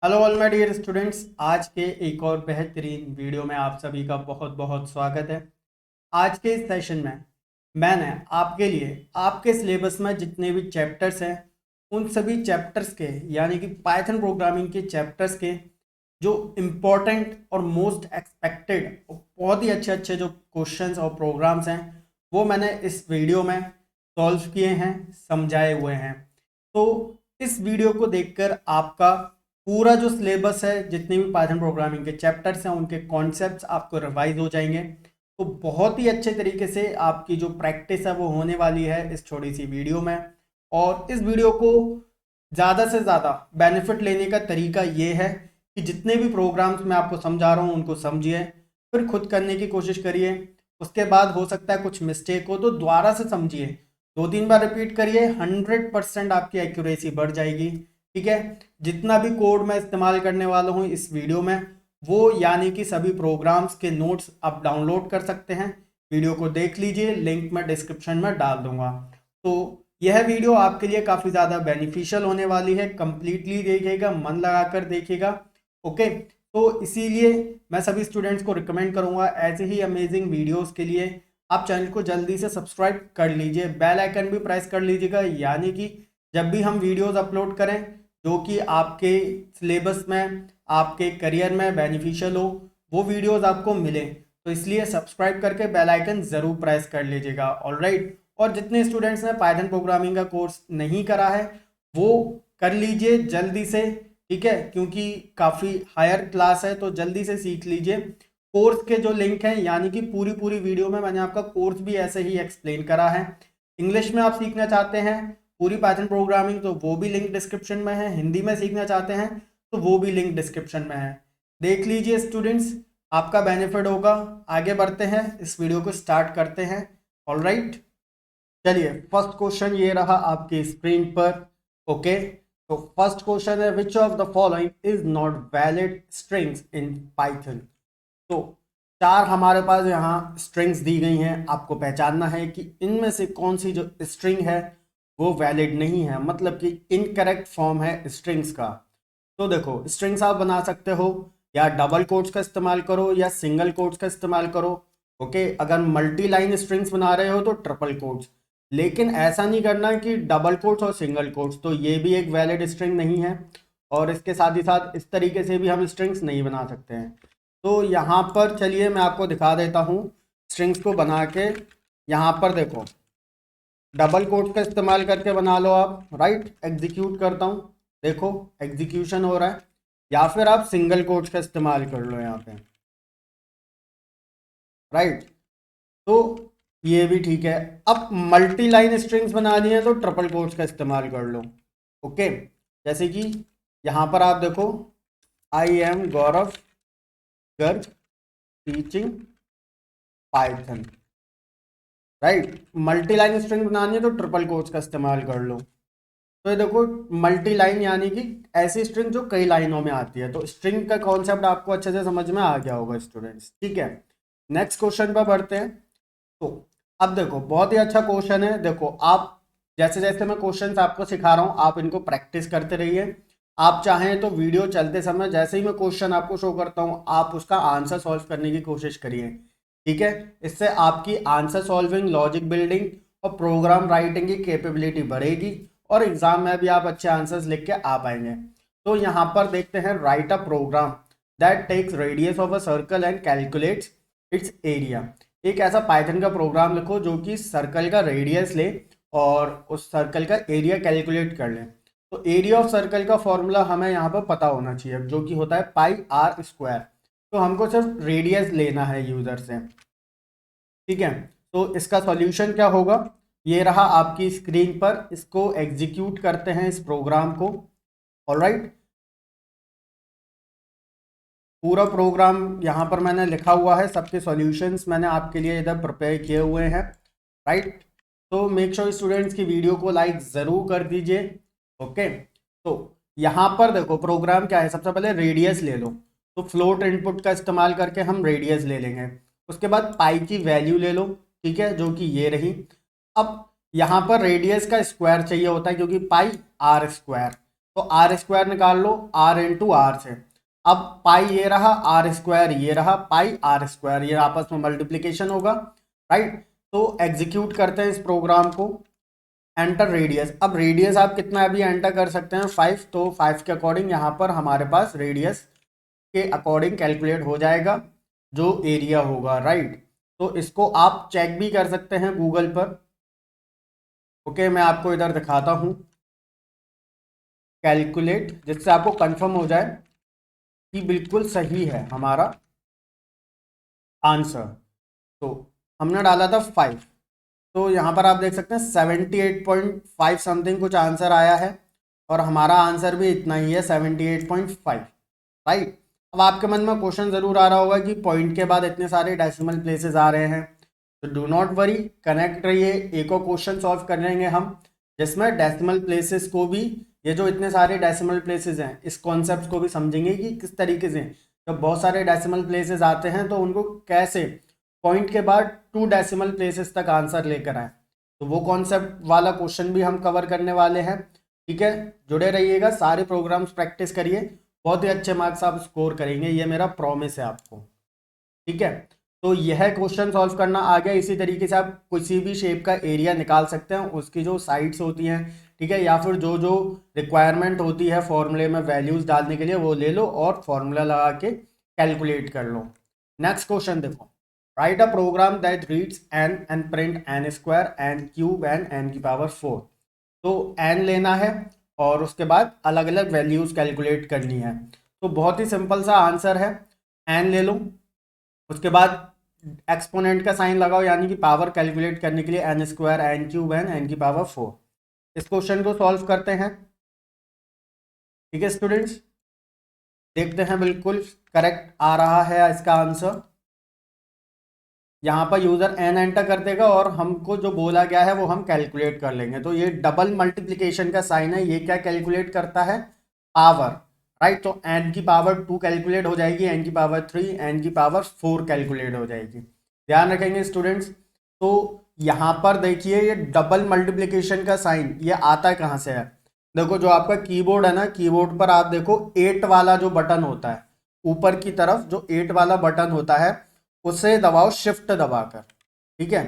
Hello all my dear students, आज के एक और बेहतरीन वीडियो में आप सभी का बहुत बहुत स्वागत है। आज के इस सेशन में मैंने आपके लिए आपके सिलेबस में जितने भी चैप्टर्स हैं उन सभी चैप्टर्स के यानी कि पाइथन प्रोग्रामिंग के चैप्टर्स के जो इम्पोर्टेंट और मोस्ट एक्सपेक्टेड और बहुत ही अच्छे अच्छे जो क्वेश्चंस और प्रोग्राम्स हैं वो मैंने इस वीडियो में सॉल्व किए हैं, समझाए हुए हैं। तो इस वीडियो को देखकर आपका पूरा जो सिलेबस है, जितने भी पाइथन प्रोग्रामिंग के चैप्टर्स हैं उनके कॉन्सेप्ट्स आपको रिवाइज हो जाएंगे। तो बहुत ही अच्छे तरीके से आपकी जो प्रैक्टिस है वो होने वाली है इस छोटी सी वीडियो में। और इस वीडियो को ज़्यादा से ज़्यादा बेनिफिट लेने का तरीका ये है कि जितने भी प्रोग्राम्स मैं आपको समझा रहा हूँ उनको समझिए, फिर खुद करने की कोशिश करिए। उसके बाद हो सकता है कुछ मिस्टेक हो तो दोबारा से समझिए, 2-3 बार रिपीट करिए, 100% आपकी एक्यूरेसी बढ़ जाएगी। ठीक है। जितना भी कोड मैं इस्तेमाल करने वाला हूँ इस वीडियो में वो यानी कि सभी प्रोग्राम्स के नोट्स आप डाउनलोड कर सकते हैं। वीडियो को देख लीजिए, लिंक मैं डिस्क्रिप्शन में डाल दूंगा। तो यह वीडियो आपके लिए काफ़ी ज़्यादा बेनिफिशियल होने वाली है, कंप्लीटली देखिएगा, मन लगाकर देखिएगा। ओके। तो इसीलिए मैं सभी स्टूडेंट्स को रिकमेंड करूंगा ऐसे ही अमेजिंग वीडियोस के लिए आप चैनल को जल्दी से सब्सक्राइब कर लीजिए, बेल आइकन भी प्रेस कर लीजिएगा, यानी कि जब भी हम वीडियोस अपलोड करें जो कि आपके सिलेबस में, आपके करियर में बेनिफिशियल हो, वो वीडियोस आपको मिले। तो इसलिए सब्सक्राइब करके बेल आइकन ज़रूर प्रेस कर लीजिएगा। ऑलराइट। और जितने स्टूडेंट्स ने पाइथन प्रोग्रामिंग का कोर्स नहीं करा है वो कर लीजिए जल्दी से। ठीक है, क्योंकि काफ़ी हायर क्लास है तो जल्दी से सीख लीजिए। कोर्स के जो लिंक हैं यानी कि पूरी पूरी वीडियो में मैंने आपका कोर्स भी ऐसे ही एक्सप्लेन करा है। इंग्लिश में आप सीखना चाहते हैं पूरी पाइथन प्रोग्रामिंग तो वो भी लिंक डिस्क्रिप्शन में है, हिंदी में सीखना चाहते हैं तो वो भी लिंक डिस्क्रिप्शन में है। देख लीजिए स्टूडेंट्स, आपका बेनिफिट होगा। आगे बढ़ते हैं, इस वीडियो को स्टार्ट करते हैं। ऑलराइट, चलिए फर्स्ट क्वेश्चन ये रहा आपकी स्क्रीन पर। ओके। तो फर्स्ट क्वेश्चन है, which of the following is not valid strings in Python. तो चार हमारे पास यहाँ स्ट्रिंग्स दी गई हैं, आपको पहचानना है कि इनमें से कौन सी जो स्ट्रिंग है वो वैलिड नहीं है, मतलब कि इनकरेक्ट फॉर्म है स्ट्रिंग्स का। तो देखो, स्ट्रिंग्स आप बना सकते हो या डबल कोट्स का इस्तेमाल करो या सिंगल कोट्स का इस्तेमाल करो। ओके। अगर मल्टी लाइन स्ट्रिंग्स बना रहे हो तो ट्रिपल कोट्स, लेकिन ऐसा नहीं करना कि डबल कोट्स और सिंगल कोट्स, तो ये भी एक वैलिड स्ट्रिंग नहीं है। और इसके साथ ही साथ इस तरीके से भी हम स्ट्रिंग्स नहीं बना सकते हैं। तो यहाँ पर चलिए मैं आपको दिखा देता हूँ स्ट्रिंग्स को बना के। यहाँ पर देखो, डबल कोट का इस्तेमाल करके बना लो आप। राइट, एग्जीक्यूट करता हूँ, देखो एग्जीक्यूशन हो रहा है। या फिर आप सिंगल कोट्स का इस्तेमाल कर लो यहाँ पे। राइट। तो ये भी ठीक है। अब मल्टी लाइन स्ट्रिंग्स बनानी है तो ट्रिपल कोट्स का इस्तेमाल कर लो। ओके। जैसे कि यहाँ पर आप देखो, I am Gaurav Garg teaching Python. Right. Multi line string बनानी है तो ट्रिपल कोट्स का इस्तेमाल कर लो। तो ये देखो, मल्टी लाइन यानी कि ऐसी स्ट्रिंग जो कई लाइनों में आती है। तो स्ट्रिंग का कॉन्सेप्ट आपको अच्छे से समझ में आ गया होगा स्टूडेंट्स। ठीक है, नेक्स्ट क्वेश्चन पर बढ़ते हैं। तो अब देखो, बहुत ही अच्छा क्वेश्चन है। देखो, आप जैसे जैसे मैं क्वेश्चंस आपको सिखा रहा हूँ आप इनको प्रैक्टिस करते रहिए। आप चाहें तो वीडियो चलते समय जैसे ही मैं क्वेश्चन आपको शो करता हूँ आप उसका आंसर सॉल्व करने की कोशिश करिए। ठीक है। इससे आपकी आंसर सॉल्विंग, लॉजिक बिल्डिंग और प्रोग्राम राइटिंग की कैपेबिलिटी बढ़ेगी और एग्जाम में भी आप अच्छे आंसर्स लिख के आ पाएंगे। तो यहाँ पर देखते हैं, write a program that takes radius of a circle and calculates its area. एक ऐसा पाइथन का प्रोग्राम लिखो जो कि सर्कल का रेडियस ले और उस सर्कल का एरिया कैलकुलेट कर ले। तो एरिया ऑफ सर्कल का फॉर्मूला हमें यहाँ पर पता होना चाहिए जो कि होता है पाई आर स्क्वायर। तो हमको सिर्फ रेडियस लेना है यूजर से। ठीक है। तो इसका सॉल्यूशन क्या होगा, ये रहा आपकी स्क्रीन पर। इसको एग्जीक्यूट करते हैं इस प्रोग्राम को। ऑलराइट, पूरा प्रोग्राम यहाँ पर मैंने लिखा हुआ है, सबके सॉल्यूशंस मैंने आपके लिए इधर प्रिपेयर किए हुए हैं। राइट। तो मेक श्योर स्टूडेंट्स की वीडियो को लाइक ज़रूर कर दीजिए। ओके। तो यहाँ पर देखो प्रोग्राम क्या है, सबसे पहले रेडियस ले लो। तो फ्लोट इनपुट का इस्तेमाल करके हम रेडियस ले लेंगे। उसके बाद पाई की वैल्यू ले लो। ठीक है, जो कि ये रही। अब यहाँ पर रेडियस का स्क्वायर चाहिए होता है क्योंकि पाई आर स्क्वायर। तो आर स्क्वायर निकाल लो आर इंटू आर से। अब पाई ये रहा, आर स्क्वायर ये रहा, पाई आर स्क्वायर, ये आपस में मल्टीप्लीकेशन होगा, राइट। तो एग्जीक्यूट करते हैं इस प्रोग्राम को। एंटर रेडियस, अब रेडियस आप कितना भी एंटर कर सकते हैं 5, तो 5 के अकॉर्डिंग यहाँ पर हमारे पास रेडियस के अकॉर्डिंग कैलकुलेट हो जाएगा जो एरिया होगा, राइट। तो इसको आप चेक भी कर सकते हैं गूगल पर। ओके, मैं आपको इधर दिखाता हूँ कैलकुलेट, जिससे आपको कंफर्म हो जाए कि बिल्कुल सही है हमारा आंसर। तो हमने डाला था 5, तो यहाँ पर आप देख सकते हैं 78.5 समथिंग कुछ आंसर आया है, और हमारा आंसर भी इतना ही है 78.5, राइट। अब आपके मन में क्वेश्चन ज़रूर आ रहा होगा कि पॉइंट के बाद इतने सारे डेसिमल प्लेसेस आ रहे हैं, तो डू नॉट वरी, कनेक्ट रहिए, एक और क्वेश्चन सॉल्व कर लेंगे हम जिसमें डेसिमल प्लेसेस को भी, ये जो इतने सारे डेसिमल प्लेसेस हैं इस कॉन्सेप्ट को भी समझेंगे कि किस तरीके से जब बहुत सारे डेसिमल प्लेसेस आते हैं तो उनको कैसे पॉइंट के बाद 2 डेसिमल प्लेसेस तक आंसर लेकर आए। तो वो कॉन्सेप्ट वाला क्वेश्चन भी हम कवर करने वाले हैं, ठीक है। जुड़े रहिएगा, सारे प्रोग्राम्स प्रैक्टिस करिए, बहुत ही अच्छे मार्क्स आप स्कोर करेंगे, ये मेरा प्रॉमिस है आपको, ठीक है। तो यह क्वेश्चन सॉल्व करना आ गया। इसी तरीके से आप किसी भी शेप का एरिया निकाल सकते हैं, उसकी जो साइड्स होती हैं, ठीक है, या फिर जो जो रिक्वायरमेंट होती है फॉर्मूले में वैल्यूज डालने के लिए वो ले लो और फॉर्मूला लगा के कैलकुलेट कर लो। नेक्स्ट क्वेश्चन देखो, write a program that reads n and print n square n cube and n की पावर 4। तो एन लेना है और उसके बाद अलग अलग वैल्यूज कैलकुलेट करनी है। तो बहुत ही सिंपल सा आंसर है, एन ले लो, उसके बाद एक्सपोनेंट का साइन लगाओ, यानी कि पावर कैलकुलेट करने के लिए n square n cube n n की पावर 4। इस क्वेश्चन को सॉल्व करते हैं, ठीक है स्टूडेंट्स, देखते हैं बिल्कुल करेक्ट आ रहा है इसका आंसर। यहाँ पर यूजर एन एंटर कर देगा और हमको जो बोला गया है वो हम कैलकुलेट कर लेंगे। तो ये डबल मल्टीप्लिकेशन का साइन है, ये क्या कैलकुलेट करता है, पावर, राइट। तो एन की पावर 2 कैलकुलेट हो जाएगी, एन की पावर 3, एन की पावर 4 कैलकुलेट हो जाएगी। ध्यान रखेंगे स्टूडेंट्स। तो यहाँ पर देखिए ये डबल मल्टीप्लिकेशन का साइन ये आता है कहाँ से है, देखो जो आपका कीबोर्ड है ना, कीबोर्ड पर आप देखो 8 वाला जो बटन होता है, ऊपर की तरफ जो 8 वाला बटन होता है उसे दबाओ शिफ्ट दबाकर, ठीक है।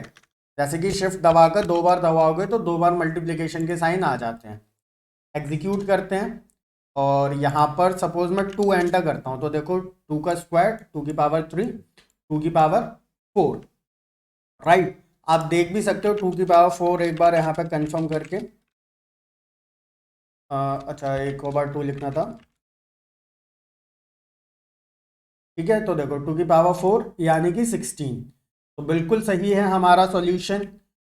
जैसे कि शिफ्ट दबाकर 2 बार दबाओगे तो 2 बार मल्टीप्लिकेशन के साइन आ जाते हैं। एग्जीक्यूट करते हैं और यहाँ पर सपोज मैं 2 एंटर करता हूँ, तो देखो 2 का स्क्वायर 2 की पावर 3 2 की पावर 4, राइट। आप देख भी सकते हो 2 की पावर 4, एक बार यहाँ पे कंफर्म करके, अच्छा एक और बार 2 लिखना था, ठीक है। तो देखो 2 की पावर 4 यानी कि 16, तो बिल्कुल सही है हमारा सॉल्यूशन।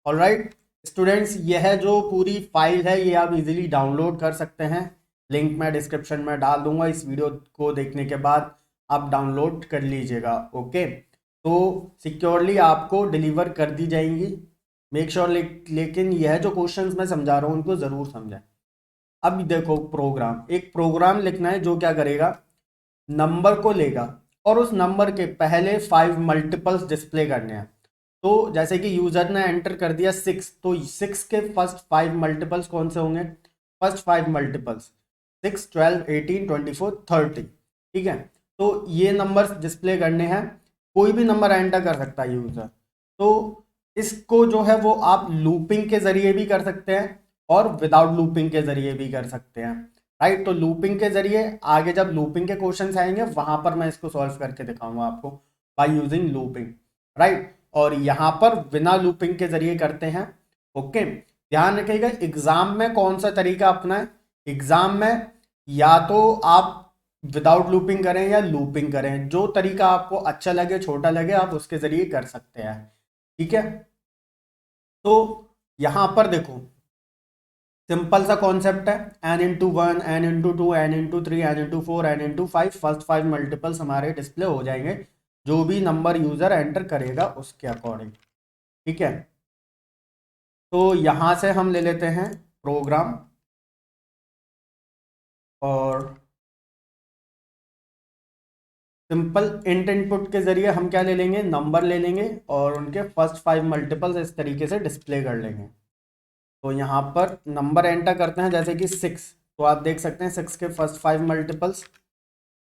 ऑलराइट स्टूडेंट्स, यह जो पूरी फाइल है ये आप इजीली डाउनलोड कर सकते हैं, लिंक मैं डिस्क्रिप्शन में डाल दूंगा, इस वीडियो को देखने के बाद आप डाउनलोड कर लीजिएगा, ओके। तो सिक्योरली आपको डिलीवर कर दी जाएंगी, मेक श्योर लेकिन यह जो क्वेश्चंस मैं समझा रहा हूँ उनको ज़रूर समझें। अब देखो प्रोग्राम, एक प्रोग्राम लिखना है जो क्या करेगा, नंबर को लेगा और उस नंबर के पहले 5 मल्टीपल्स डिस्प्ले करने हैं। तो जैसे कि यूजर ने एंटर कर दिया 6, तो 6 के फर्स्ट 5 मल्टीपल्स कौन से होंगे, फर्स्ट 5 मल्टीपल्स 6 12 18 24 30, ठीक है। तो ये नंबर्स डिस्प्ले करने हैं, कोई भी नंबर एंटर कर सकता है यूजर। तो इसको जो है वो आप लूपिंग के जरिए भी कर सकते हैं और विदाउट लूपिंग के जरिए भी कर सकते हैं, राइट। तो लूपिंग के जरिए आगे जब लूपिंग के क्वेश्चन आएंगे वहां पर मैं इसको सॉल्व करके दिखाऊंगा आपको बाय यूजिंग लूपिंग, राइट। और यहाँ पर बिना लूपिंग के जरिए करते हैं, ओके। ध्यान रखिएगा एग्जाम में कौन सा तरीका अपना है, एग्जाम में या तो आप विदाउट लूपिंग करें या लूपिंग करें, जो तरीका आपको अच्छा लगे छोटा लगे आप उसके जरिए कर सकते हैं, ठीक है। तो यहाँ पर देखो सिंपल सा कॉन्सेप्ट है, n into 1 n into 2 n into 3 n into 4 n into 5, first 5 multiples हमारे डिस्प्ले हो जाएंगे जो भी नंबर यूजर एंटर करेगा उसके अकॉर्डिंग, ठीक है। तो यहाँ से हम ले लेते हैं प्रोग्राम और सिंपल इंट इनपुट के जरिए हम क्या ले लेंगे, नंबर ले लेंगे और उनके फर्स्ट 5 मल्टीपल्स इस तरीके से डिस्प्ले कर लेंगे। तो यहाँ पर नंबर एंटर करते हैं जैसे कि 6, तो आप देख सकते हैं 6 के फर्स्ट 5 मल्टीपल्स,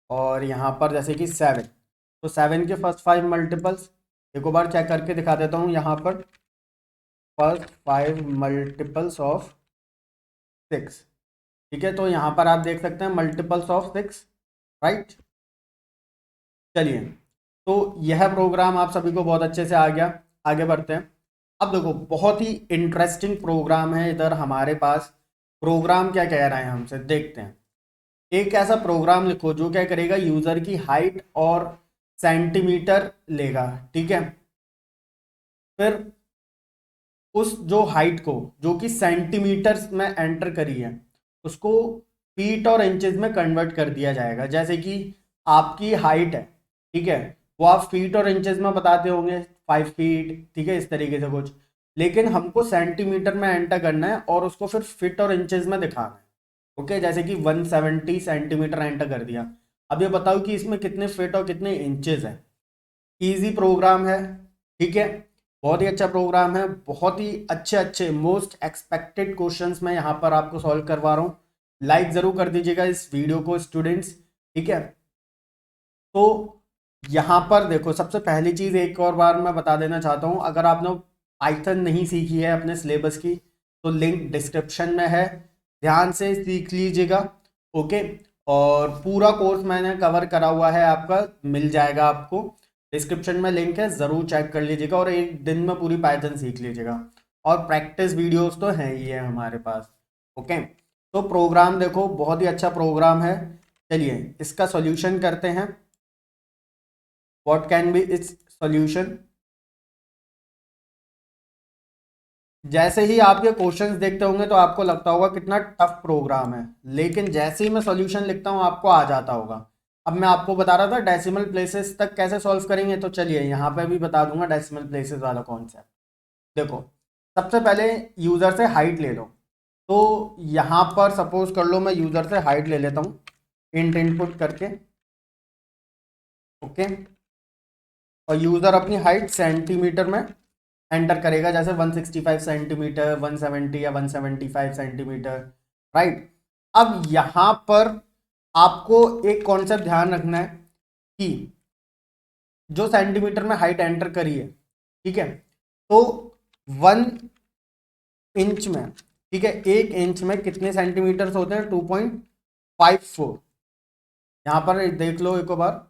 और यहाँ पर जैसे कि 7, तो 7 के फर्स्ट 5 मल्टीपल्स एक बार चेक करके दिखा देता हूँ। यहाँ पर फर्स्ट 5 मल्टीपल्स ऑफ 6, ठीक है, तो यहाँ पर आप देख सकते हैं मल्टीपल्स ऑफ 6, राइट। चलिए, तो यह प्रोग्राम आप सभी को बहुत अच्छे से आ गया। आगे बढ़ते हैं। अब देखो, बहुत ही इंटरेस्टिंग प्रोग्राम है इधर हमारे पास। प्रोग्राम क्या कह रहा है हमसे, देखते हैं। एक ऐसा प्रोग्राम लिखो जो क्या करेगा, यूजर की हाइट और सेंटीमीटर लेगा, ठीक है। फिर उस जो हाइट को, जो कि सेंटीमीटर्स में एंटर करी है, उसको फीट और इंचेस में कन्वर्ट कर दिया जाएगा। जैसे कि आपकी हाइट है, ठीक है, वो आप फीट और इंचेस में बताते होंगे, 5 फीट, ठीक है, इस तरीके से कुछ। लेकिन हमको सेंटीमीटर में एंटर करना है और उसको फिर फीट और इंचेस में दिखाना है। ओके, जैसे कि 170 सेंटीमीटर एंटर कर दिया। अब ये बताओ कि इसमें कितने फीट और कितने इंचेस है। इजी प्रोग्राम है, ठीक है, बहुत ही अच्छा प्रोग्राम है। बहुत ही अच्छे अच्छे मोस्ट एक्सपेक्टेड क्वेश्चंस मैं यहाँ पर आपको सॉल्व करवा रहा हूँ। लाइक ज़रूर कर दीजिएगा इस वीडियो को स्टूडेंट्स, ठीक है। तो यहाँ पर देखो, सबसे पहली चीज़ एक और बार मैं बता देना चाहता हूँ, अगर आपने पाइथन नहीं सीखी है अपने सिलेबस की, तो लिंक डिस्क्रिप्शन में है, ध्यान से सीख लीजिएगा। ओके, और पूरा कोर्स मैंने कवर करा हुआ है, आपका मिल जाएगा आपको, डिस्क्रिप्शन में लिंक है, ज़रूर चेक कर लीजिएगा और एक दिन में पूरी पाइथन सीख लीजिएगा। और प्रैक्टिस वीडियोस तो हैं ही है हमारे पास। ओके, तो प्रोग्राम देखो, बहुत ही अच्छा प्रोग्राम है। चलिए इसका सॉल्यूशन करते हैं। What can be it's solution. जैसे ही आप ये क्वेश्चंस देखते होंगे तो आपको लगता होगा कितना टफ प्रोग्राम है, लेकिन जैसे ही मैं सॉल्यूशन लिखता हूँ आपको आ जाता होगा। अब मैं आपको बता रहा था डेसिमल प्लेसेस तक कैसे सॉल्व करेंगे, तो चलिए यहाँ पे भी बता दूंगा डेसिमल प्लेसेस वाला कॉन्सेप्ट। देखो, सबसे पहले यूज़र से हाइट ले लो। तो यहाँ पर सपोज कर लो मैं यूज़र से हाइट ले लेता हूँ, इंट इनपुट करके। ओके, और यूज़र अपनी हाइट सेंटीमीटर में एंटर करेगा, जैसे 165 सेंटीमीटर, 170 या 175 सेंटीमीटर, राइट। अब यहाँ पर आपको एक कॉन्सेप्ट ध्यान रखना है कि जो सेंटीमीटर में हाइट एंटर करी है, ठीक है, तो 1 इंच में, ठीक है, 1 इंच में कितने सेंटीमीटर होते हैं, 2.54। यहाँ पर देख लो एक बार,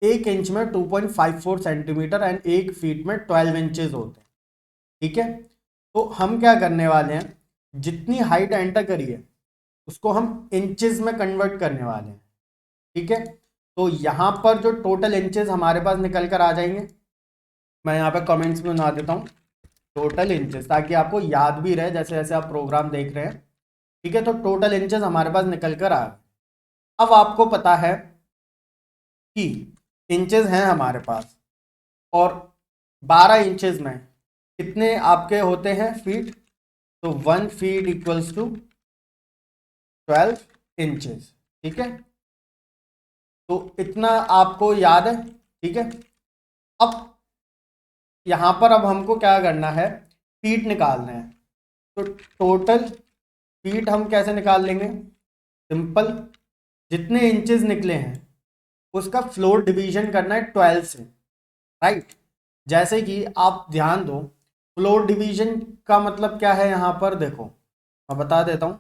1 इंच में 2.54 सेंटीमीटर एंड 1 फीट में 12 इंचेस होते हैं, ठीक है। तो हम क्या करने वाले हैं, जितनी हाइट एंटर करी है उसको हम इंचेस में कन्वर्ट करने वाले हैं, ठीक है। तो यहाँ पर जो टोटल इंचेस हमारे पास निकल कर आ जाएंगे, मैं यहाँ पे कमेंट्स में बना देता हूँ टोटल इंचेस, ताकि आपको याद भी रहे जैसे जैसे आप प्रोग्राम देख रहे हैं, ठीक है। तो टोटल इंचेस हमारे पास निकल कर आ गए। अब आपको पता है कि इंचेस हैं हमारे पास, और 12 इंचेस में कितने आपके होते हैं फीट, तो 1 फीट इक्वल्स टू 12 इंचेस, ठीक है। तो इतना आपको याद है, ठीक है। अब यहाँ पर अब हमको क्या करना है, फीट निकालना है। तो टोटल फीट हम कैसे निकाल लेंगे, सिंपल, जितने इंचेस निकले हैं उसका फ्लोर डिवीजन करना है 12 से, राइट। जैसे कि आप ध्यान दो, फ्लोर डिवीजन का मतलब क्या है, यहाँ पर देखो मैं बता देता हूँ।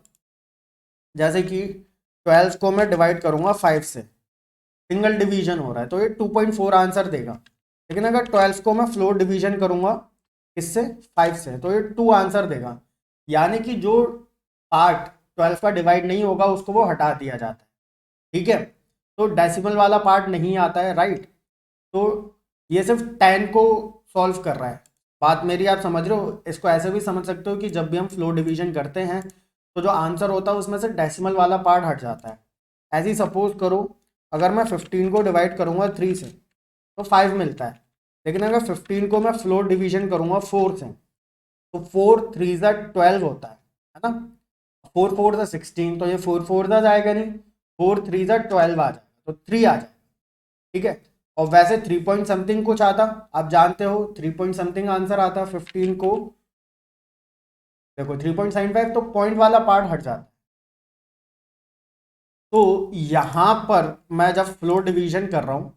जैसे कि 12 को मैं डिवाइड करूँगा 5 से, सिंगल डिवीजन हो रहा है तो ये 2.4 आंसर देगा। लेकिन अगर 12 को मैं फ्लोर डिवीजन करूँगा इससे 5 से, तो ये 2 आंसर देगा। यानी कि जो पार्ट 12 का डिवाइड नहीं होगा उसको वो हटा दिया जाता है, ठीक है। तो डेसिमल वाला पार्ट नहीं आता है, राइट। तो ये सिर्फ 10 को सॉल्व कर रहा है। बात मेरी आप समझ रहे हो। इसको ऐसे भी समझ सकते हो कि जब भी हम फ्लोर डिवीजन करते हैं तो जो आंसर होता है उसमें से डेसिमल वाला पार्ट हट जाता है। ऐसे ही सपोज करो, अगर मैं 15 को डिवाइड करूँगा 3 से तो 5 मिलता है, लेकिन अगर 15 को मैं फ्लोर डिवीजन करूँगा 4 से तो 4 3 ज़ा 12 होता है ना। 4 4 ज़ा 16, तो ये 4 4 ज़ा जाएगा नहीं, 4 3 ज़ा 12 आ जाएगा, तो 3 आ जाएगा, ठीक है। और वैसे 3 पॉइंट समथिंग कुछ आता, आप जानते हो 3 पॉइंट समथिंग आंसर आता 15 को। देखो 3.75 तो पॉइंट वाला पार्ट हट जाता है, तो यहाँ पर मैं जब फ्लोर डिवीजन कर रहा हूँ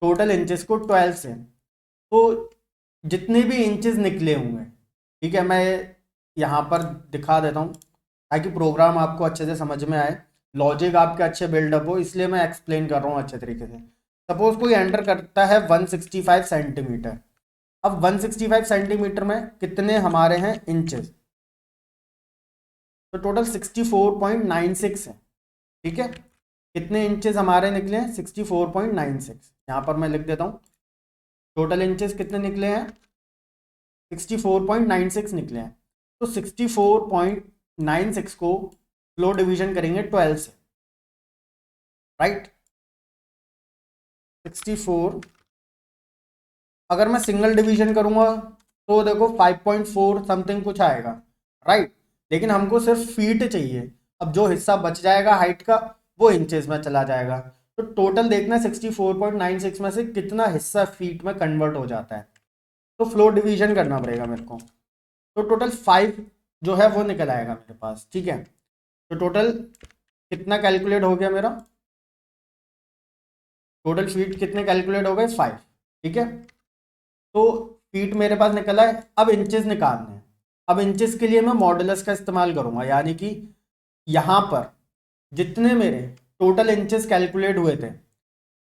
टोटल इंचेस को 12 से, तो जितने भी इंचेस निकले होंगे, ठीक है, मैं यहाँ पर दिखा देता हूँ ताकि प्रोग्राम आपको अच्छे से समझ में आए, लॉजिक आपके अच्छे बिल्डअप हो, इसलिए मैं एक्सप्लेन कर रहा हूँ अच्छे तरीके से। सपोज कोई एंटर करता है 165 सेंटीमीटर। अब 165 सेंटीमीटर में कितने हमारे हैं इंचेस, तो टोटल 64.96 है। ठीक है, कितने इंचेस हमारे निकले हैं 64.96। यहाँ पर मैं लिख देता हूँ टोटल इंचेस कितने निकले हैं 64.96 निकले हैं। तो 64.96 को फ्लोर डिवीजन करेंगे 12 से, राइट। 64 अगर मैं सिंगल डिवीजन करूंगा तो देखो 5.4 समथिंग कुछ आएगा, राइट। लेकिन हमको सिर्फ फीट चाहिए। अब जो हिस्सा बच जाएगा हाइट का वो इंचेस में चला जाएगा। तो टोटल देखना 64.96 में से कितना हिस्सा फीट में कन्वर्ट हो जाता है, तो फ्लोर डिवीजन करना पड़ेगा मेरे को। तो टोटल 5 जो है वो निकल आएगा मेरे पास, ठीक है। तो टोटल कितना कैलकुलेट हो गया मेरा, टोटल फीट कितने कैलकुलेट हो गए 5, ठीक है। तो फीट मेरे पास निकला है। अब इंचेस निकालने हैं। अब इंचेस के लिए मैं मॉडुलस का इस्तेमाल करूंगा, यानी कि यहाँ पर जितने मेरे टोटल इंचेस कैलकुलेट हुए थे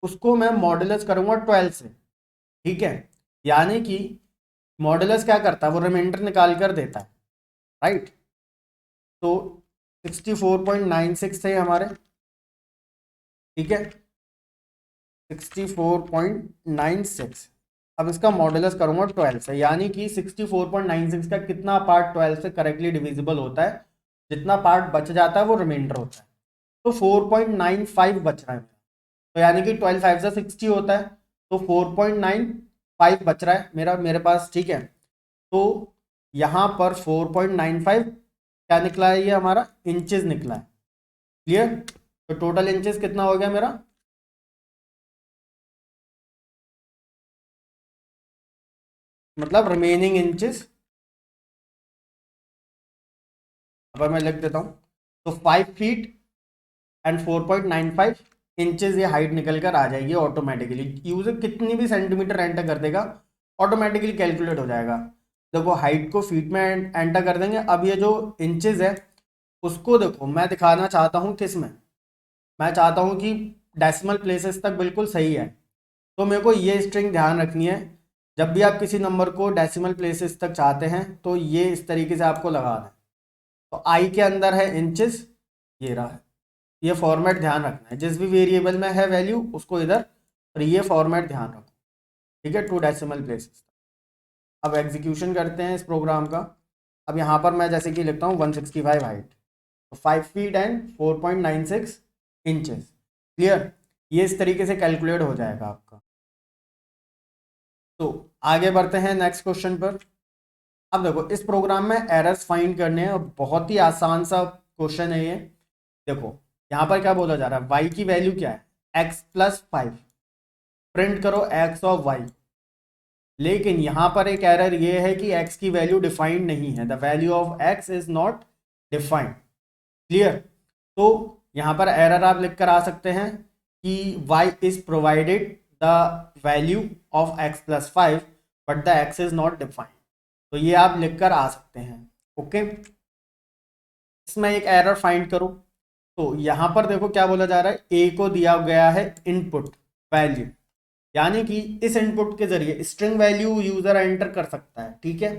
उसको मैं मॉडुलस करूंगा 12 से, ठीक है। यानी कि मॉडुलस क्या करता है, वो रिमाइंडर निकाल कर देता है, राइट। तो 64.96 थे हमारे, ठीक है, 64.96। अब इसका मॉडुलस करूंगा 12 से, यानी कि 64.96 का कितना पार्ट 12 से करेक्टली डिविजिबल होता है, जितना पार्ट बच जाता है वो रिमाइंडर होता है। तो 4.95 बच रहा है, तो यानी कि 12 5 से 60 होता है, तो 4.95 बच रहा है मेरे पास, ठीक है। तो यहाँ पर 4.95 क्या निकला है, ये हमारा इंचेस निकला है, क्लियर। तो टोटल इंचेस कितना हो गया मेरा, मतलब रिमेनिंग इंचेस। अब मैं लिख देता हूँ, तो 5 फीट एंड 4.95 इंचेस ये हाइट निकल कर आ जाएगी ऑटोमेटिकली। यूजर कितनी भी सेंटीमीटर एंटर कर देगा ऑटोमेटिकली कैलकुलेट हो जाएगा। देखो हाइट को फीट में एंटर कर देंगे। अब ये जो इंचेस है उसको देखो मैं दिखाना चाहता हूँ किस में, मैं चाहता हूँ कि डेसिमल प्लेसेस तक बिल्कुल सही है। तो मेरे को ये स्ट्रिंग ध्यान रखनी है, जब भी आप किसी नंबर को डेसिमल प्लेसेस तक चाहते हैं तो ये इस तरीके से आपको लगाना है। तो आई के अंदर है इंचेस, ये रहा है। ये फॉर्मेट ध्यान रखना है, जिस भी वेरिएबल में है वैल्यू उसको इधर, और ये फॉर्मेट ध्यान रखो, ठीक है, 2 डेसिमल प्लेसेस। अब एग्जीक्यूशन करते हैं इस प्रोग्राम का। अब यहाँ पर मैं जैसे कि लिखता हूँ 165 हाइट, तो 5 फीट एंड 4.96 इंचेस, क्लियर। ये इस तरीके से कैलकुलेट हो जाएगा आपका। तो आगे बढ़ते हैं नेक्स्ट क्वेश्चन पर। अब देखो इस प्रोग्राम में एरर्स फाइंड करने हैं, और बहुत ही आसान सा क्वेश्चन है ये। देखो यहाँ पर क्या बोला जा रहा है, y की वैल्यू क्या है x+5, प्रिंट करो x ऑफ y। लेकिन यहाँ पर एक एरर ये है कि x की वैल्यू डिफाइंड नहीं है, the value of x is not defined, clear. तो यहाँ पर एरर आप लिख कर आ सकते हैं कि y is provided the value of x+5 but the x is not defined. तो ये आप लिख कर आ सकते हैं, ओके। इसमें एक एरर फाइंड करो। तो यहाँ पर देखो क्या बोला जा रहा है, ए को दिया गया है इनपुट वैल्यू, यानी कि इस इनपुट के जरिए स्ट्रिंग वैल्यू यूजर एंटर कर सकता है, ठीक है।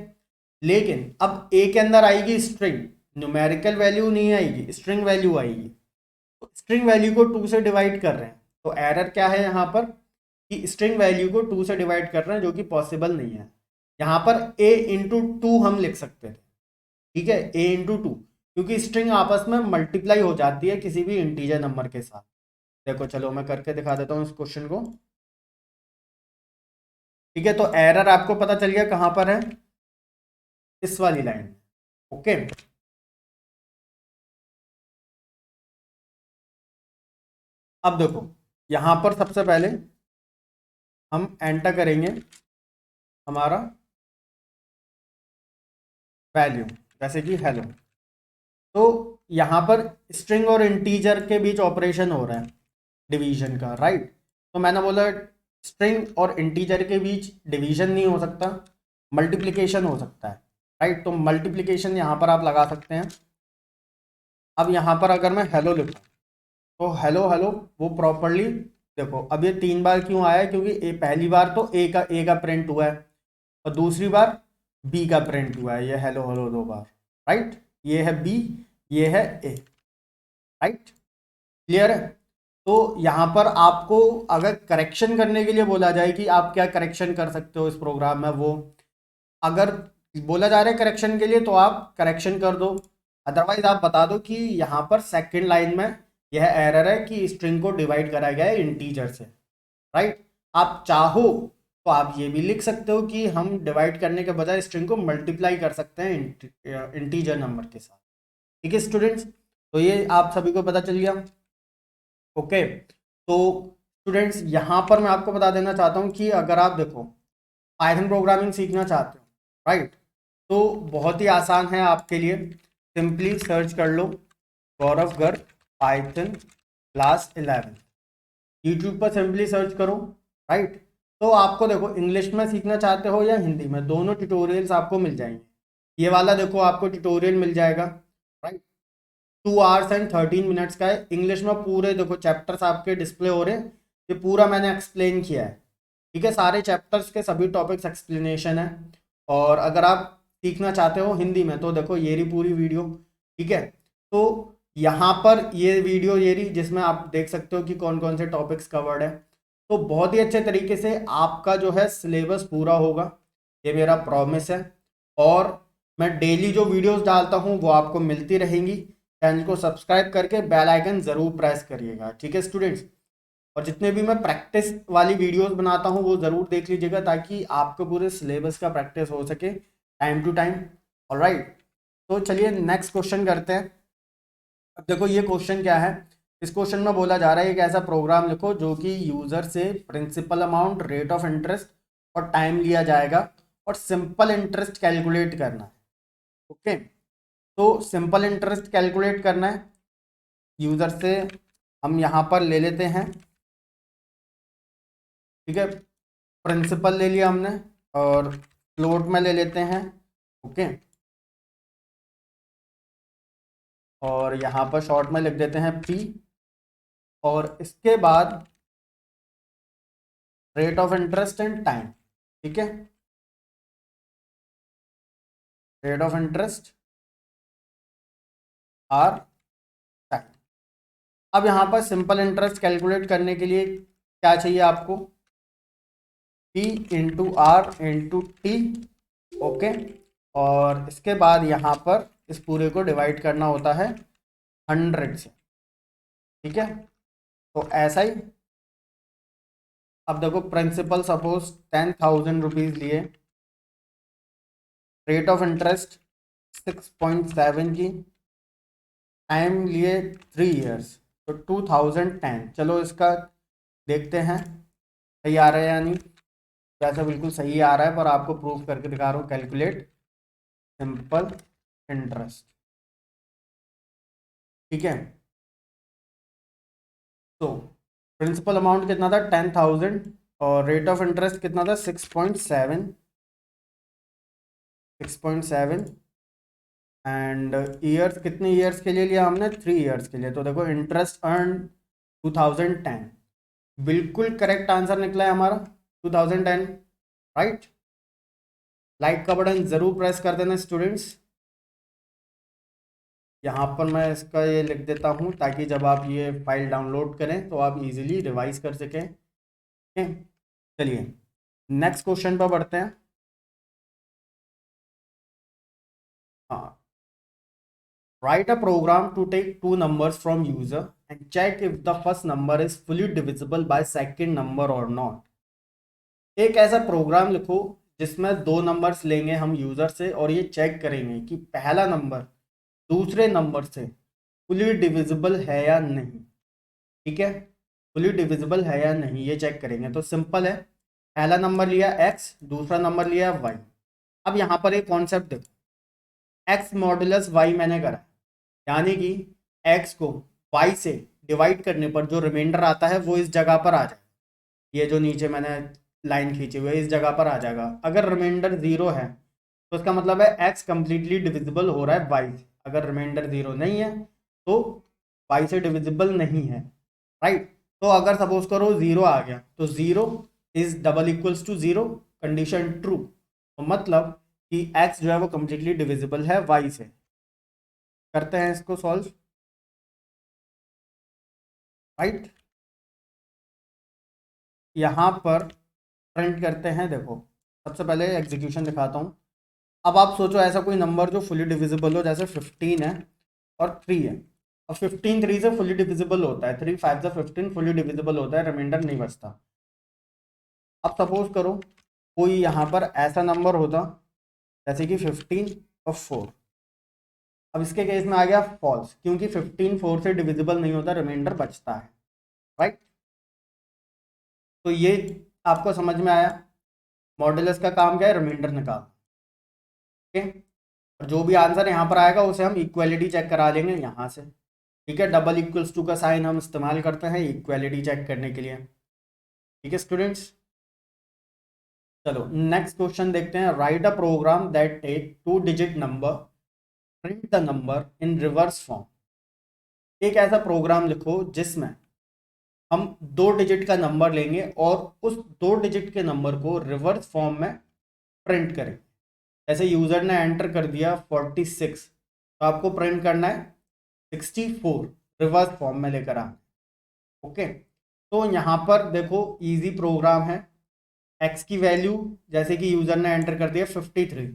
लेकिन अब ए के अंदर आएगी स्ट्रिंग, न्यूमेरिकल वैल्यू नहीं आएगी, स्ट्रिंग वैल्यू आएगी। तो स्ट्रिंग वैल्यू को 2 से डिवाइड कर रहे हैं, तो एरर क्या है यहाँ पर कि स्ट्रिंग वैल्यू को 2 से डिवाइड कर रहे हैं, जो कि पॉसिबल नहीं है। यहाँ पर a इंटू 2 हम लिख सकते थे, ठीक है, a इंटू 2, क्योंकि स्ट्रिंग आपस में मल्टीप्लाई हो जाती है किसी भी इंटीजर नंबर के साथ। देखो चलो मैं करके दिखा देता हूँ इस क्वेश्चन को, ठीक है। तो एरर आपको पता चल गया कहाँ पर है, इस वाली लाइन, ओके। अब देखो यहाँ पर सबसे पहले हम एंटर करेंगे हमारा वैल्यू, जैसे कि हेलो। तो यहाँ पर स्ट्रिंग और इंटीजर के बीच ऑपरेशन हो रहा है डिवीजन का, राइट। तो मैंने बोला स्ट्रिंग और इंटीजर के बीच डिवीजन नहीं हो सकता, मल्टीप्लिकेशन हो सकता है, राइट। तो मल्टीप्लिकेशन यहाँ पर आप लगा सकते हैं। अब यहाँ पर अगर मैं हेलो लिखूँ तो हेलो हेलो वो प्रॉपरली, देखो अब ये 3 बार क्यों आया है, क्योंकि पहली बार तो ए का प्रिंट हुआ है और दूसरी बार बी का प्रिंट हुआ है, ये हेलो हेलो 2 बार, राइट। ये है बी, ये है ए, राइट, क्लियर है। तो यहाँ पर आपको अगर करेक्शन करने के लिए बोला जाए कि आप क्या करेक्शन कर सकते हो इस प्रोग्राम में, वो अगर बोला जा रहा है करेक्शन के लिए तो आप करेक्शन कर दो, अदरवाइज आप बता दो कि यहाँ पर सेकंड लाइन में यह एरर है कि स्ट्रिंग को डिवाइड करा गया है इंटीजर से, राइट। आप चाहो तो आप ये भी लिख सकते हो कि हम डिवाइड करने के बजाय स्ट्रिंग को मल्टीप्लाई कर सकते हैं इंटीजर नंबर के साथ, ठीक है स्टूडेंट्स। तो ये आप सभी को पता चल गया, ओके। तो स्टूडेंट्स यहाँ पर मैं आपको बता देना चाहता हूँ कि अगर आप देखो पाइथन प्रोग्रामिंग सीखना चाहते हो, राइट, तो बहुत ही आसान है आपके लिए। सिंपली सर्च कर लो गौरव गर्ग पाइथन क्लास 11, यूट्यूब पर सिंपली सर्च करो, राइट। तो आपको देखो इंग्लिश में सीखना चाहते हो या हिंदी में, दोनों ट्यूटोरियल्स आपको मिल जाएंगे। ये वाला देखो आपको ट्यूटोरियल मिल जाएगा, राइट, 2 hours and 13 minutes का है। इंग्लिश में पूरे देखो चैप्टर्स आपके डिस्प्ले हो रहे हैं, ये पूरा मैंने एक्सप्लेन किया है, ठीक है। सारे चैप्टर्स के सभी टॉपिक्स एक्सप्लेनेशन है। और अगर आप सीखना चाहते हो हिंदी में तो देखो ये रही पूरी वीडियो, ठीक है। तो यहाँ पर ये वीडियो ये रही जिसमें आप देख सकते हो कि कौन कौन से टॉपिक्स कवर्ड है। तो बहुत ही अच्छे तरीके से आपका जो है सिलेबस पूरा होगा, ये मेरा प्रॉमिस है। और मैं डेली जो वीडियोस डालता हूँ वो आपको मिलती रहेंगी। चैनल को सब्सक्राइब करके बेल आइकन ज़रूर प्रेस करिएगा, ठीक है स्टूडेंट्स। और जितने भी मैं प्रैक्टिस वाली वीडियोस बनाता हूँ वो ज़रूर देख लीजिएगा ताकि आपको पूरे सिलेबस का प्रैक्टिस हो सके टाइम टू टाइम, ऑलराइट। तो चलिए नेक्स्ट क्वेश्चन करते हैं। अब देखो ये क्वेश्चन क्या है, इस क्वेश्चन में बोला जा रहा है एक ऐसा प्रोग्राम लिखो जो कि यूज़र से principal amount, rate of interest और टाइम लिया जाएगा और सिंपल इंटरेस्ट कैलकुलेट करना है, ओके। तो सिंपल इंटरेस्ट कैलकुलेट करना है यूज़र से, हम यहाँ पर ले लेते हैं, ठीक है। प्रिंसिपल ले लिया हमने और फ्लोट में ले लेते हैं, ओके। और यहाँ पर शॉर्ट में लिख देते हैं पी, और इसके बाद rate of interest and time, ठीक है। Rate of interest or time. अब यहाँ पर सिंपल इंटरेस्ट कैलकुलेट करने के लिए क्या चाहिए आपको, P into R into T, okay. और इसके बाद यहाँ पर इस पूरे को डिवाइड करना होता है 100 से, ठीक है। तो ऐसा ही अब देखो प्रिंसिपल सपोज 10,000 रुपीज़ लिए, रेट ऑफ इंटरेस्ट 6.7 की, टाइम लिए 3 years, तो 2010। चलो इसका देखते हैं सही आ रहा है या नहीं। वैसे बिल्कुल सही आ रहा है पर आपको प्रूफ करके दिखा रहा हूँ। कैलकुलेट सिंपल इंटरेस्ट, ठीक है। तो प्रिंसिपल अमाउंट कितना था 10,000 और रेट ऑफ इंटरेस्ट कितना था 6.7 एंड ईयर्स कितने ईयर्स के लिए लिया हमने 3 years के लिए। तो देखो इंटरेस्ट अर्न 2010, बिल्कुल करेक्ट आंसर निकला है हमारा 2010, राइट। लाइक का बटन ज़रूर प्रेस कर देना स्टूडेंट्स। यहाँ पर मैं इसका ये लिख देता हूँ ताकि जब आप ये फाइल डाउनलोड करें तो आप इजीली रिवाइज कर सकें, ठीक है। चलिए नेक्स्ट क्वेश्चन पर बढ़ते हैं। हाँ, write a program to take two numbers from user and check if the first number is fully divisible by second number or not। एक ऐसा प्रोग्राम लिखो जिसमें 2 नंबर्स लेंगे हम यूजर से और ये चेक करेंगे कि पहला नंबर दूसरे नंबर से फुली डिविजिबल है या नहीं, ठीक है। फुली डिविजिबल है या नहीं ये चेक करेंगे। तो सिंपल है, पहला नंबर लिया x, दूसरा नंबर लिया y। अब यहाँ पर एक कॉन्सेप्ट देखो, x मॉडुलस y मैंने करा, यानी कि x को y से डिवाइड करने पर जो रिमाइंडर आता है वो इस जगह पर आ जाएगा। ये जो नीचे मैंने लाइन खींची हुई है इस जगह पर आ जाएगा। अगर रिमाइंडर 0 है तो इसका मतलब है x कंप्लीटली डिविजिबल हो रहा है y से। अगर रिमाइंडर 0 नहीं है तो y से डिविजिबल नहीं है, राइट। तो अगर सपोज करो 0 आ गया तो 0 is double equals to 0, condition true, तो मतलब कि x जो है वो कंप्लीटली डिविजिबल है y से। करते हैं इसको सॉल्व, राइट। यहाँ पर प्रिंट करते हैं, देखो सबसे पहले एग्जीक्यूशन दिखाता हूँ। अब आप सोचो ऐसा कोई नंबर जो फुली डिविजिबल हो, जैसे 15 है और 3 है। अब 15 3 से फुली डिविजिबल होता है, 3 5 से 15 फुली डिविजिबल होता है, रिमाइंडर नहीं बचता। अब सपोज करो कोई यहाँ पर ऐसा नंबर होता जैसे कि 15 और 4। अब इसके केस में आ गया फॉल्स, क्योंकि 15 4 से डिविजिबल नहीं होता, रिमाइंडर बचता है, राइट। तो ये आपको समझ में आया, मॉड्यूलस का काम क्या है, रिमाइंडर निकाल, ठीक है। और जो भी आंसर यहाँ पर आएगा उसे हम इक्वलिटी चेक करा लेंगे यहाँ से, ठीक है। डबल इक्वल्स टू का साइन हम इस्तेमाल करते हैं इक्वलिटी चेक करने के लिए, ठीक है स्टूडेंट्स। चलो नेक्स्ट क्वेश्चन देखते हैं। Write a program that take 2 digit number, print the number in reverse form. एक ऐसा प्रोग्राम लिखो जिसमें हम 2 डिजिट का नंबर लेंगे और उस 2 डिजिट के नंबर को रिवर्स फॉर्म में प्रिंट करें। जैसे यूजर ने एंटर कर दिया 46, तो आपको प्रिंट करना है 64 रिवर्स फॉर्म में लेकर आना, ओके। तो यहाँ पर देखो इजी प्रोग्राम है। x की वैल्यू जैसे कि यूजर ने एंटर कर दिया 53,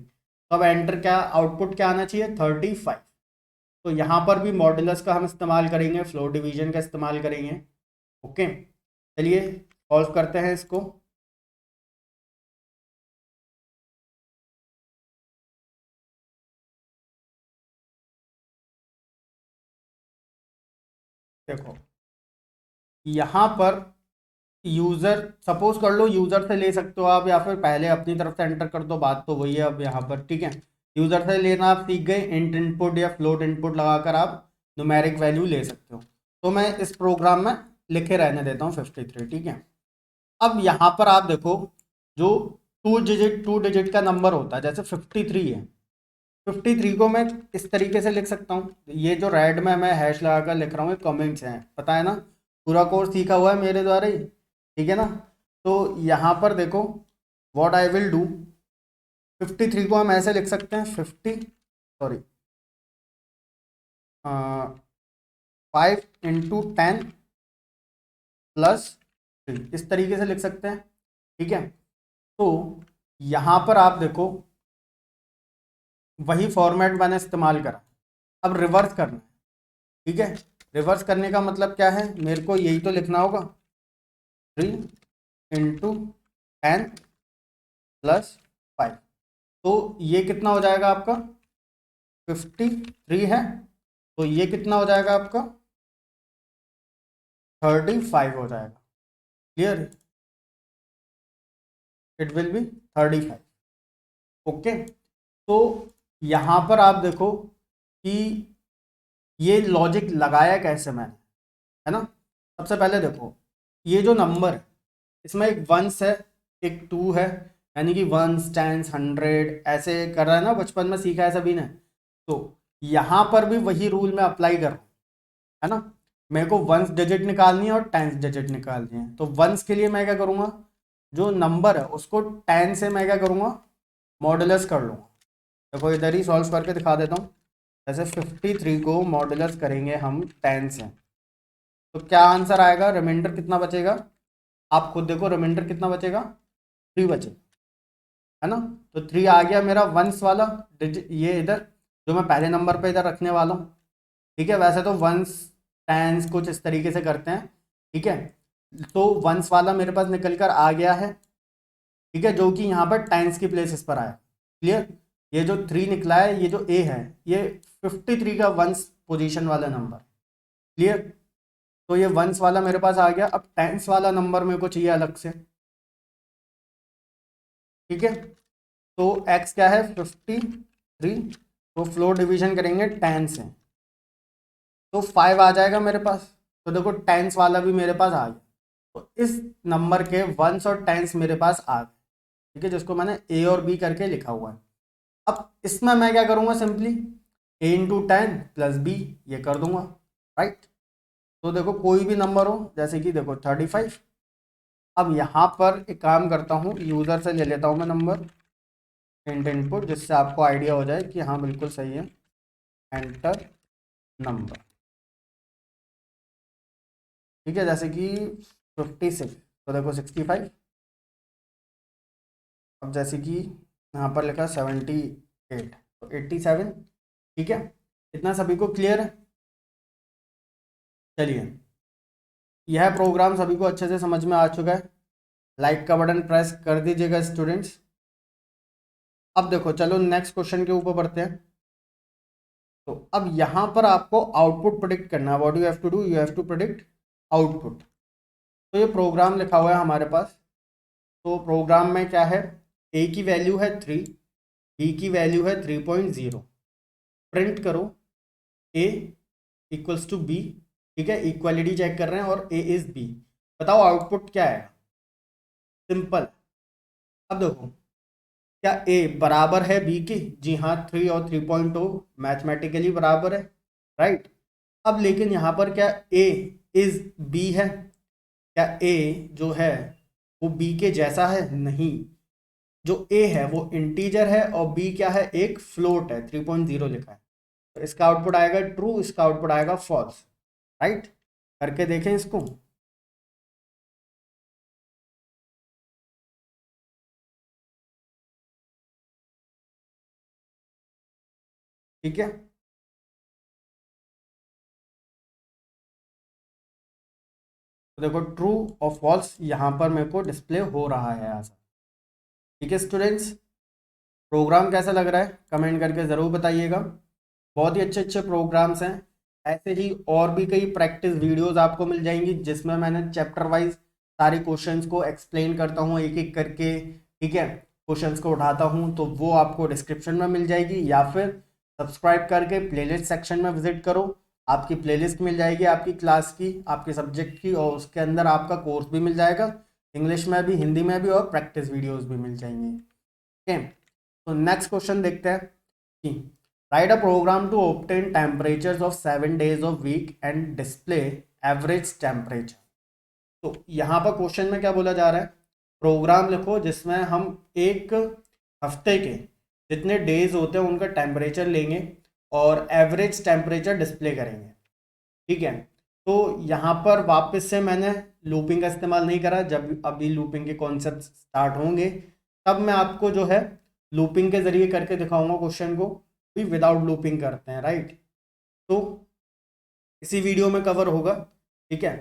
तो अब एंटर क्या आउटपुट क्या आना चाहिए 35। तो यहाँ पर भी मॉड्यूलस का हम इस्तेमाल करेंगे, फ्लोर डिवीजन का इस्तेमाल करेंगे, ओके। चलिए सॉल्व करते हैं इसको। देखो यहाँ पर यूज़र सपोज कर लो, यूज़र से ले सकते हो आप या फिर पहले अपनी तरफ से एंटर कर दो, बात तो वही है। अब यहाँ पर ठीक है, यूज़र से लेना आप सीख गए, इंट इनपुट या फ्लोट इनपुट लगाकर आप न्यूमेरिक वैल्यू ले सकते हो। तो मैं इस प्रोग्राम में लिखे रहने देता हूँ 53, ठीक है। अब यहाँ पर आप देखो जो 2 डिजिट का नंबर होता है, जैसे 53 है, 53 को मैं इस तरीके से लिख सकता हूँ। ये जो रेड में मैं हैश लगाकर लिख रहा हूँ ये कमेंट्स हैं, पता है ना, पूरा कोर्स सीखा हुआ है मेरे द्वारा ही, ठीक है ना। तो यहाँ पर देखो व्हाट आई विल डू, 53 को हम ऐसे लिख सकते हैं 5 × 10 + 3, इस तरीके से लिख सकते हैं, ठीक है। तो यहाँ पर आप देखो वही फॉर्मेट मैंने इस्तेमाल करा। अब रिवर्स करना है, ठीक है। रिवर्स करने का मतलब क्या है, मेरे को यही तो लिखना होगा 3 × 10 + 5। तो ये कितना हो जाएगा आपका 53 है, तो ये कितना हो जाएगा आपका 35 हो जाएगा, clear, it will be 35, okay. तो यहाँ पर आप देखो कि ये लॉजिक लगाया कैसे मैंने, है ना। सबसे पहले देखो ये जो नंबर है इसमें एक वंस है एक टू है, यानी कि वंस टेंस 100 ऐसे कर रहा है ना, बचपन में सीखा है सभी ने। तो यहाँ पर भी वही रूल मैं अप्लाई कर रहा हूँ, है ना। मेरे को वंस डिजिट निकालनी है और टेंस डिजिट निकालनी है। तो वंस के लिए मैं क्या करूँगा, जो नंबर है उसको 10 से मैं क्या करूँगा मॉडुलस कर लूँगा। देखो इधर ही सॉल्व करके दिखा देता हूँ। जैसे 53 को मॉडुलस करेंगे हम 10 से, तो क्या आंसर आएगा, रिमाइंडर कितना बचेगा, आप खुद देखो रिमाइंडर कितना बचेगा 3 बचेगा, है ना। तो 3 आ गया मेरा वंस वाला डिजिट, ये इधर जो मैं पहले नंबर पे इधर रखने वाला हूँ, ठीक है। वैसे तो वंस टेंस कुछ इस तरीके से करते हैं, ठीक है। तो वंस वाला मेरे पास निकल कर आ गया है, ठीक है, जो कि यहाँ पर टेंस की प्लेसेस पर आया, क्लियर। ये जो 3 निकला है, ये जो ए है, ये 53 का वंस पोजीशन वाला नंबर, क्लियर। तो ये वंस वाला मेरे पास आ गया। अब टेंस वाला नंबर मेरे को चाहिए अलग से, ठीक है। तो x क्या है 53, तो फ्लोर डिवीजन करेंगे 10 से, तो 5 आ जाएगा मेरे पास। तो देखो टेंस वाला भी मेरे पास आ गया। तो इस नंबर के वंस और टेंस मेरे पास आ गए, ठीक है, जिसको मैंने ए और बी करके लिखा हुआ है। अब इसमें मैं क्या करूँगा, सिंपली ए इंटू 10 प्लस बी ये कर दूंगा, राइट। तो देखो कोई भी नंबर हो, जैसे कि देखो 35। अब यहाँ पर एक काम करता हूँ, यूज़र से ले लेता हूँ मैं नंबर इंट इनपुट, जिससे आपको आइडिया हो जाए कि हाँ बिल्कुल सही है। एंटर नंबर, ठीक है, जैसे कि 56, तो देखो 65। अब जैसे कि यहाँ पर लिखा 78, तो 87, ठीक है। इतना सभी को क्लियर है? चलिए, यह प्रोग्राम सभी को अच्छे से समझ में आ चुका है। लाइक का बटन प्रेस कर दीजिएगा स्टूडेंट्स। अब देखो चलो नेक्स्ट क्वेश्चन के ऊपर बढ़ते हैं। तो अब यहाँ पर आपको आउटपुट प्रिडिक्ट करना है। What you have to do, you have to predict output. तो ये प्रोग्राम लिखा हुआ है हमारे पास। तो प्रोग्राम में क्या है, ए की वैल्यू है 3, बी की वैल्यू है 3.0। प्रिंट करो ए इक्वल्स टू बी, ठीक है, इक्वालिटी चेक कर रहे हैं और ए इज बी। बताओ आउटपुट क्या है? सिंपल। अब देखो, क्या ए बराबर है बी की? जी हाँ, 3 और 3.0 मैथमेटिकली बराबर है, राइट। अब लेकिन यहाँ पर क्या ए इज बी है? क्या ए जो है वो बी के जैसा है? नहीं। जो ए है वो इंटीजर है और बी क्या है, एक फ्लोट है, 3.0 लिखा है। तो इसका आउटपुट आएगा ट्रू, इसका आउटपुट आएगा फॉल्स, राइट। करके देखें इसको। ठीक है, तो देखो ट्रू और फॉल्स यहाँ पर मेरे को डिस्प्ले हो रहा है ऐसा। ठीक है स्टूडेंट्स, प्रोग्राम कैसा लग रहा है कमेंट करके ज़रूर बताइएगा। बहुत ही अच्छे अच्छे प्रोग्राम्स हैं। ऐसे ही और भी कई प्रैक्टिस वीडियोस आपको मिल जाएंगी, जिसमें मैंने चैप्टर वाइज सारे क्वेश्चंस को एक्सप्लेन करता हूँ एक एक करके, ठीक है। क्वेश्चंस को उठाता हूँ, तो वो आपको डिस्क्रिप्शन में मिल जाएगी, या फिर सब्सक्राइब करके प्लेलिस्ट सेक्शन में विजिट करो। आपकी प्लेलिस्ट मिल जाएगी आपकी क्लास की, आपके सब्जेक्ट की, और उसके अंदर आपका कोर्स भी मिल जाएगा, इंग्लिश में भी, हिंदी में भी, और प्रैक्टिस वीडियोज़ भी मिल जाएंगी। ठीक है, तो नेक्स्ट क्वेश्चन देखते हैं कि write a program to obtain temperatures of 7 days of week and display average temperature. तो यहाँ पर क्वेश्चन में क्या बोला जा रहा है, प्रोग्राम लिखो जिसमें हम एक हफ्ते के जितने डेज होते हैं उनका टेम्परेचर लेंगे और एवरेज टेम्परेचर डिस्प्ले करेंगे, ठीक है। तो यहाँ पर वापस से मैंने लूपिंग का इस्तेमाल नहीं करा। जब अभी लूपिंग के कॉन्सेप्ट स्टार्ट होंगे तब मैं आपको जो है लूपिंग के जरिए करके दिखाऊंगा क्वेश्चन को, भी विदाउट लूपिंग करते हैं, राइट। तो इसी वीडियो में कवर होगा, ठीक है।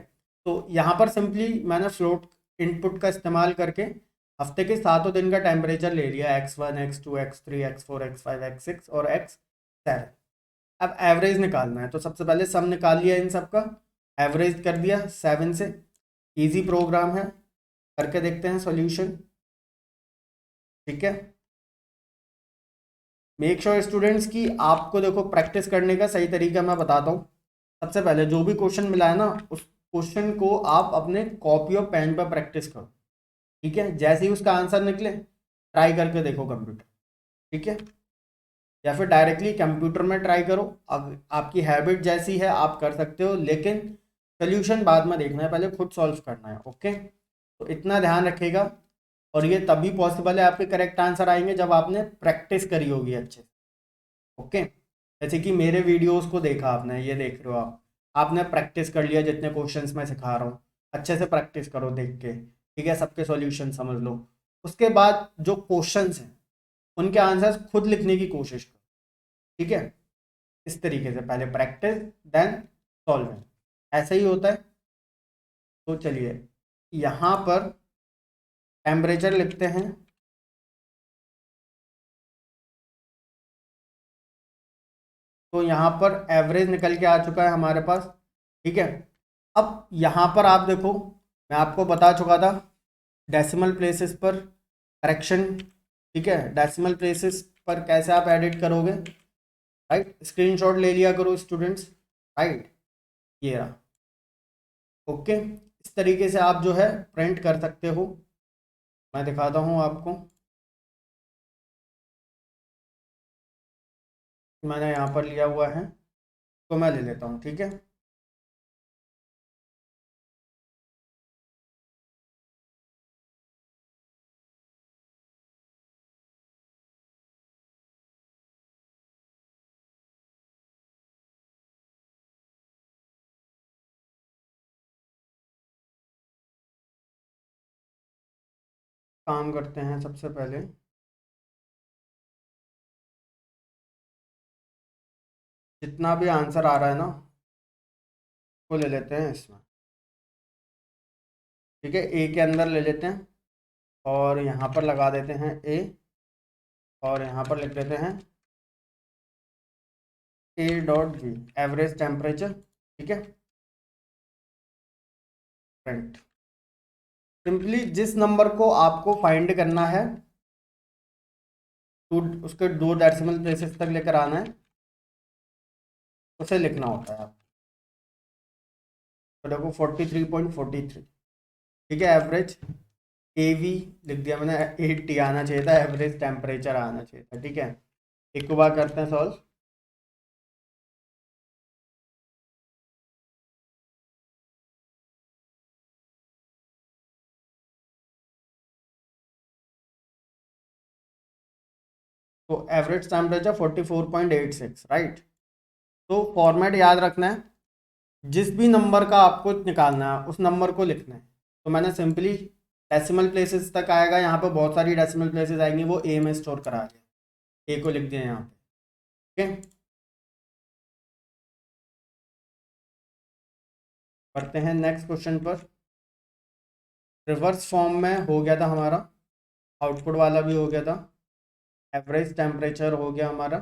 तो यहाँ पर सिंपली मैंने फ्लोट इनपुट का इस्तेमाल करके हफ्ते के 7 दिन का टेम्परेचर ले लिया, x1 x2 x3 x4 x5 x6 और x7। अब एवरेज निकालना है, तो सबसे पहले सम निकाल लिया इन सब का, एवरेज कर दिया 7 से। इजी प्रोग्राम है, करके देखते हैं सॉल्यूशन, ठीक है। मेक श्योर स्टूडेंट्स की आपको देखो प्रैक्टिस करने का सही तरीका मैं बताता हूँ। सबसे पहले जो भी क्वेश्चन मिला है ना, उस क्वेश्चन को आप अपने कॉपी और पेन पर प्रैक्टिस करो, ठीक है। जैसे ही उसका आंसर निकले ट्राई करके देखो कंप्यूटर, ठीक है, या फिर डायरेक्टली कंप्यूटर में ट्राई करो। अब आपकी हैबिट जैसी है आप कर सकते हो, लेकिन सोल्यूशन बाद में देखना है, पहले खुद सॉल्व करना है, ओके। तो इतना ध्यान रखिएगा, और ये तभी पॉसिबल है, आपके करेक्ट आंसर आएंगे जब आपने प्रैक्टिस करी होगी अच्छे से, ओके। जैसे कि मेरे वीडियोस को देखा आपने, ये देख रहे हो आप, आपने प्रैक्टिस कर लिया, जितने क्वेश्चंस मैं सिखा रहा हूँ अच्छे से प्रैक्टिस करो देख के, ठीक है, सबके सॉल्यूशन समझ लो। उसके बाद जो क्वेश्चंस हैं उनके आंसर्स खुद लिखने की कोशिश करो, ठीक है। इस तरीके से पहले प्रैक्टिस देन सॉल्विंग, ऐसा ही होता है। तो चलिए यहाँ पर टेम्परेचर लिखते हैं। तो यहाँ पर एवरेज निकल के आ चुका है हमारे पास, ठीक है। अब यहाँ पर आप देखो, मैं आपको बता चुका था डेसिमल प्लेसेस पर करेक्शन, ठीक है, डेसिमल प्लेसेस पर कैसे आप एडिट करोगे, राइट। स्क्रीनशॉट ले लिया करो स्टूडेंट्स, राइट। ये रहा। ओके, इस तरीके से आप जो है प्रिंट कर सकते हो। मैं दिखाता हूँ आपको। मैंने यहाँ पर लिया हुआ है, तो मैं ले लेता हूँ, ठीक है। काम करते हैं सबसे पहले, जितना भी आंसर आ रहा है ना वो ले लेते हैं इसमें, ठीक है। ए के अंदर ले लेते हैं और यहाँ पर लगा देते हैं ए, और यहाँ पर लिख देते हैं A dot B, average temperature, ठीक है। प्रिंट। सिंपली जिस नंबर को आपको फाइंड करना है टू, उसके 2 डेसिमल प्लेसेस तक लेकर आना है, उसे लिखना होता है आप। तो देखो 43.43, ठीक है। एवरेज ए वी लिख दिया मैंने, 80 आना चाहिए था, एवरेज टेम्परेचर आना चाहिए था, ठीक है। एक बार करते हैं सॉल्व। तो एवरेज टेम्परेचर 44.86, राइट। तो फॉर्मेट याद रखना है, जिस भी नंबर का आपको निकालना है उस नंबर को लिखना है। तो मैंने सिंपली डेसिमल प्लेसेस तक आएगा, यहाँ पे बहुत सारी डेसिमल प्लेसेस आएंगी, वो ए में स्टोर करा दिया, ए को लिख दिया यहाँ पे, ठीक है। करते हैं नेक्स्ट क्वेश्चन पर। रिवर्स फॉर्म में हो गया था हमारा, आउटपुट वाला भी हो गया था, एवरेज टेम्परेचर हो गया हमारा,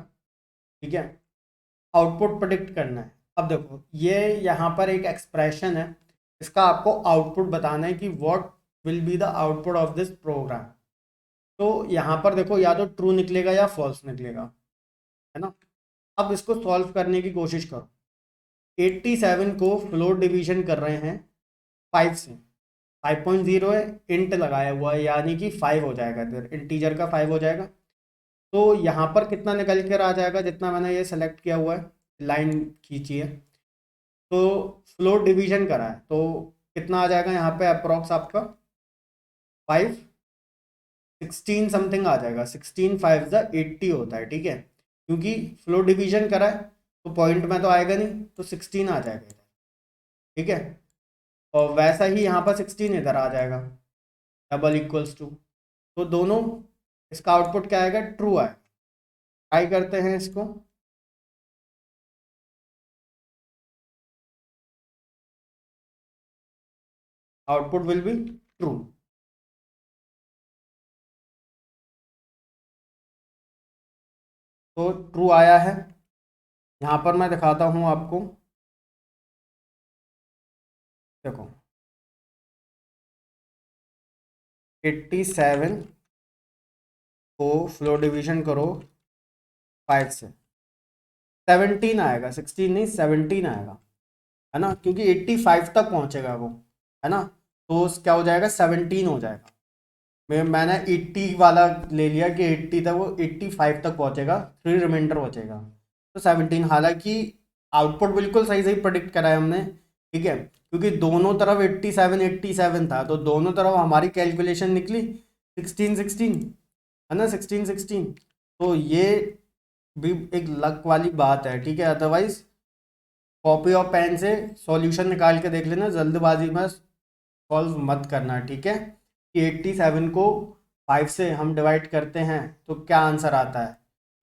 ठीक है। आउटपुट प्रेडिक्ट करना है। अब देखो ये यहाँ पर एक एक्सप्रेशन है, इसका आपको आउटपुट बताना है कि what will be the output of this program. तो यहाँ पर देखो या तो ट्रू निकलेगा या फॉल्स निकलेगा, है ना। अब इसको सॉल्व करने की कोशिश करो। 87 को फ्लोर डिवीजन कर रहे हैं 5 से, 5.0 है, इंट लगाया हुआ है यानी कि 5 हो जाएगा, इधर इंटीजर का 5 हो जाएगा। तो यहाँ पर कितना निकल कर आ जाएगा, जितना मैंने ये सेलेक्ट किया हुआ है, लाइन खींची है, तो फ्लोर डिवीजन करा है, तो कितना आ जाएगा यहाँ पे अप्रोक्स आपका 5, 16 समथिंग आ जाएगा। 16 5 ज़ा 80 होता है, ठीक है। क्योंकि फ्लोर डिवीजन करा है तो पॉइंट में तो आएगा नहीं, तो 16 आ जाएगा इधर, ठीक है। और वैसा ही यहाँ पर 16 इधर आ जाएगा, डबल इक्वल्स टू, तो दोनों, इसका आउटपुट क्या आएगा, ट्रू आएगा। ट्राई करते हैं इसको। Output will be true. तो ट्रू आया है। यहाँ पर मैं दिखाता हूँ आपको, देखो 87 को फ्लोर डिवीजन करो 5 से, 17 आएगा, 16 नहीं 17 आएगा, है ना, क्योंकि 85 तक पहुंचेगा वो, है ना। तो क्या हो जाएगा, 17 हो जाएगा। मैंने 80 वाला ले लिया कि 80 था, वो 85 तक पहुंचेगा, 3 रिमाइंडर बचेगा, तो 17। हालांकि आउटपुट बिल्कुल सही सही प्रेडिक्ट करा है हमने, ठीक है, क्योंकि दोनों तरफ 87 87 था, तो दोनों तरफ हमारी कैलकुलेशन निकली 16 16, है ना, 16 16। तो ये भी एक लक वाली बात है, ठीक है। अदरवाइज कॉपी और पेन से सॉल्यूशन निकाल के देख लेना, जल्दबाजी में सॉल्व मत करना, ठीक है। कि 87 को 5 से हम डिवाइड करते हैं तो क्या आंसर आता है,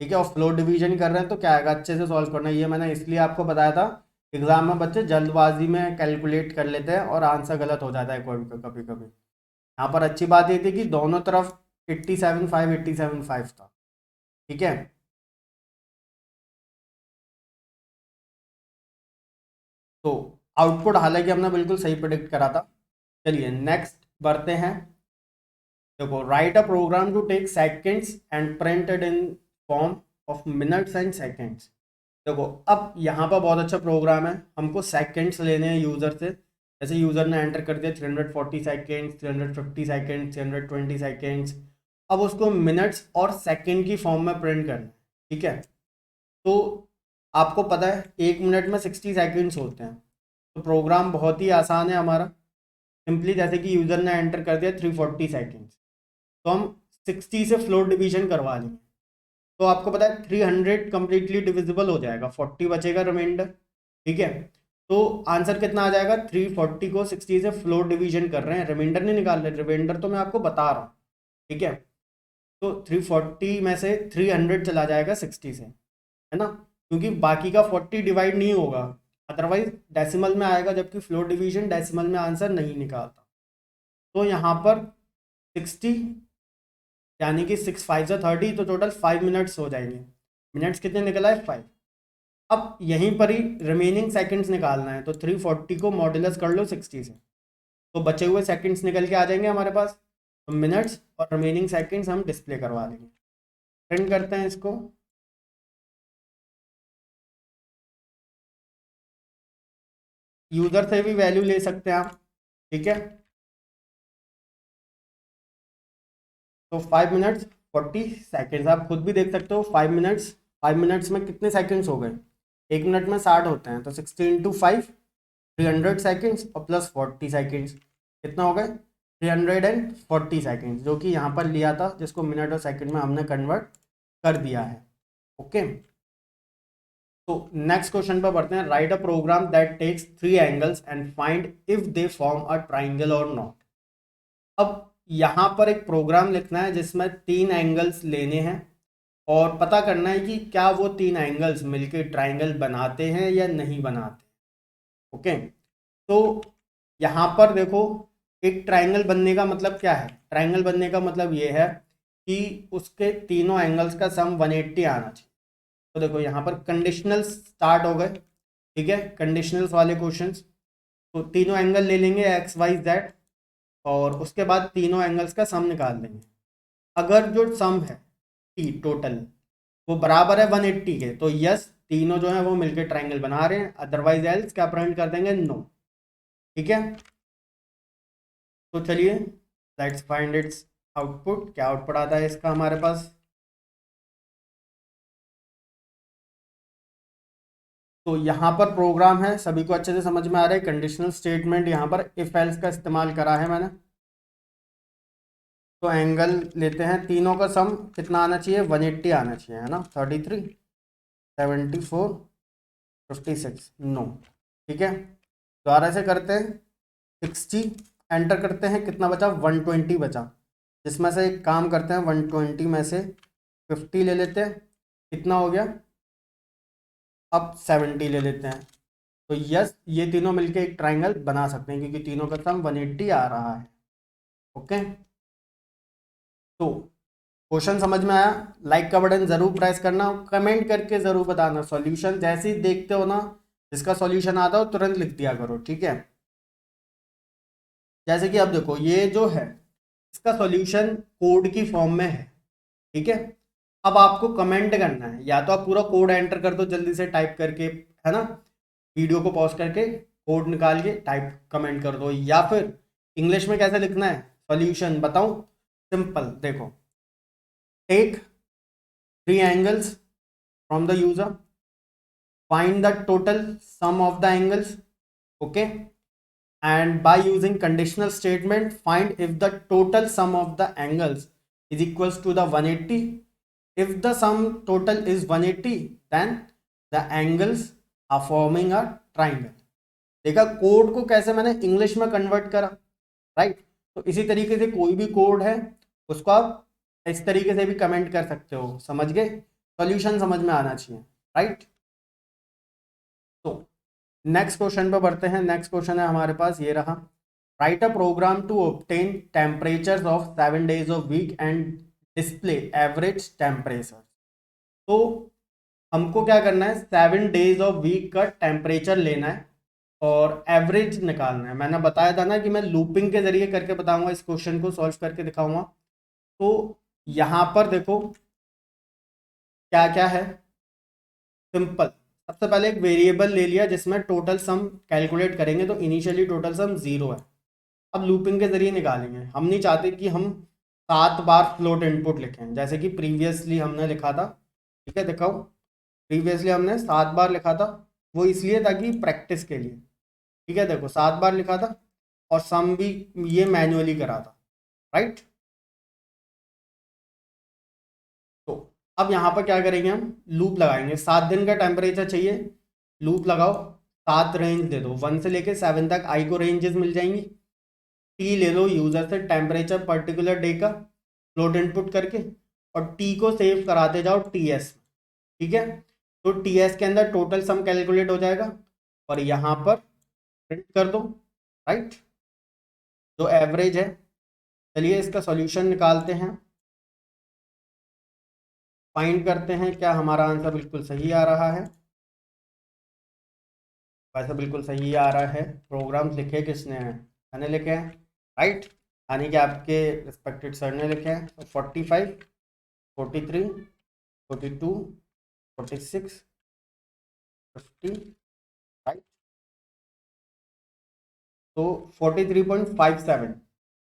ठीक है। और फ्लोर डिवीजन कर रहे हैं तो क्या आएगा, अच्छे से सॉल्व करना है। ये मैंने इसलिए आपको बताया था, एग्जाम में बच्चे जल्दबाजी में कैलकुलेट कर लेते हैं और आंसर गलत हो जाता है कभी कभी। यहाँ पर अच्छी बात ये थी कि दोनों तरफ 87 5 87 5 था, ठीक है। तो आउटपुट हालांकि हमने बिल्कुल सही प्रिडिक्ट करा था। चलिए नेक्स्ट बढ़ते हैं। देखो, write a program to take seconds and print it in form of minutes and seconds. देखो अब यहाँ पर बहुत अच्छा प्रोग्राम है, हमको सेकंड्स लेने हैं यूज़र से। जैसे यूज़र ने एंटर कर दिया 340 सेकेंड्स, 350 सेकेंड्स, 320 सेकेंड्स। अब उसको मिनट्स और सेकंड की फॉर्म में प्रिंट करना है, ठीक है। तो आपको पता है 1 मिनट में 60 सेकेंड्स होते हैं, तो प्रोग्राम बहुत ही आसान है हमारा। सिंपली जैसे कि यूज़र ने एंटर कर दिया 340 सेकेंड्स, तो हम 60 से फ्लोट डिवीजन करवा लेंगे। तो आपको पता है 300 कंप्लीटली डिविजिबल हो जाएगा, 40 बचेगा रिमाइंडर, ठीक है। तो आंसर कितना आ जाएगा, 340 को 60 से फ्लोट डिवीजन कर रहे हैं, रिमाइंडर नहीं निकाल रहे, रिमाइंडर तो मैं आपको बता रहा हूँ, ठीक है। तो 340 में से 300 चला जाएगा 60 से, है ना, क्योंकि बाकी का 40 डिवाइड नहीं होगा, अदरवाइज डेसिमल में आएगा, जबकि फ्लोट डिवीजन डेसिमल में आंसर नहीं निकालता। तो यहाँ पर 60 यानी कि 6 5 से 30, तो टोटल 5 मिनट्स हो जाएंगे। मिनट्स कितने निकला है, 5। अब यहीं पर ही रिमेनिंग सेकंड्स निकालना है, तो 340 को मॉड्यूलस कर लो 60 से, तो बचे हुए सेकंड्स निकल के आ जाएंगे हमारे पास। तो मिनट्स और रिमेनिंग सेकंड्स हम डिस्प्ले करवा देंगे। प्रिंट करते हैं इसको। यूज़र से भी वैल्यू ले सकते हैं आप, ठीक है। तो 5 मिनट्स 40 सेकेंड्स, आप खुद भी देख सकते हो। 5 मिनट्स में कितने सेकंड्स हो गए, 1 मिनट में 60 होते हैं, तो 60 इंटू 5 300 सेकेंड्स और प्लस 40 सेकेंड्स, कितना हो गए 340 सेकेंड्स, जो कि यहाँ पर लिया था, जिसको मिनट और सेकंड में हमने कन्वर्ट कर दिया है। ओके, तो नेक्स्ट क्वेश्चन पर बढ़ते हैं। Write a program that takes 3 angles and find if they form a triangle और नॉट। अब यहाँ पर एक प्रोग्राम लिखना है जिसमें 3 एंगल्स लेने हैं और पता करना है कि क्या वो 3 एंगल्स मिलके ट्राइंगल बनाते हैं या नहीं बनाते। ओके, तो यहाँ पर देखो, एक ट्राइंगल बनने का मतलब क्या है, ट्राइंगल बनने का मतलब ये है कि उसके तीनों एंगल्स का सम 180 आना चाहिए। तो देखो यहाँ पर कंडीशनल स्टार्ट हो गए, ठीक है, कंडीशनल्स वाले क्वेश्चंस। तो तीनों एंगल ले लेंगे एक्स वाई जेड, और उसके बाद तीनों एंगल्स का सम निकाल देंगे। अगर जो सम है टी टोटल वो बराबर है 180 के, तो यस तीनों जो है वो मिलकर ट्राइंगल बना रहे हैं, अदरवाइज एल्स क्या प्रिंट कर देंगे, नो, ठीक है। तो चलिए लेट्स फाइंड इट्स आउटपुट, क्या आउटपुट आता है इसका हमारे पास। तो यहाँ पर प्रोग्राम है, सभी को अच्छे से समझ में आ रहा है। कंडीशनल स्टेटमेंट यहाँ पर इफ एल्स का इस्तेमाल करा है मैंने। तो एंगल लेते हैं, तीनों का सम कितना आना चाहिए, 180 आना चाहिए, है ना, 33 74 56 नो, ठीक है। दोबारा से करते हैं, 60 एंटर करते हैं, कितना बचा 120 बचा, जिसमें से एक काम करते हैं 120 में से 50 ले लेते हैं, कितना हो गया, अब 70 ले लेते हैं। तो यस ये तीनों मिलके एक ट्राइंगल बना सकते हैं, क्योंकि तीनों का सम 180 आ रहा है। ओके, तो क्वेश्चन समझ में आया, लाइक का बटन जरूर प्रेस करना, कमेंट करके जरूर बताना सॉल्यूशन, जैसे ही देखते हो ना जिसका सॉल्यूशन आता हो तुरंत लिख दिया करो, ठीक है। जैसे कि अब देखो ये जो है इसका सॉल्यूशन कोड की फॉर्म में है, ठीक है। अब आपको कमेंट करना है, या तो आप पूरा कोड एंटर कर दो जल्दी से टाइप करके, है ना, वीडियो को पॉज करके कोड निकाल के टाइप कमेंट कर दो, या फिर इंग्लिश में कैसे लिखना है सॉल्यूशन बताऊं, सिंपल देखो, take 3 angles from the user, find the total sum of the angles, okay, and by using conditional statement find if the total sum of the angles is equals to the 180. If the sum total is 180 then the angles are forming a triangle। देखा code को कैसे मैंने English में convert करा, right. तो इसी तरीके से कोई भी कोड है उसको आप इस तरीके से भी कमेंट कर सकते हो, समझ गए, सॉल्यूशन समझ में आना चाहिए, राइट। तो नेक्स्ट क्वेश्चन पे बढ़ते हैं। नेक्स्ट क्वेश्चन है हमारे पास ये रहा, write a program to obtain temperatures of 7 days of week and display average temperature. तो हमको क्या करना है, 7 days ऑफ वीक का टेम्परेचर लेना है और एवरेज निकालना है। मैंने बताया था ना कि मैं लूपिंग के जरिए करके बताऊंगा, इस क्वेश्चन को सॉल्व करके दिखाऊंगा। तो यहाँ पर देखो क्या क्या है, सिंपल सबसे पहले एक वेरिएबल ले लिया जिसमें टोटल सम कैलकुलेट करेंगे, तो इनिशियली टोटल सम 0 है। अब लूपिंग के जरिए निकालेंगे। हम नहीं चाहते कि हम 7 बार फ्लोट इनपुट लिखें जैसे कि प्रीवियसली हमने लिखा था। ठीक है, दिखाओ, प्रीवियसली हमने 7 बार लिखा था, वो इसलिए ताकि प्रैक्टिस के लिए। ठीक है, देखो 7 बार लिखा था और सम भी ये मैन्युअली करा था, राइट। तो अब यहाँ पर क्या करेंगे, हम लूप लगाएंगे। 7 दिन का टेम्परेचर चाहिए, लूप लगाओ। 7 रेंज दे दो, 1 से लेके 7 तक आई को रेंजेस मिल जाएंगी। टी ले लो यूजर से टेम्परेचर पर्टिकुलर डे का फ्लोट इनपुट करके, और टी को सेव कराते जाओ टी एस। ठीक है, तो टी एस के अंदर टोटल सम कैलकुलेट हो जाएगा और यहाँ पर प्रिंट कर दो, राइट, जो एवरेज है। चलिए इसका सॉल्यूशन निकालते हैं, फाइंड करते हैं क्या हमारा आंसर बिल्कुल सही आ रहा है। वैसे बिल्कुल सही आ रहा है। प्रोग्राम लिखे किसने हैं, मैंने लिखे हैं, राइट, यानी कि आपके रिस्पेक्टेड सर ने लिखे हैं। तो 45, 43, 42, 46, 50, राइट, तो 43.57।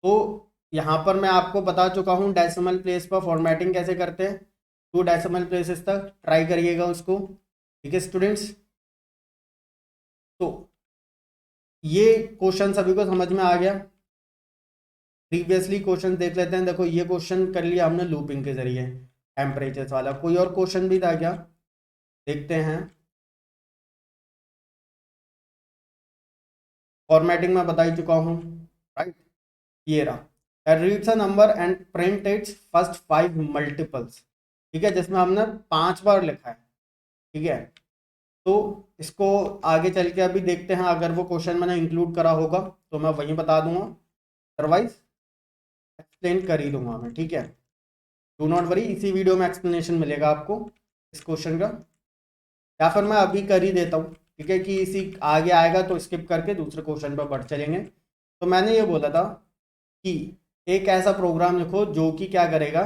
तो यहाँ पर मैं आपको बता चुका हूँ डेसिमल प्लेस पर फॉर्मेटिंग कैसे करते हैं। 2 डेसिमल प्लेसेस तक ट्राई करिएगा उसको। ठीक है स्टूडेंट्स, तो ये क्वेश्चन सभी को समझ में आ गया। प्रीवियसली क्वेश्चन देख लेते हैं। देखो ये क्वेश्चन कर लिया हमने लूपिंग के जरिए टेम्परेचर वाला। कोई और क्वेश्चन भी था क्या, देखते हैं। फॉर्मेटिंग में बता ही चुका हूँ, राइट। ये रहा, reads a number and print it's first 5 multiples. ठीक है, जिसमें हमने 5 बार लिखा है। ठीक है, तो इसको आगे चल के अभी देखते हैं। अगर वो क्वेश्चन मैंने इंक्लूड करा होगा तो मैं वहीं बता दूंगा, अदरवाइज एक्सप्लेन कर ही दूंगा मैं। ठीक है, डू नॉट वरी, इसी वीडियो में एक्सप्लेनेशन मिलेगा आपको इस क्वेश्चन का, या फिर मैं अभी कर ही देता हूँ। ठीक है, कि इसी आगे आएगा तो स्किप करके दूसरे क्वेश्चन पर बढ़ चलेंगे। तो मैंने ये बोला था कि एक ऐसा प्रोग्राम लिखो जो कि क्या करेगा,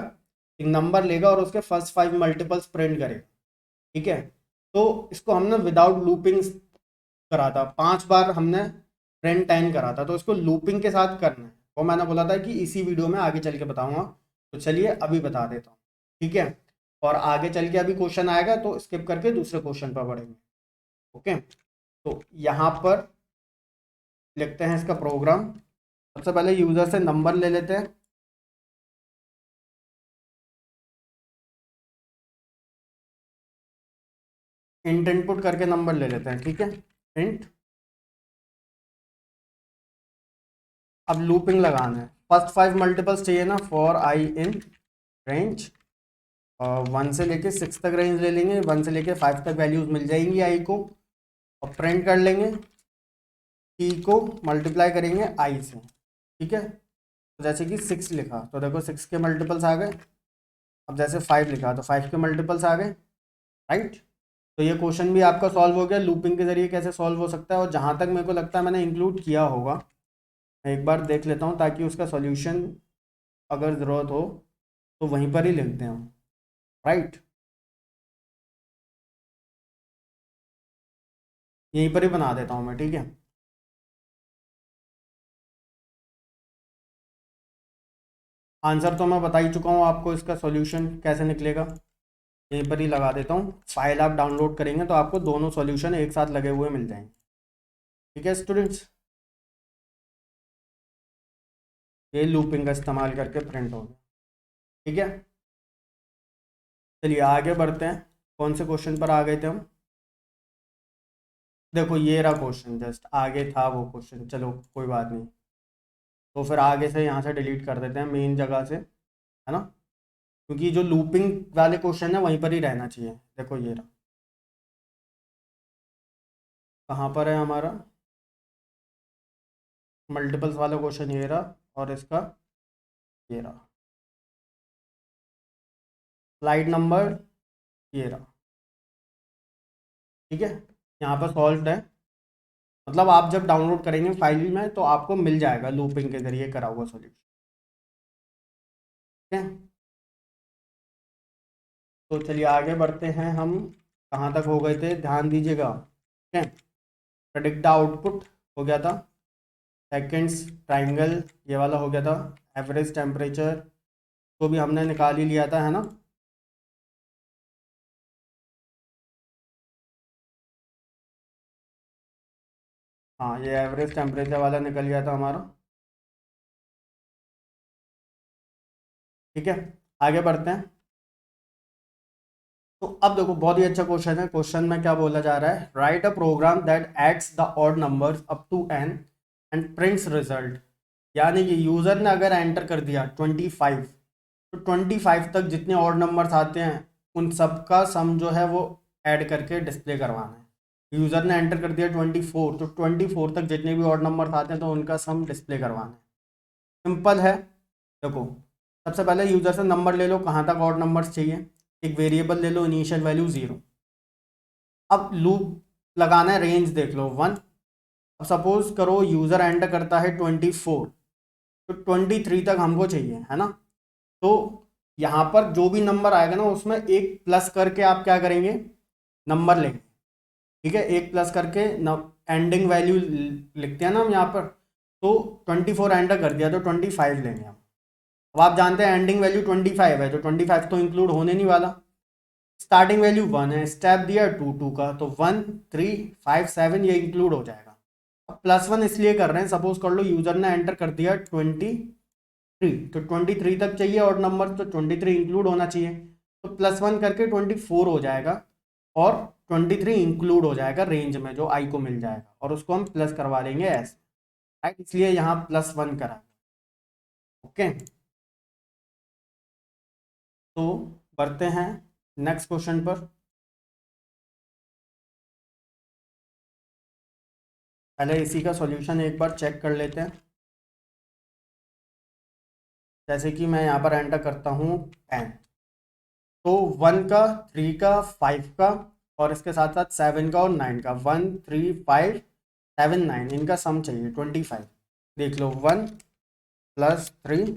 एक नंबर लेगा और उसके फर्स्ट 5 मल्टीपल्स प्रिंट करेगा। ठीक है, तो इसको हमने विदाउट लूपिंग करा था, 5 बार हमने प्रिंट 10 करा था, तो इसको लूपिंग के साथ करना है। वो मैंने बोला था कि इसी वीडियो में आगे चल के बताऊंगा, तो चलिए अभी बता देता हूँ। ठीक है, और आगे चल के अभी क्वेश्चन आएगा तो स्किप करके दूसरे क्वेश्चन पर बढ़ेंगे। ओके, तो यहाँ पर लिखते हैं इसका प्रोग्राम। सबसे पहले यूजर से नंबर ले लेते हैं। इंट इनपुट करके नंबर ले लेते हैं। ठीक है, इंट। अब लूपिंग लगाना है, फर्स्ट 5 मल्टीपल्स चाहिए ना, फॉर आई इन रेंज 1 से लेके 6 तक रेंज ले लेंगे, 1 से लेके 5 तक वैल्यूज मिल जाएंगी आई को, और प्रिंट कर लेंगे। टी को मल्टीप्लाई करेंगे आई से। ठीक है, तो जैसे कि 6 लिखा तो देखो 6 के मल्टीपल्स आ गए। अब जैसे 5 लिखा तो 5 के मल्टीपल्स आ गए, राइट। तो ये क्वेश्चन भी आपका सॉल्व हो गया। लूपिंग के जरिए कैसे सॉल्व हो सकता है, और जहाँ तक मेरे को लगता है मैंने इंक्लूड किया होगा, मैं एक बार देख लेता हूँ ताकि उसका सॉल्यूशन अगर ज़रूरत हो तो वहीं पर ही लिख दें हम, राइट। यहीं पर ही बना देता हूँ मैं। ठीक है, आंसर तो मैं बता ही चुका हूँ आपको, इसका सॉल्यूशन कैसे निकलेगा यहीं पर ही लगा देता हूँ। फाइल आप डाउनलोड करेंगे तो आपको दोनों सॉल्यूशन एक साथ लगे हुए मिल जाएंगे। ठीक है स्टूडेंट्स, ये लूपिंग का इस्तेमाल करके प्रिंट हो गया। ठीक है, चलिए आगे बढ़ते हैं। कौन से क्वेश्चन पर आ गए थे हम, देखो ये रहा क्वेश्चन, जस्ट आगे था वो क्वेश्चन। चलो कोई बात नहीं, तो फिर आगे से यहाँ से डिलीट कर देते हैं मेन जगह से, है ना, क्योंकि जो लूपिंग वाले क्वेश्चन है वहीं पर ही रहना चाहिए। देखो ये रहा, कहाँ पर है हमारा मल्टीपल्स वाला क्वेश्चन, ये रहा, और इसका ये रहा स्लाइड नंबर, ये रहा। ठीक है, यहाँ पर सॉल्व है, मतलब आप जब डाउनलोड करेंगे फाइल में तो आपको मिल जाएगा लूपिंग के जरिए करा हुआ सॉल्यूशन। ठीक है, तो चलिए आगे बढ़ते हैं हम कहाँ तक हो गए थे ध्यान दीजिएगा। ठीक है, प्रेडिक्ट द आउटपुट हो गया था, सेकेंड्स ट्राइंगल ये वाला हो गया था, एवरेज टेम्परेचर तो भी हमने निकाल ही लिया था, है ना। हाँ, ये एवरेज टेम्परेचर वाला निकल गया था हमारा। ठीक है, आगे बढ़ते हैं। तो अब देखो बहुत ही अच्छा क्वेश्चन है। क्वेश्चन में क्या बोला जा रहा है, write a program that adds the odd numbers up to n and prints result. यानी कि यूजर ने अगर एंटर कर दिया 25, तो 25 तक जितने ऑड नंबर्स आते हैं उन सब का सम जो है वो ऐड करके डिस्प्ले करवाना है। यूजर ने एंटर कर दिया 24, तो 24 तक जितने भी ऑड नंबर्स आते हैं तो उनका सम डिस्प्ले करवाना है। सिंपल है। देखो सबसे पहले यूजर से नंबर ले लो, कहाँ तक ऑड नंबर्स चाहिए। एक वेरिएबल ले लो, इनिशियल वैल्यू 0। अब लूप लगाना है, रेंज देख लो 1। अब सपोज करो यूजर एंटर करता है 24, तो 23 तक हमको चाहिए, है ना। तो यहाँ पर जो भी नंबर आएगा ना उसमें एक प्लस करके आप क्या करेंगे, नंबर लेंगे। ठीक है, एक प्लस करके एंडिंग वैल्यू लिखते हैं ना हम यहाँ पर। तो 24 एंटर कर दिया तो 25 लेंगे हम। अब आप जानते हैं एंडिंग वैल्यू 25 है, तो 25 तो इंक्लूड होने नहीं वाला। स्टार्टिंग वैल्यू 1 है, स्टेप दिया 2 का, तो 1 3 5 7 ये इंक्लूड हो जाएगा। अब +1 इसलिए कर रहे हैं, सपोज कर लो यूजर ने एंटर कर दिया 23, तो 23 तक चाहिए और नंबर, तो 23 इंक्लूड होना चाहिए। तो +1 करके 24 हो जाएगा और 23 इंक्लूड हो जाएगा रेंज में जो आई को मिल जाएगा, और उसको हम प्लस करवा लेंगे ऐसे। राइट, इसलिए यहाँ +1 करा। ओके, तो बढ़ते हैं नेक्स्ट क्वेश्चन पर। पहले इसी का सॉल्यूशन एक बार चेक कर लेते हैं। जैसे कि मैं यहाँ पर एंटर करता हूँ 10, तो 1 का, 3 का, 5 का और इसके साथ साथ 7 का और 9 का, 1 3 5 7 9 इनका सम चाहिए 25। देख लो 1 +3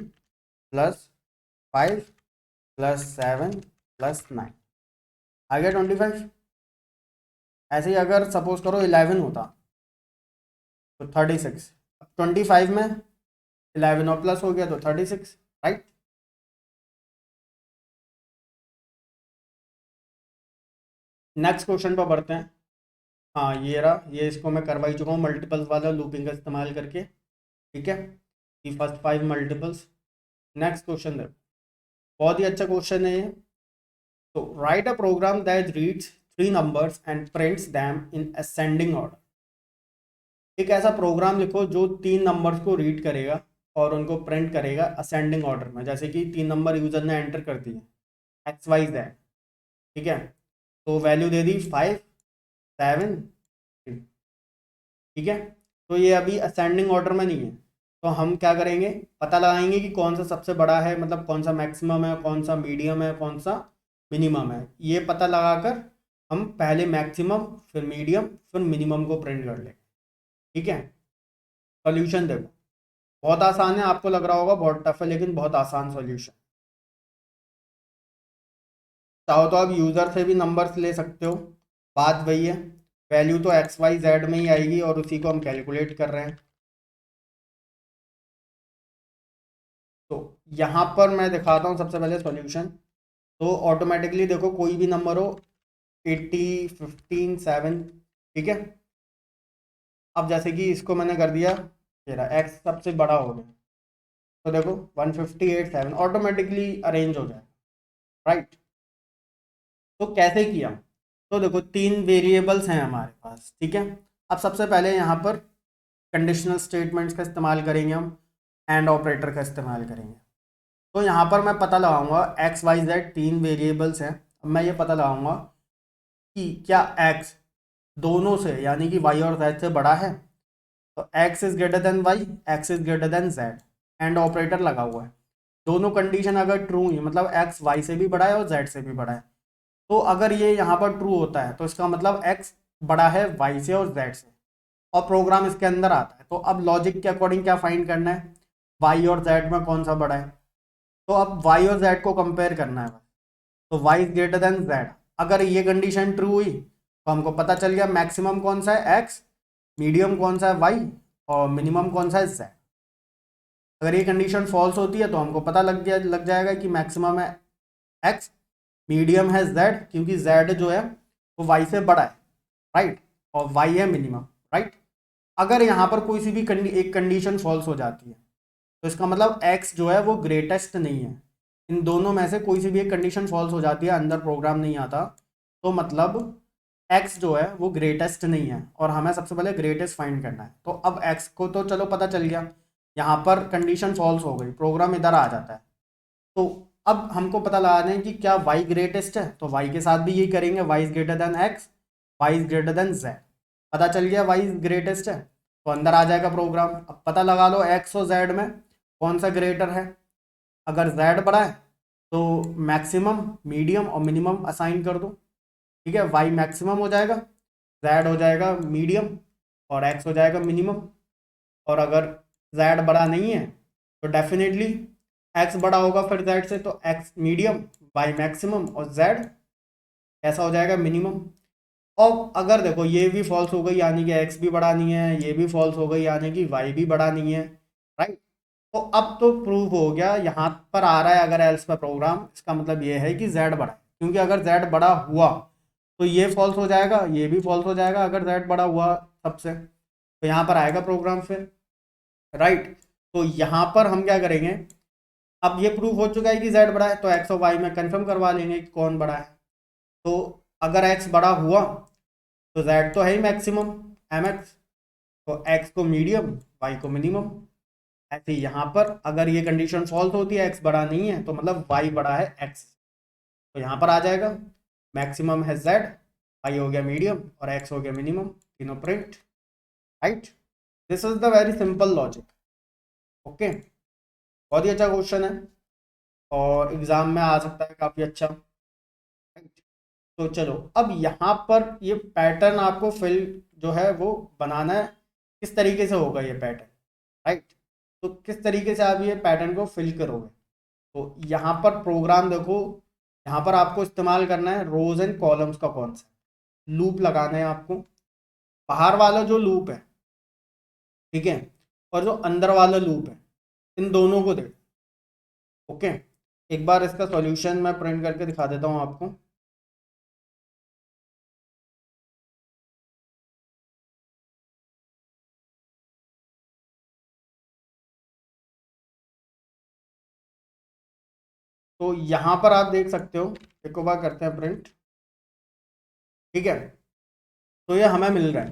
+5 +7 +9 आ गया 25। ऐसे ही अगर सपोज करो 11 होता तो 36। 25 में 11 और प्लस हो गया तो 36। राइट, नेक्स्ट क्वेश्चन पर बढ़ते हैं। हाँ ये रहा, ये इसको मैं करवा ही चुका हूँ मल्टीपल्स वाला लूपिंग का इस्तेमाल करके। ठीक है, ये फर्स्ट 5 मल्टीपल्स। नेक्स्ट क्वेश्चन देखो, बहुत ही अच्छा क्वेश्चन है ये। तो write a program that reads 3 numbers and prints them in ascending order. एक ऐसा प्रोग्राम लिखो जो 3 नंबर्स को रीड करेगा और उनको प्रिंट करेगा असेंडिंग ऑर्डर में। जैसे कि 3 नंबर यूजर ने एंटर कर दिए XYZ। ठीक है, तो वैल्यू दे दी 5 7 3। ठीक है, तो ये अभी असेंडिंग ऑर्डर में नहीं है, तो हम क्या करेंगे, पता लगाएंगे कि कौन सा सबसे बड़ा है, मतलब कौन सा मैक्सिमम है, कौन सा मीडियम है, कौन सा मिनिमम है। ये पता लगाकर हम पहले मैक्सिमम फिर मीडियम फिर मिनिमम को प्रिंट कर लेंगे। ठीक है, सॉल्यूशन देखो बहुत आसान है, आपको लग रहा होगा बहुत टफ है, लेकिन बहुत आसान सॉल्यूशन। चाहो तो आप यूज़र से भी नंबर्स ले सकते हो, बात वही है। वैल्यू तो XYZ में ही आएगी और उसी को हम कैलकुलेट कर रहे हैं। तो यहाँ पर मैं दिखाता हूँ सबसे पहले सॉल्यूशन। तो ऑटोमेटिकली देखो कोई भी नंबर हो, 80 15 7। ठीक है, अब जैसे कि इसको मैंने कर दिया तेरा एक्स सबसे बड़ा हो गया, तो देखो 158 7 ऑटोमेटिकली अरेंज हो जाए। राइट, तो कैसे किया, तो देखो 3 वेरिएबल्स हैं हमारे पास। ठीक है, अब सबसे पहले यहाँ पर कंडीशनल स्टेटमेंट्स का इस्तेमाल करेंगे हम, एंड ऑपरेटर का इस्तेमाल करेंगे। तो यहाँ पर मैं पता लगाऊंगा XYZ 3 वेरिएबल्स हैं। अब मैं ये पता लगाऊंगा कि क्या x दोनों से यानी कि y और z से बड़ा है। तो x is greater than y, x is greater than z, and operator लगा हुआ है। दोनों कंडीशन अगर ट्रू हुई, मतलब x y से भी बड़ा है और z से भी बड़ा है, तो अगर ये यहाँ पर ट्रू होता है तो इसका मतलब x बड़ा है y से और z से, और प्रोग्राम इसके अंदर आता है। तो अब लॉजिक के अकॉर्डिंग क्या फाइंड करना है, y और z में कौन सा बड़ा है। तो अब y और z को कंपेयर करना है, तो y is greater than z, अगर ये कंडीशन ट्रू हुई तो हमको पता चल गया मैक्सिमम कौन सा है x, मीडियम कौन सा है y और मिनिमम कौन सा है z। अगर ये कंडीशन फॉल्स होती है तो हमको पता लग जाएगा कि मैक्सिमम है x, मीडियम है z, क्योंकि z जो है वो y से बड़ा है, राइट, और y है मिनिमम, राइट। अगर यहाँ पर कोई सी भी एक कंडीशन फॉल्स हो जाती है तो इसका मतलब x जो है वो ग्रेटेस्ट नहीं है। इन दोनों में से कोई सी भी एक कंडीशन फॉल्स हो जाती है, अंदर प्रोग्राम नहीं आता, तो मतलब x जो है वो ग्रेटेस्ट नहीं है और हमें सबसे पहले ग्रेटेस्ट फाइंड करना है। तो अब x को तो चलो पता चल गया, यहाँ पर कंडीशन फॉल्स हो गई, प्रोग्राम इधर आ जाता है। तो अब हमको पता लगाना है कि क्या y ग्रेटेस्ट है, तो y के साथ भी यही करेंगे, y is greater than x, y is greater than z। पता चल गया y ग्रेटेस्ट है तो अंदर आ जाएगा प्रोग्राम। अब पता लगा लो x और z में कौन सा ग्रेटर है। अगर z बड़ा है तो मैक्सिमम, मीडियम और मिनिमम असाइन कर दो, ठीक है। y मैक्सिमम हो जाएगा, z हो जाएगा मीडियम और x हो जाएगा मिनिमम। और अगर z बड़ा नहीं है तो डेफिनेटली x बड़ा होगा फिर z से, तो x मीडियम, y मैक्सिमम और z ऐसा हो जाएगा मिनिमम। और अगर देखो ये भी फॉल्स हो गई यानी कि x भी बड़ा नहीं है, ये भी फॉल्स हो गई यानी कि y भी बड़ा नहीं है, राइट। तो अब तो प्रूव हो गया, यहाँ पर आ रहा है अगर एल्स का प्रोग्राम, इसका मतलब ये है कि z बड़ा है, क्योंकि अगर z बड़ा हुआ तो ये फॉल्स हो जाएगा, ये भी फॉल्स हो जाएगा अगर z बड़ा हुआ सबसे, तो यहाँ पर आएगा प्रोग्राम फिर, राइट। तो यहाँ पर हम क्या करेंगे, अब ये प्रूफ हो चुका है कि z बड़ा है तो x और y में कंफर्म करवा लेंगे कि कौन बड़ा है। तो अगर x बड़ा हुआ तो z तो है ही मैक्सिमम mx, तो x को मीडियम, y को मिनिमम। ऐसे ही यहाँ पर अगर ये कंडीशन फॉल्स होती है, x बड़ा नहीं है, तो मतलब y बड़ा है x, तो यहाँ पर आ जाएगा मैक्सिमम है z, y हो गया मीडियम और x हो गया मिनिमम, तीनों print, right. This is the very simple logic, okay. बहुत ही अच्छा क्वेश्चन है और एग्जाम में आ सकता है काफ़ी अच्छा, right? तो चलो अब यहाँ पर ये पैटर्न आपको फिल जो है वो बनाना है, किस तरीके से होगा ये पैटर्न, राइट। तो किस तरीके से आप ये पैटर्न को फिल करोगे, तो यहाँ पर प्रोग्राम देखो, यहाँ पर आपको इस्तेमाल करना है रोज एंड कॉलम्स का कॉन्सेप्ट, लूप लगाना है आपको। बाहर वाला जो लूप है, ठीक है, और जो अंदर वाला लूप है, इन दोनों को देखो, ओके। एक बार इसका सॉल्यूशन मैं प्रिंट करके दिखा देता हूँ आपको। तो यहाँ पर आप देख सकते हो, एक बार करते हैं प्रिंट, ठीक है। तो ये हमें मिल रहा है,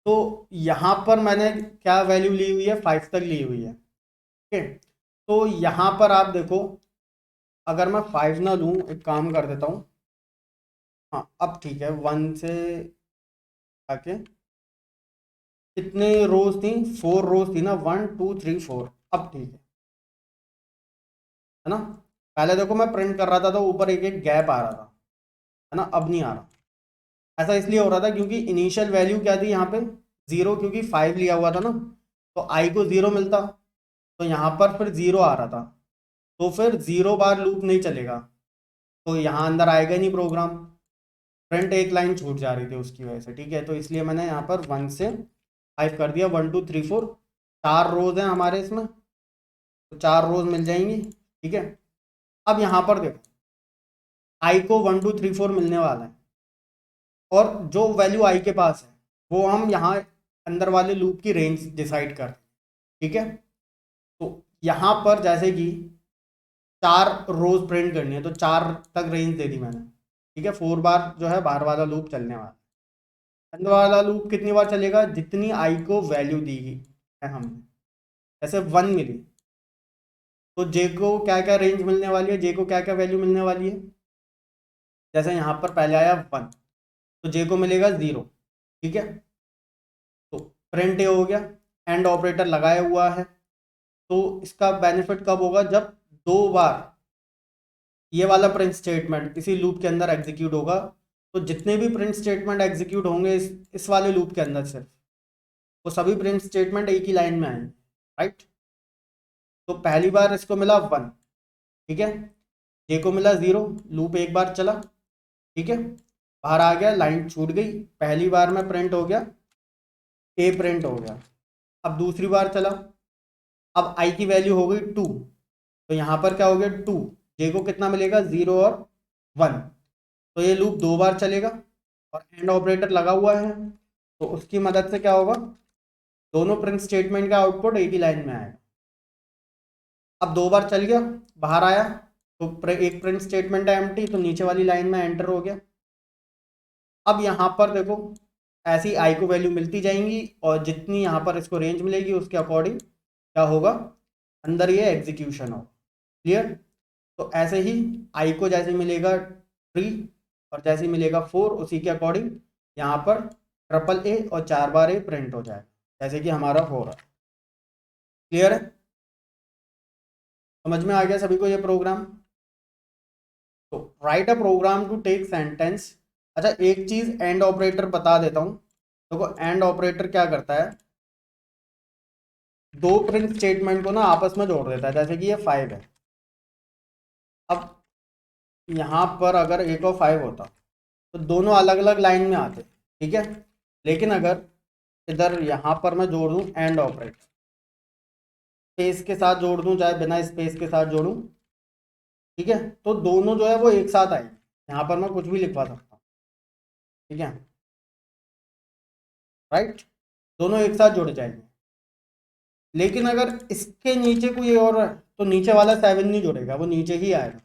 तो यहाँ पर मैंने क्या वैल्यू ली हुई है, 5 तक ली हुई है, ठीक है। तो यहाँ पर आप देखो, अगर मैं 5 ना लूँ, एक काम कर देता हूँ, हाँ अब ठीक है, 1 से आके कितने रोज थी, 4 रोज थी ना, 1 2 3 4, अब ठीक है ना। पहले देखो मैं प्रिंट कर रहा था तो ऊपर एक एक गैप आ रहा था, है ना, अब नहीं आ रहा। ऐसा इसलिए हो रहा था क्योंकि इनिशियल वैल्यू क्या थी यहाँ पे, 0, क्योंकि 5 लिया हुआ था ना, तो आई को 0 मिलता, तो यहाँ पर फिर 0 आ रहा था, तो फिर 0 बार लूप नहीं चलेगा, तो यहाँ अंदर आएगा नहीं प्रोग्राम, फ्रंट एक लाइन छूट जा रही थी उसकी वजह से, ठीक है। तो इसलिए मैंने यहाँ पर 1 से 5 कर दिया, 1 2 3 4, 4 रोज हैं हमारे इसमें, तो 4 रोज मिल जाएंगी, ठीक है। अब यहाँ पर देखो, आई को 1 2 3 4 मिलने वाला है, और जो वैल्यू आई के पास है वो हम यहाँ अंदर वाले लूप की रेंज डिसाइड कर, ठीक है। तो यहाँ पर जैसे कि 4 रोज प्रिंट करनी है तो 4 तक रेंज दे दी मैंने, ठीक है। 4 बार जो है बाहर वाला लूप चलने वाला, अंदर वाला लूप कितनी बार चलेगा, जितनी आई को वैल्यू दी गई है हमने, जैसे 1 मिली तो जे को क्या क्या रेंज मिलने वाली है, जे को क्या क्या वैल्यू मिलने वाली है, जैसे यहाँ पर पहले आया 1 तो जे को मिलेगा 0, ठीक है। तो प्रिंट ये हो गया, एंड ऑपरेटर लगाया हुआ है, तो इसका बेनिफिट कब होगा, जब 2 बार ये वाला प्रिंट स्टेटमेंट इसी लूप के अंदर एग्जीक्यूट होगा, तो जितने भी प्रिंट स्टेटमेंट एग्जीक्यूट होंगे इस वाले लूप के अंदर सिर्फ, वो सभी प्रिंट स्टेटमेंट एक ही लाइन में आएंगे, राइट। तो पहली बार इसको मिला 1, ठीक है, जे को मिला 0, लूप एक बार चला, ठीक है, बाहर आ गया, लाइन छूट गई, पहली बार में प्रिंट हो गया, ए प्रिंट हो गया। अब दूसरी बार चला, अब आई की वैल्यू हो गई 2, तो यहाँ पर क्या हो गया 2, जे को कितना मिलेगा 0 और 1, तो ये लूप 2 बार चलेगा और एंड ऑपरेटर लगा हुआ है, तो उसकी मदद से क्या होगा, दोनों प्रिंट स्टेटमेंट का आउटपुट एक ही लाइन में आएगा। अब 2 बार चल गया, बाहर आया, तो एक प्रिंट स्टेटमेंट है एम्प्टी, तो नीचे वाली लाइन में एंटर हो गया। अब यहाँ पर देखो ऐसी आई को वैल्यू मिलती जाएंगी और जितनी यहाँ पर इसको रेंज मिलेगी उसके अकॉर्डिंग क्या होगा, अंदर ये एग्जीक्यूशन होगा। क्लियर? तो ऐसे ही आई को जैसे मिलेगा 3 और जैसे ही मिलेगा 4, उसी के अकॉर्डिंग यहाँ पर ट्रिपल ए और 4 बार ए प्रिंट हो जाएगा, जैसे कि हमारा हो रहा है। क्लियर है? समझ में आ गया सभी को ये प्रोग्राम? तो write a program to take sentence. अच्छा, एक चीज एंड ऑपरेटर बता देता हूँ। देखो एंड ऑपरेटर क्या करता है, दो प्रिंट स्टेटमेंट को ना आपस में जोड़ देता है, जैसे कि ये 5 है। अब यहाँ पर अगर एक और 5 होता तो दोनों अलग अलग लाइन में आते, ठीक है। लेकिन अगर इधर यहाँ पर मैं जोड़ दूँ एंड ऑपरेटर, स्पेस के साथ जोड़ दूँ चाहे बिना स्पेस के साथ जोड़ूँ, ठीक है, तो दोनों जो है वो एक साथ आएंगे। यहाँ पर मैं कुछ भी लिखवा सकता हूँ, ठीक है, राइट, दोनों एक साथ जुड़ जाएंगे। लेकिन अगर इसके नीचे कोई और है तो नीचे वाला 7 नहीं जुड़ेगा, वो नीचे ही आएगा,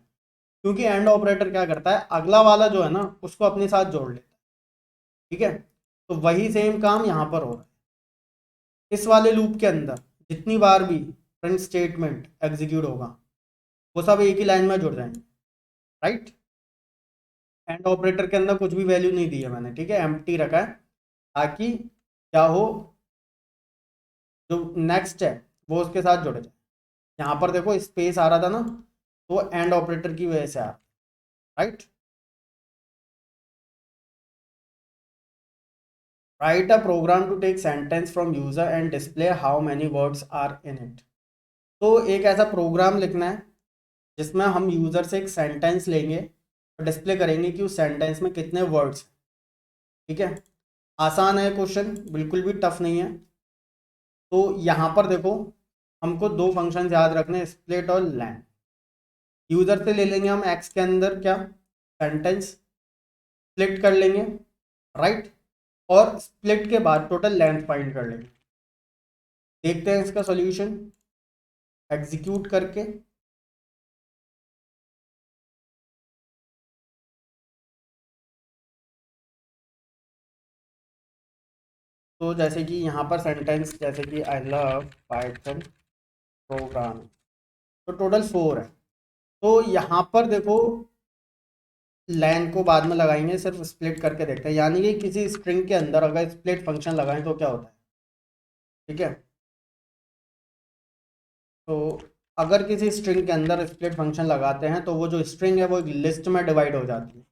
क्योंकि एंड ऑपरेटर क्या करता है, अगला वाला जो है ना उसको अपने साथ जोड़ लेता है। ठीक है, तो वही सेम काम यहाँ पर हो रहा है। इस वाले लूप के अंदर जितनी बार भी प्रिंट स्टेटमेंट एग्जीक्यूट होगा वो सब एक ही लाइन में जुड़ जाएंगे, राइट। एंड ऑपरेटर के अंदर कुछ भी वैल्यू नहीं दी है मैंने, ठीक है, एम्प्टी रखा है, ताकि क्या हो, जो नेक्स्ट है वो उसके साथ जुड़ जाए। यहाँ पर देखो स्पेस आ रहा था ना, तो एंड ऑपरेटर की वजह से आ रहा, right. Write a program to take sentence from user and display how many words are in it. तो एक ऐसा प्रोग्राम लिखना है जिसमें हम यूजर से एक सेंटेंस लेंगे और डिस्प्ले करेंगे कि उस सेंटेंस में कितने वर्ड्स। ठीक है, आसान है क्वेश्चन, बिल्कुल भी टफ नहीं है। तो यहाँ पर देखो हमको दो फंक्शन याद रखने, स्प्लिट और लैंड। यूजर से ले लेंगे हम एक्स के अंदर क्या, सेंटेंस, स्प्लिट कर लेंगे, राइट, और स्प्लिट के बाद टोटल लेंथ फाइंड कर लेंगे। देखते हैं इसका सॉल्यूशन एग्जीक्यूट करके। तो जैसे कि यहाँ पर सेंटेंस जैसे कि आई लव पाइथन प्रोग्राम, तो टोटल 4 है। तो यहाँ पर देखो लाइन को बाद में लगाएंगे, सिर्फ स्प्लिट करके देखते हैं, यानी कि किसी स्ट्रिंग के अंदर अगर स्प्लिट फंक्शन लगाएं तो क्या होता है। ठीक है, तो अगर किसी स्ट्रिंग के अंदर स्प्लिट फंक्शन लगाते हैं तो वो जो स्ट्रिंग है वो एक लिस्ट में डिवाइड हो जाती है।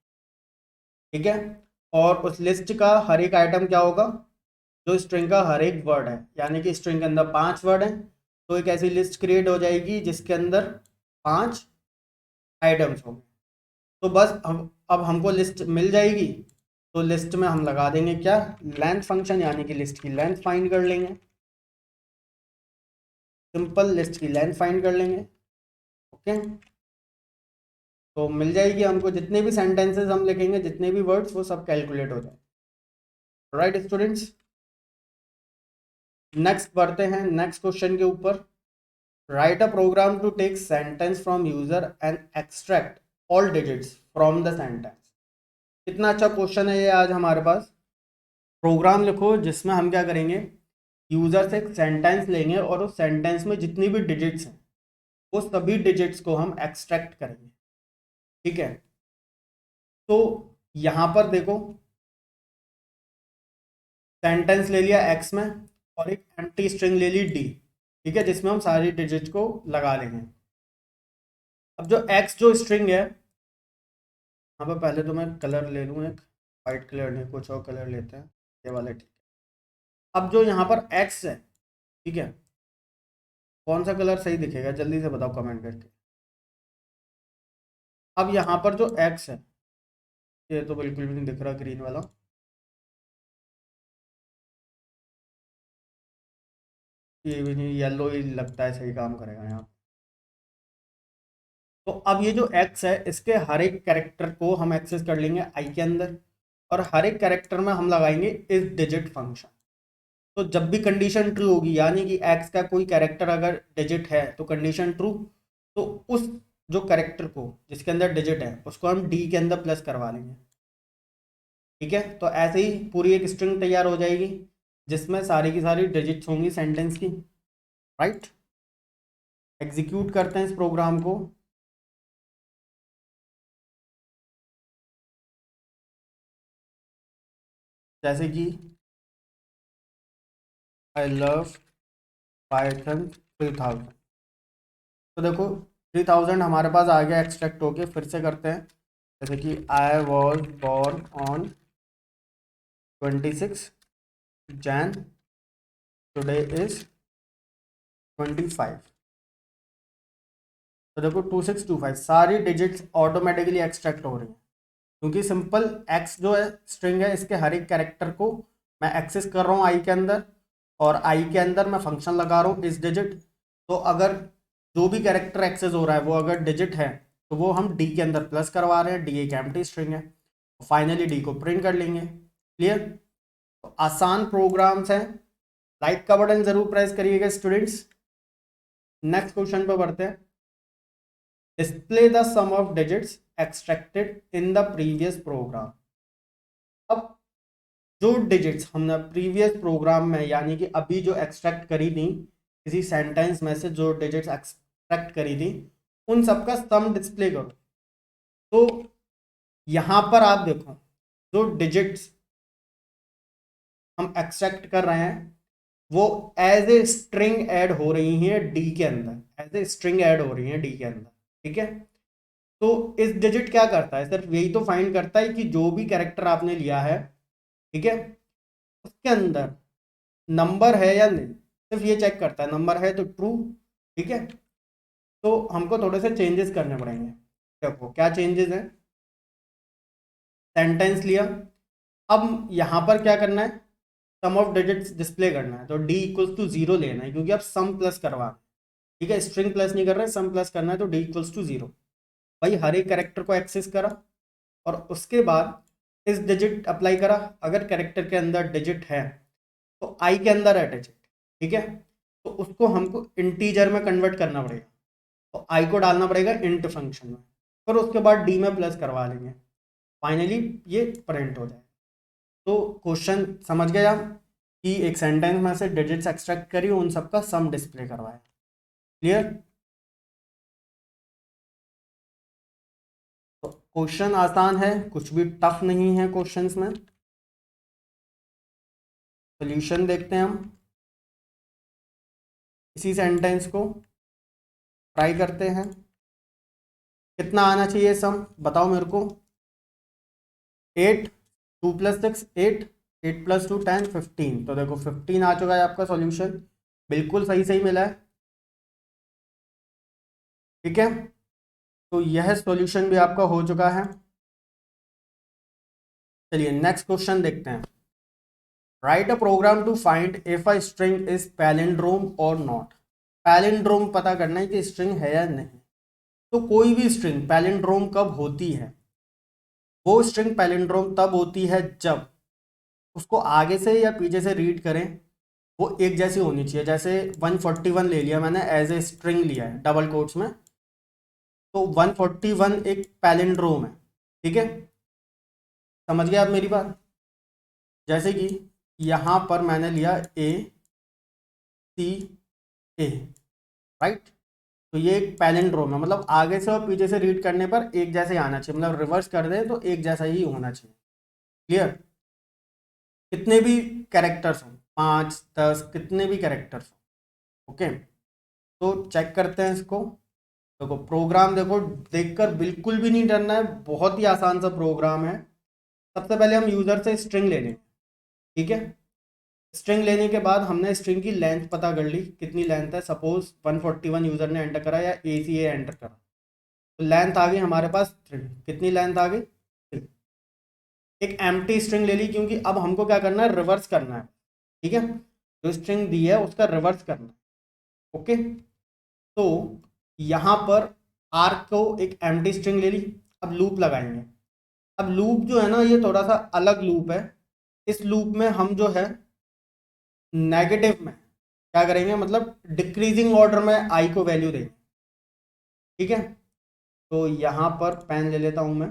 ठीक है, और उस लिस्ट का हर एक आइटम क्या होगा, जो स्ट्रिंग का हर एक वर्ड है, यानी कि स्ट्रिंग के अंदर 5 वर्ड हैं, तो एक ऐसी लिस्ट क्रिएट हो जाएगी जिसके अंदर 5 आइटम्स होंगे। तो बस हम अब हमको लिस्ट मिल जाएगी, तो लिस्ट में हम लगा देंगे क्या, लेंथ फंक्शन, यानी कि लिस्ट की लेंथ फाइंड कर लेंगे। सिंपल लिस्ट की लेंथ फाइंड कर लेंगे। ओके, तो मिल जाएगी हमको, जितने भी सेंटेंसेस हम लिखेंगे, जितने भी वर्ड्स, वो सब कैलकुलेट हो जाए। राइट स्टूडेंट्स, नेक्स्ट बढ़ते हैं नेक्स्ट क्वेश्चन के ऊपर। Write a program to take sentence from user and extract all digits from the sentence. कितना अच्छा क्वेश्चन है ये आज हमारे पास। प्रोग्राम लिखो जिसमें हम क्या करेंगे, यूजर से एक सेंटेंस लेंगे और उस सेंटेंस में जितनी भी डिजिट्स हैं वो सभी डिजिट्स को हम एक्सट्रैक्ट करेंगे। ठीक है, तो यहां पर देखो सेंटेंस ले लिया एक्स में और एक एम्प्टी स्ट्रिंग ले ली डी, ठीक है, जिसमें हम सारी डिजिट को लगा लेंगे। अब जो एक्स जो स्ट्रिंग है, यहाँ पर पहले तो मैं कलर ले लूँ, एक वाइट कलर नहीं, कुछ और कलर लेते हैं, ये वाले, ठीक है। अब जो यहाँ पर एक्स है, ठीक है, कौन सा कलर सही दिखेगा जल्दी से बताओ कमेंट करके। अब यहाँ पर जो एक्स है ये तो बिल्कुल भी नहीं दिख रहा ग्रीन वाला। ये भी नहीं, येलो ही लगता है सही काम करेगा यहाँ। तो अब ये जो x है इसके हर एक कैरेक्टर को हम एक्सेस कर लेंगे i के अंदर, और हर एक कैरेक्टर में हम लगाएंगे इस डिजिट फंक्शन। तो जब भी कंडीशन ट्रू होगी, यानी कि x का कोई कैरेक्टर अगर डिजिट है तो कंडीशन ट्रू, तो उस जो कैरेक्टर को जिसके अंदर डिजिट है उसको हम d के अंदर प्लस करवा लेंगे। ठीक है, तो ऐसे ही पूरी एक स्ट्रिंग तैयार हो जाएगी जिसमें सारी की सारी डिजिट्स होंगी सेंटेंस की। राइट, एग्जीक्यूट करते हैं इस प्रोग्राम को। जैसे कि आई लव पाइथन 3000। तो देखो 3000 हमारे पास आ गया एक्सट्रैक्ट होके। फिर से करते हैं, जैसे कि I was born on 26 Jain, today is 25। तो देखो 2625 सारी डिजिट्स ऑटोमेटिकली एक्सट्रैक्ट हो रही हैं, क्योंकि सिंपल एक्स जो है स्ट्रिंग है, इसके हर एक कैरेक्टर को मैं एक्सेस कर रहा हूँ आई के अंदर, और आई के अंदर मैं फंक्शन लगा रहा हूँ इस डिजिट। तो अगर जो भी कैरेक्टर एक्सेस हो रहा है वो अगर डिजिट है तो वो हम डी के अंदर प्लस करवा रहे हैं। डी एक एम्प्टी स्ट्रिंग है, फाइनली डी को प्रिंट कर लेंगे। क्लियर? तो आसान प्रोग्राम्स हैं। लाइक का बटन जरूर प्रेस करिएगा स्टूडेंट्स। नेक्स्ट क्वेश्चन पर बढ़ते हैं। Display the sum of digits extracted in the previous program. अब जो डिजिट्स हमने प्रीवियस प्रोग्राम में, यानी कि अभी जो एक्सट्रैक्ट करी थी किसी सेंटेंस में से, जो डिजिट्स एक्सट्रैक्ट करी थी उन सबका सम डिस्प्ले करो। तो यहां पर आप देखो, जो डिजिट्स हम एक्सट्रैक्ट कर रहे हैं वो एज ए स्ट्रिंग ऐड हो रही हैं डी के अंदर, एज ए स्ट्रिंग ऐड हो रही हैं डी के अंदर। ठीक है, तो इस डिजिट क्या करता है, सिर्फ यही तो फाइंड करता है कि जो भी कैरेक्टर आपने लिया है, ठीक है, उसके अंदर नंबर है या नहीं, सिर्फ ये चेक करता है। नंबर है तो ट्रू। ठीक है, तो हमको थोड़े से चेंजेस करने पड़ेंगे। देखो क्या चेंजेस हैं। सेंटेंस लिया, अब यहाँ पर क्या करना है, सम ऑफ डिजिट्स डिस्प्ले करना है, तो डी इक्वल्स टू 0 लेना है, क्योंकि आप सम प्लस करवा रहे हैं। ठीक है, स्ट्रिंग प्लस नहीं कर रहे, सम प्लस करना है, तो डी इक्वल्स टू 0। भाई हर एक कैरेक्टर को एक्सेस करा और उसके बाद इस डिजिट अप्लाई करा। अगर कैरेक्टर के अंदर डिजिट है तो आई के अंदर है डिजिट, ठीक है, तो उसको हमको इंटीजर में कन्वर्ट करना पड़ेगा। तो आई को डालना पड़ेगा इंट फंक्शन में, फिर उसके बाद डी में प्लस करवा लेंगे, फाइनली ये प्रिंट हो जाए। तो क्वेश्चन समझ गए आप कि एक सेंटेंस में से डिजिट्स एक्सट्रैक्ट करी, उन सबका सम डिस्प्ले करवाया। क्लियर? तो क्वेश्चन आसान है, कुछ भी टफ नहीं है क्वेश्चंस में। सोल्यूशन देखते हैं हम। इसी सेंटेंस को ट्राई करते हैं। कितना आना चाहिए सम, बताओ मेरे को। 8, 2 + 6 8, 8 + 2 10 15। तो देखो 15 आ चुका है आपका सॉल्यूशन, बिल्कुल सही सही मिला है। ठीक है, तो यह सॉल्यूशन भी आपका हो चुका है। चलिए नेक्स्ट क्वेश्चन देखते हैं। Write a program to find if a string is palindrome और नॉट। पैलिंड्रोम पता करना है कि स्ट्रिंग है या नहीं। तो कोई भी स्ट्रिंग पैलिंड्रोम कब होती है, वो स्ट्रिंग पैलिंड्रोम तब होती है जब उसको आगे से या पीछे से रीड करें वो एक जैसी होनी चाहिए। जैसे 141 ले लिया मैंने, एज ए स्ट्रिंग लिया है डबल कोट्स में, तो 141 एक पैलिंड्रोम है। ठीक है, समझ गए आप मेरी बात। जैसे कि यहाँ पर मैंने लिया ACA, राइट, तो ये एक पैलिंड्रोम है, मतलब आगे से और पीछे से रीड करने पर एक जैसे ही आना चाहिए, मतलब रिवर्स कर दे तो एक जैसा ही होना चाहिए। क्लियर? कितने भी कैरेक्टर्स हो, 5 10 कितने भी कैरेक्टर्स हो। ओके, तो चेक करते हैं इसको। देखो प्रोग्राम देखो, देखकर बिल्कुल भी नहीं डरना है, बहुत ही आसान सा प्रोग्राम है। सबसे पहले हम यूजर से स्ट्रिंग ले लें। ठीक है, स्ट्रिंग लेने के बाद हमने स्ट्रिंग की लेंथ पता कर ली, कितनी लेंथ है। सपोज 141 यूजर ने एंटर करा या ACA एंटर करा, तो लेंथ आ गई हमारे पास 3। कितनी लेंथ आ गई? 3। एक एम्प्टी स्ट्रिंग ले ली, क्योंकि अब हमको क्या करना है, रिवर्स करना है। ठीक है, जो स्ट्रिंग दी है उसका रिवर्स करना है। ओके, तो यहाँ पर आर को एक एम्प्टी स्ट्रिंग ले ली। अब लूप लगाएंगे। अब लूप जो है ना, ये थोड़ा सा अलग लूप है। इस लूप में हम जो है नेगेटिव में क्या करेंगे, मतलब डिक्रीजिंग ऑर्डर में आई को वैल्यू देंगे। ठीक है, तो यहाँ पर पेन ले लेता हूँ मैं।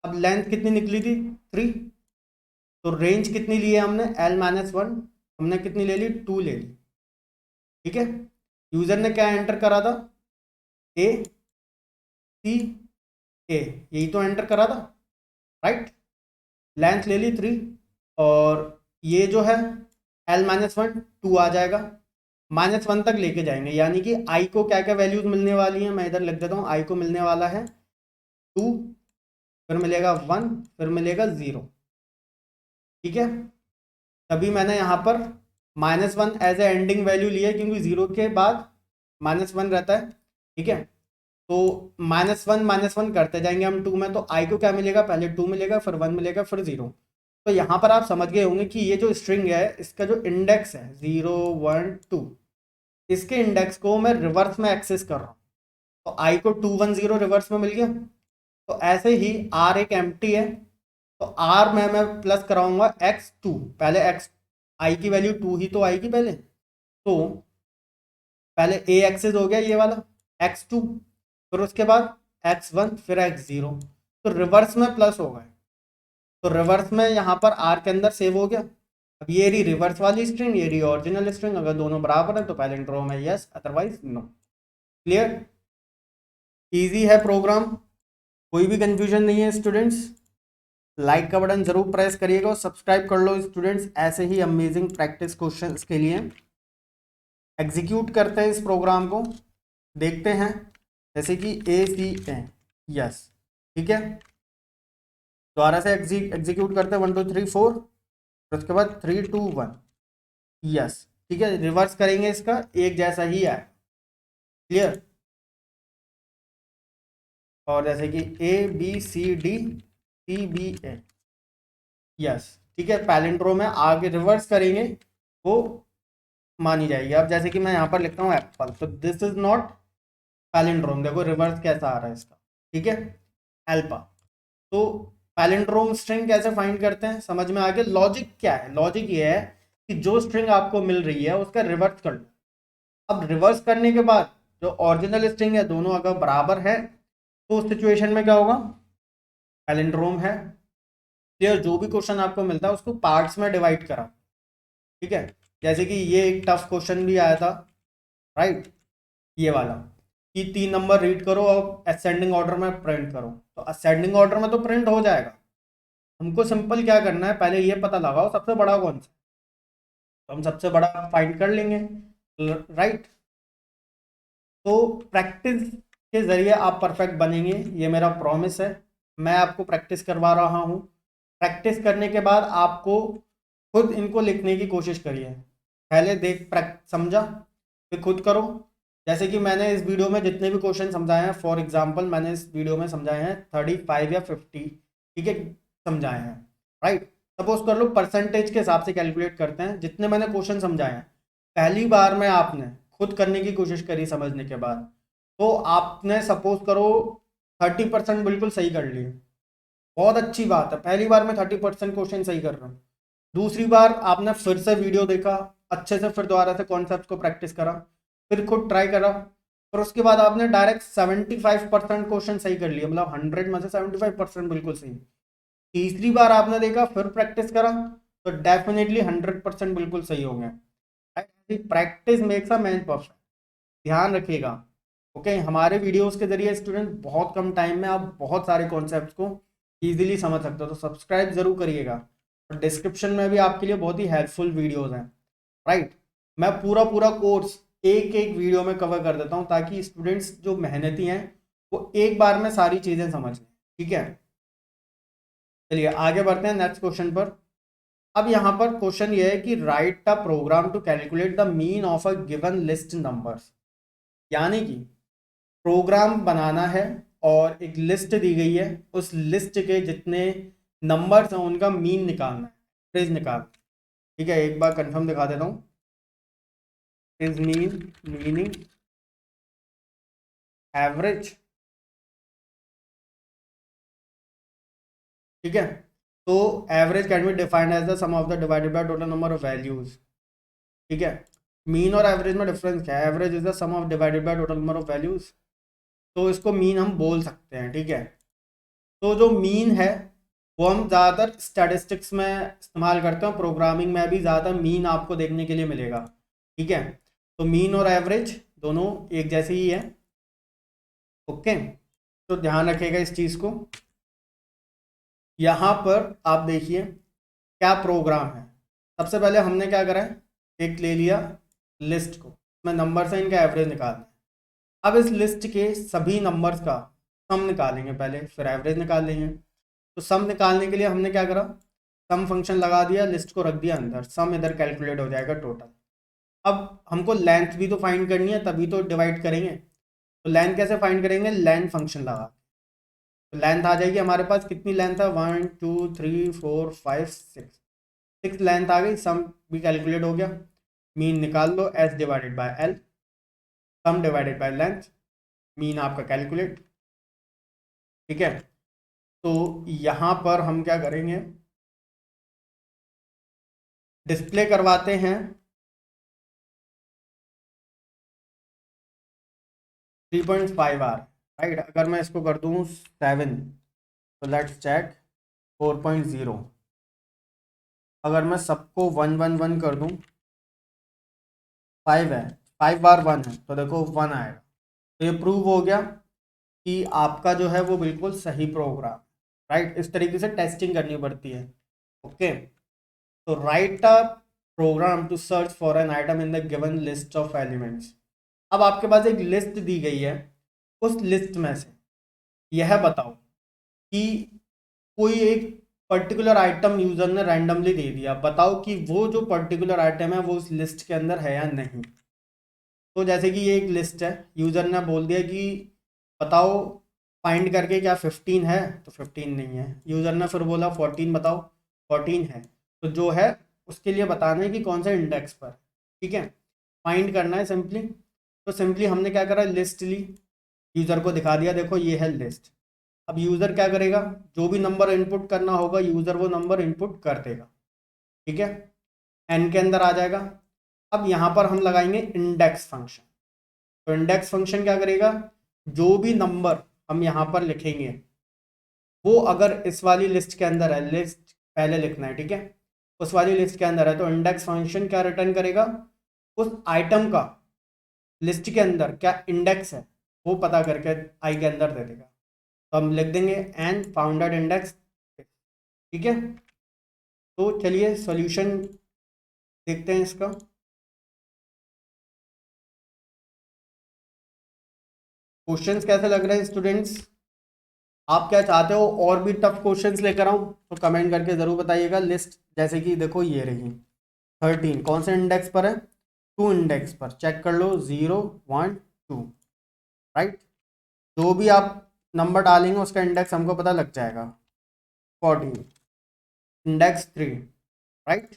अब लेंथ कितनी निकली थी, 3। तो रेंज कितनी ली है हमने, L-1, हमने कितनी ले ली, 2 ले ली। ठीक है, यूजर ने क्या एंटर करा था, A, यही तो एंटर करा था, राइट। लेंथ ले ली 3, और ये जो है L-1 2 आ जाएगा, -1 तक लेके जाएंगे, यानी कि आई को क्या क्या वैल्यूज मिलने वाली हैं, मैं इधर लिख देता हूँ। आई को मिलने वाला है 2, फिर मिलेगा 1, फिर मिलेगा 0। ठीक है, तभी मैंने यहाँ पर -1 एज ए एंडिंग वैल्यू लिया, क्योंकि 0 के बाद -1 रहता है। ठीक है, तो -1 करते जाएंगे हम 2 में, तो आई को क्या मिलेगा, पहले 2 मिलेगा, फिर 1 मिलेगा, फिर 0। तो यहाँ पर आप समझ गए होंगे कि ये जो स्ट्रिंग है, इसका जो इंडेक्स है 0 1 2, इसके इंडेक्स को मैं रिवर्स में एक्सेस कर रहा हूँ। तो आई को 2 1 0 रिवर्स में मिल गया। तो ऐसे ही आर एक एम्प्टी है, तो आर में मैं प्लस कराऊंगा x2। पहले x आई की वैल्यू 2 ही तो आएगी पहले, तो पहले ए एक्सेस हो गया ये वाला x2, फिर उसके बाद x1, फिर x0, तो रिवर्स में प्लस हो गए। तो रिवर्स में यहाँ पर आर के अंदर सेव हो गया। अब ये रही रिवर्स वाली स्ट्रिंग, ये रही ओरिजिनल स्ट्रिंग। अगर दोनों बराबर है तो पैलेंड्रोम में yes, otherwise no. Clear, easy है प्रोग्राम, कोई भी कंफ्यूजन नहीं है स्टूडेंट्स। लाइक का बटन जरूर प्रेस करिएगा और सब्सक्राइब कर लो स्टूडेंट्स, ऐसे ही अमेजिंग प्रैक्टिस क्वेश्चंस के लिए। एग्जीक्यूट करते हैं इस प्रोग्राम को, देखते हैं। जैसे कि ACN, यस, ठीक है, दोबारा से एग्जीक्यूट करते हैं 1 2 3 4, फिर उसके बाद 3 2 1, यस। ठीक है, रिवर्स करेंगे इसका, एक जैसा ही है। क्लियर, और जैसे कि ABCDCBA, यस। ठीक है, पैलिंड्रोम में आगे रिवर्स करेंगे वो मानी जाएगी। अब जैसे कि मैं यहाँ पर लिखता हूँ एप्पल, तो दिस इज नॉट पैलिंड्रोम। देखो रिवर्स कैसा आ रहा है इसका। ठीक है, एल्पा। तो पैलिंड्रोम स्ट्रिंग कैसे फाइंड करते हैं, समझ में आ गया। लॉजिक क्या है, लॉजिक ये है कि जो स्ट्रिंग आपको मिल रही है उसका रिवर्स कर लो। अब रिवर्स करने के बाद जो ओरिजिनल स्ट्रिंग है, दोनों अगर बराबर है तो उस सिचुएशन में क्या होगा, पैलिंड्रोम है। क्लियर, जो भी क्वेश्चन आपको मिलता है उसको पार्ट्स में डिवाइड करा। ठीक है, जैसे कि ये एक टफ क्वेश्चन भी आया था, राइट, ये वाला कि 3 नंबर रीड करो और असेंडिंग ऑर्डर में प्रिंट करो। तो असेंडिंग ऑर्डर में तो प्रिंट हो जाएगा, हमको सिंपल क्या करना है, पहले ये पता लगाओ सबसे बड़ा कौन सा, तो हम सबसे बड़ा फाइंड कर लेंगे, राइट। तो प्रैक्टिस के जरिए आप परफेक्ट बनेंगे, ये मेरा प्रॉमिस है। मैं आपको प्रैक्टिस करवा रहा हूँ। प्रैक्टिस करने के बाद आपको खुद इनको लिखने की कोशिश करिए। पहले देख समझा, फिर खुद करो। जैसे कि मैंने इस वीडियो में जितने भी क्वेश्चन समझाए हैं, फॉर एग्जांपल मैंने इस वीडियो में समझाए हैं 35 या 50, ठीक है, समझाए हैं, राइट। सपोज कर लो परसेंटेज के हिसाब से कैलकुलेट करते हैं। जितने मैंने क्वेश्चन समझाए हैं, पहली बार में आपने खुद करने की कोशिश करी समझने के बाद, तो आपने सपोज करो 30% बिल्कुल सही कर लिए, बहुत अच्छी बात है। पहली बार में 30% क्वेश्चन सही कर रहा हूँ। दूसरी बार आपने फिर से वीडियो देखा अच्छे से, फिर दोबारा से कॉन्सेप्ट को प्रैक्टिस करा, फिर खुद ट्राई करा, फिर उसके बाद आपने डायरेक्ट 75% क्वेश्चन सही कर लिया, मतलब 100 में से 75% बिल्कुल सही। तीसरी बार आपने देखा, फिर प्रैक्टिस करा, तो डेफिनेटली 100% बिल्कुल सही हो गया। Practice makes a man perfect, ध्यान रखिएगा। ओके, हमारे वीडियोस के जरिए स्टूडेंट बहुत कम टाइम में आप बहुत सारे कॉन्सेप्ट्स को इजीली समझ सकते हो, तो सब्सक्राइब जरूर करिएगा। और डिस्क्रिप्शन में भी आपके लिए बहुत ही हेल्पफुल वीडियोस हैं, राइट। मैं पूरा पूरा कोर्स एक एक वीडियो में कवर कर देता हूँ, ताकि स्टूडेंट्स जो मेहनती हैं वो एक बार में सारी चीज़ें समझ लें। ठीक है, चलिए आगे बढ़ते हैं नेक्स्ट क्वेश्चन पर। अब यहाँ पर क्वेश्चन ये है कि write a program to calculate the mean of a given list numbers, यानी कि प्रोग्राम बनाना है और एक लिस्ट दी गई है, उस लिस्ट के जितने नंबर्स हैं उनका मीन निकालना है, एवरेज निकालना है। ठीक है, एक बार कंफर्म दिखा देता हूँ। Is mean meaning average. ठीक है, तो average can be defined as the sum of the divided by total number of values. ठीक है, मीन और एवरेज में डिफरेंस क्या है? Average is the sum of divided by total number of values, तो इसको मीन हम बोल सकते हैं। ठीक है, तो जो मीन है वो हम ज़्यादातर स्टैटिस्टिक्स में इस्तेमाल करते हैं, प्रोग्रामिंग में भी ज़्यादा मीन आपको देखने के लिए मिलेगा। ठीक है, तो मीन और एवरेज दोनों एक जैसे ही है। ओके, तो ध्यान रखिएगा इस चीज़ को। यहाँ पर आप देखिए क्या प्रोग्राम है। सबसे पहले हमने क्या करा है, एक ले लिया लिस्ट को, मैं नंबर से इनका एवरेज निकालना है। अब इस लिस्ट के सभी नंबर्स का सम निकालेंगे पहले, फिर एवरेज निकाल लेंगे। तो सम निकालने के लिए हमने क्या करा, सम फंक्शन लगा दिया, लिस्ट को रख दिया अंदर, सम इधर कैलकुलेट हो जाएगा टोटल। अब हमको लेंथ भी तो फाइंड करनी है, तभी तो डिवाइड करेंगे। तो लेंथ कैसे फाइंड करेंगे, लेंथ फंक्शन लगा। तो लेंथ आ जाएगी हमारे पास, कितनी लेंथ है, 1 2 3 4 5 6, 6 लेंथ आ गई। सम भी कैलकुलेट हो गया, मीन निकाल लो, S divided by L, sum divided by length, mean आपका कैलकुलेट। ठीक है, तो यहाँ पर हम क्या करेंगे, डिस्प्ले करवाते हैं 3.5 आर। राइट, अगर मैं इसको कर दूँ 7, तो लेट्स चेक 4.0। अगर मैं सबको 1 1 1 कर दूँ, 5 है, 5 बार 1 है, तो देखो 1 आएगा। तो ये प्रूव हो गया कि आपका जो है वो बिल्कुल सही प्रोग्राम। राइट, इस तरीके से टेस्टिंग करनी पड़ती है। ओके, तो write a program to search for an item in the given list of elements. अब आपके पास एक लिस्ट दी गई है, उस लिस्ट में से यह बताओ कि कोई एक पर्टिकुलर आइटम यूजर ने रैंडमली दे दिया, बताओ कि वो जो पर्टिकुलर आइटम है वो उस लिस्ट के अंदर है या नहीं। तो जैसे कि ये एक लिस्ट है, यूजर ने बोल दिया कि बताओ फाइंड करके क्या 15 है, तो 15 नहीं है। यूजर ने फिर बोला 14 बताओ, 14 है। तो जो है उसके लिए बताना है कि कौन से इंडेक्स पर। ठीक है, फाइंड करना है सिंपली। तो सिंपली हमने क्या करा, लिस्ट ली, यूज़र को दिखा दिया, देखो ये है लिस्ट। अब यूज़र क्या करेगा, जो भी नंबर इनपुट करना होगा यूज़र वो नंबर इनपुट कर देगा। ठीक है, एन के अंदर आ जाएगा। अब यहाँ पर हम लगाएंगे इंडेक्स फंक्शन। तो इंडेक्स फंक्शन क्या करेगा, जो भी नंबर हम यहाँ पर लिखेंगे वो अगर इस वाली लिस्ट के अंदर है, लिस्ट पहले लिखना है, ठीक है, उस वाली लिस्ट के अंदर है, तो इंडेक्स फंक्शन क्या रिटर्न करेगा, उस आइटम का लिस्ट के अंदर क्या इंडेक्स है वो पता करके आई के अंदर दे देगा। तो हम लिख देंगे एन फाउंडेड इंडेक्स। ठीक है, तो चलिए सॉल्यूशन देखते हैं इसका। क्वेश्चंस कैसे लग रहे हैं स्टूडेंट्स, आप क्या चाहते हो और भी टफ क्वेश्चंस लेकर आऊं तो कमेंट करके ज़रूर बताइएगा। लिस्ट जैसे कि देखो ये रही 13, कौन से इंडेक्स पर है, 2 इंडेक्स पर, चेक कर लो 0 1 2। राइट, जो भी आप नंबर डालेंगे उसका इंडेक्स हमको पता लग जाएगा। 14 इंडेक्स 3। राइट,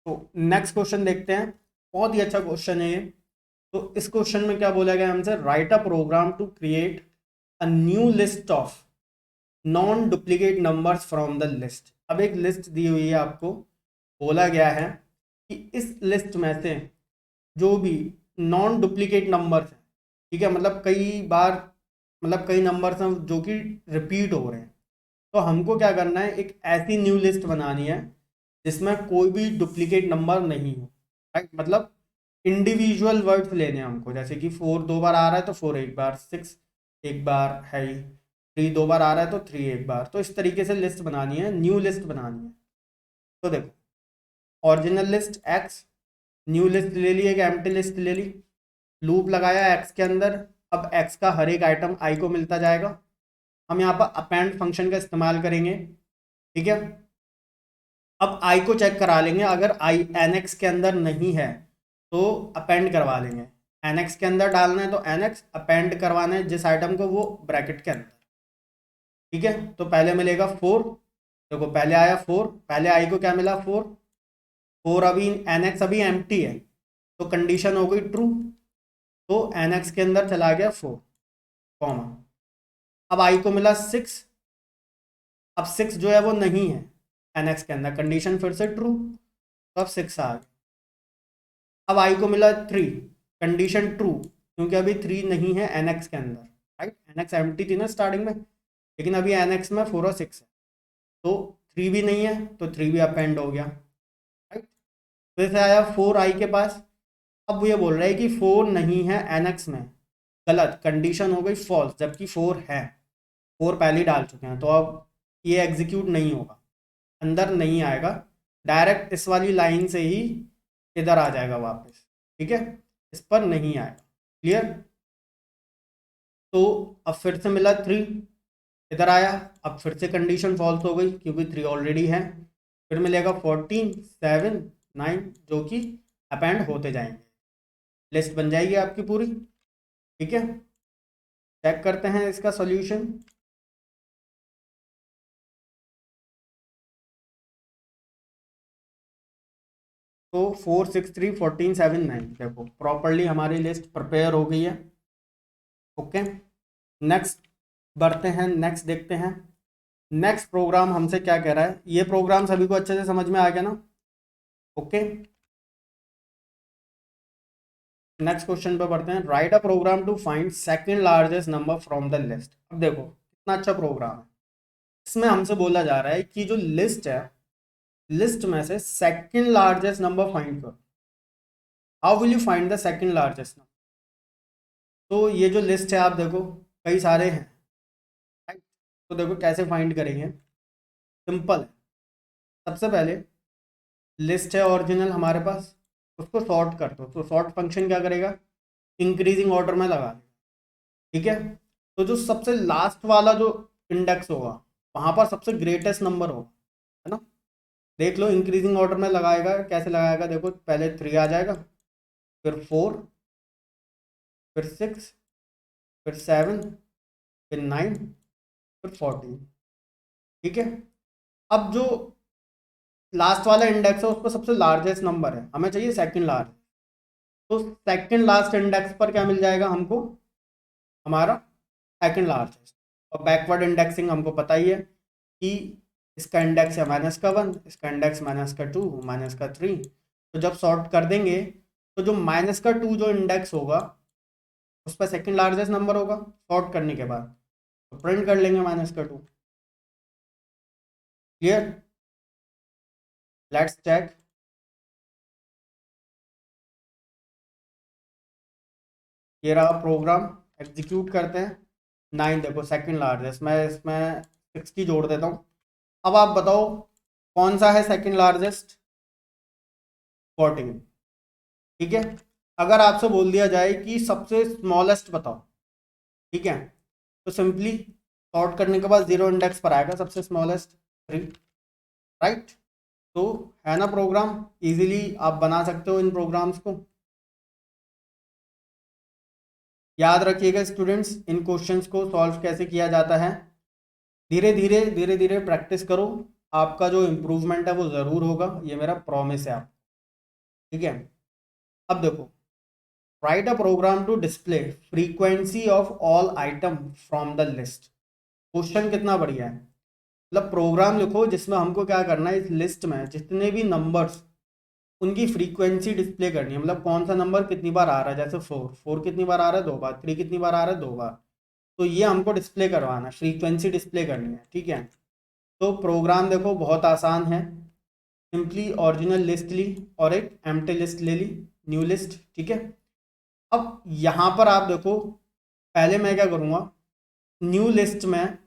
तो नेक्स्ट क्वेश्चन देखते हैं, बहुत ही अच्छा क्वेश्चन है ये। तो इस क्वेश्चन में क्या बोला गया हमसे, write a program to create a new list of non duplicate numbers from the list. अब एक लिस्ट दी हुई है आपको, बोला गया है कि इस लिस्ट में से जो भी नॉन डुप्लीकेट नंबर्स हैं, ठीक है, मतलब कई बार, मतलब कई नंबर्स हैं जो कि रिपीट हो रहे हैं, तो हमको क्या करना है, एक ऐसी न्यू लिस्ट बनानी है जिसमें कोई भी डुप्लीकेट नंबर नहीं हो। राइट, मतलब इंडिविजुअल वर्ड्स लेने हैं हमको, जैसे कि 4 2 बार आ रहा है तो 4 एक बार, 6 एक बार है ही, 3 2 बार आ रहा है तो 3 एक बार। तो इस तरीके से लिस्ट बनानी है, न्यू लिस्ट बनानी है। तो देखो, original list x, new list ले ली, एक एम्प्टी लिस्ट ले ली, लूप लगाया एक्स के अंदर। अब एक्स का हर एक आइटम आई को मिलता जाएगा। हम यहाँ पर अपेंड फंक्शन का इस्तेमाल करेंगे। ठीक है, अब आई को चेक करा लेंगे, अगर आई एन एक्स के अंदर नहीं है तो अपेंड करवा लेंगे। एन एक्स के अंदर डालना है तो एन एक्स, अपेंड करवाना है जिस आइटम को वो ब्रैकेट के अंदर। ठीक है, तो पहले मिलेगा 4। देखो पहले आया 4, पहले आई को क्या मिला 4। 4 अभी NX अभी एम्प्टी है, तो कंडीशन हो गई ट्रू, तो NX के अंदर चला गया 4 कॉमा। अब आई को मिला 6, अब 6 जो है वो नहीं है NX के अंदर, कंडीशन फिर से ट्रू, तो अब 6 आ गया। अब आई को मिला 3, कंडीशन ट्रू, क्योंकि अभी 3 नहीं है NX के अंदर, राइट। NX एम्प्टी थी ना स्टार्टिंग में, लेकिन अभी NX में 4 और 6 है, तो 3 भी नहीं है, तो 3 भी अपेंड हो गया, राइट। फिर से आया 4 आई के पास, अब वो ये बोल रहा है कि 4 नहीं है NX में, गलत, कंडीशन हो गई फॉल्स, जबकि 4 है, 4 पहले ही डाल चुके हैं, तो अब ये एग्जीक्यूट नहीं होगा, अंदर नहीं आएगा, डायरेक्ट इस वाली लाइन से ही इधर आ जाएगा वापस, ठीक है, इस पर नहीं आएगा। क्लियर। तो अब फिर से मिला 3, इधर आया, अब फिर से कंडीशन फॉल्स हो गई क्योंकि 3 ऑलरेडी है। फिर मिलेगा 14, 7, 9, जो कि अपेंड होते जाएंगे, लिस्ट बन जाएगी आपकी पूरी, ठीक है। चेक करते हैं इसका सॉल्यूशन। तो 4, 6, 3, 14, 7, 9, देखो प्रॉपरली हमारी लिस्ट प्रिपेयर हो गई है। ओके, नेक्स्ट बढ़ते हैं, नेक्स्ट देखते हैं। नेक्स्ट प्रोग्राम हमसे क्या कह रहा है, ये प्रोग्राम सभी को अच्छे से समझ में आ गया ना। ओके, नेक्स्ट क्वेश्चन पे बढ़ते हैं। Write a program to find second largest number from the list. अब देखो कितना अच्छा प्रोग्राम है, इसमें हमसे बोला जा रहा है कि जो लिस्ट है, लिस्ट में से सेकंड लार्जेस्ट नंबर फाइंड करो। How will you find the second largest number? तो ये जो लिस्ट है आप देखो कई सारे हैं, right? तो देखो कैसे फाइंड करेंगे, सिंपल है। सबसे पहले लिस्ट है ओरिजिनल हमारे पास, उसको सॉर्ट कर दो, तो सॉर्ट फंक्शन क्या करेगा, इंक्रीजिंग ऑर्डर में लगा देगा, ठीक है। तो जो सबसे लास्ट वाला जो इंडेक्स होगा वहां पर सबसे ग्रेटेस्ट नंबर होगा, है ना। देख लो इंक्रीजिंग ऑर्डर में लगाएगा, कैसे लगाएगा, देखो पहले 3 आ जाएगा, फिर 4, फिर 6, फिर 7, फिर 9, फिर 14, ठीक है। अब जो लास्ट वाला इंडेक्स है उस पर सबसे लार्जेस्ट नंबर है, हमें चाहिए सेकंड लार्ज, तो सेकंड लास्ट इंडेक्स पर क्या मिल जाएगा हमको, हमारा सेकंड लार्जेस्ट। और बैकवर्ड इंडेक्सिंग हमको पता ही है कि इसका इंडेक्स है -1, इसका इंडेक्स -2, -3। तो जब सॉर्ट कर देंगे तो जो -2 जो इंडेक्स होगा उस पर सेकंड लार्जेस्ट नंबर होगा सॉर्ट करने के बाद, तो प्रिंट कर लेंगे -2। Clear, let's check. ये रहा प्रोग्राम, एग्जीक्यूट करते हैं। 9 देखो सेकंड लार्जेस्ट, मैं इसमें 60 जोड़ देता हूँ। अब आप बताओ कौन सा है सेकंड लार्जेस्ट, 14, ठीक है। अगर आपसे बोल दिया जाए कि सबसे स्मॉलेस्ट बताओ, ठीक है, तो सिंपली सॉर्ट करने के बाद 0 इंडेक्स पर आएगा सबसे स्मॉलेस्ट 3, राइट। तो है ना प्रोग्राम, इजीली आप बना सकते हो इन प्रोग्राम्स को। याद रखिएगा स्टूडेंट्स, इन क्वेश्चंस को सॉल्व कैसे किया जाता है, धीरे धीरे प्रैक्टिस करो, आपका जो इम्प्रूवमेंट है वो ज़रूर होगा, ये मेरा प्रॉमिस है आप, ठीक है। अब देखो, write a program to display frequency of all item from the list. Question कितना बढ़िया है, मतलब प्रोग्राम लिखो जिसमें हमको क्या करना है, इस लिस्ट में जितने भी नंबर्स उनकी फ्रीक्वेंसी डिस्प्ले करनी है, मतलब कौन सा नंबर कितनी बार आ रहा है, जैसे 4 कितनी बार आ रहा है 2 बार, 3 कितनी बार आ रहा है 2 बार, तो ये हमको डिस्प्ले करवाना है, फ्रीक्वेंसी डिस्प्ले करनी है, ठीक है। तो प्रोग्राम देखो बहुत आसान है, सिंपली ओरिजिनल लिस्ट ली और एक एम्प्टी लिस्ट ले ली, न्यू लिस्ट, ठीक है। अब यहाँ पर आप देखो, पहले मैं क्या करूँगा, न्यू लिस्ट में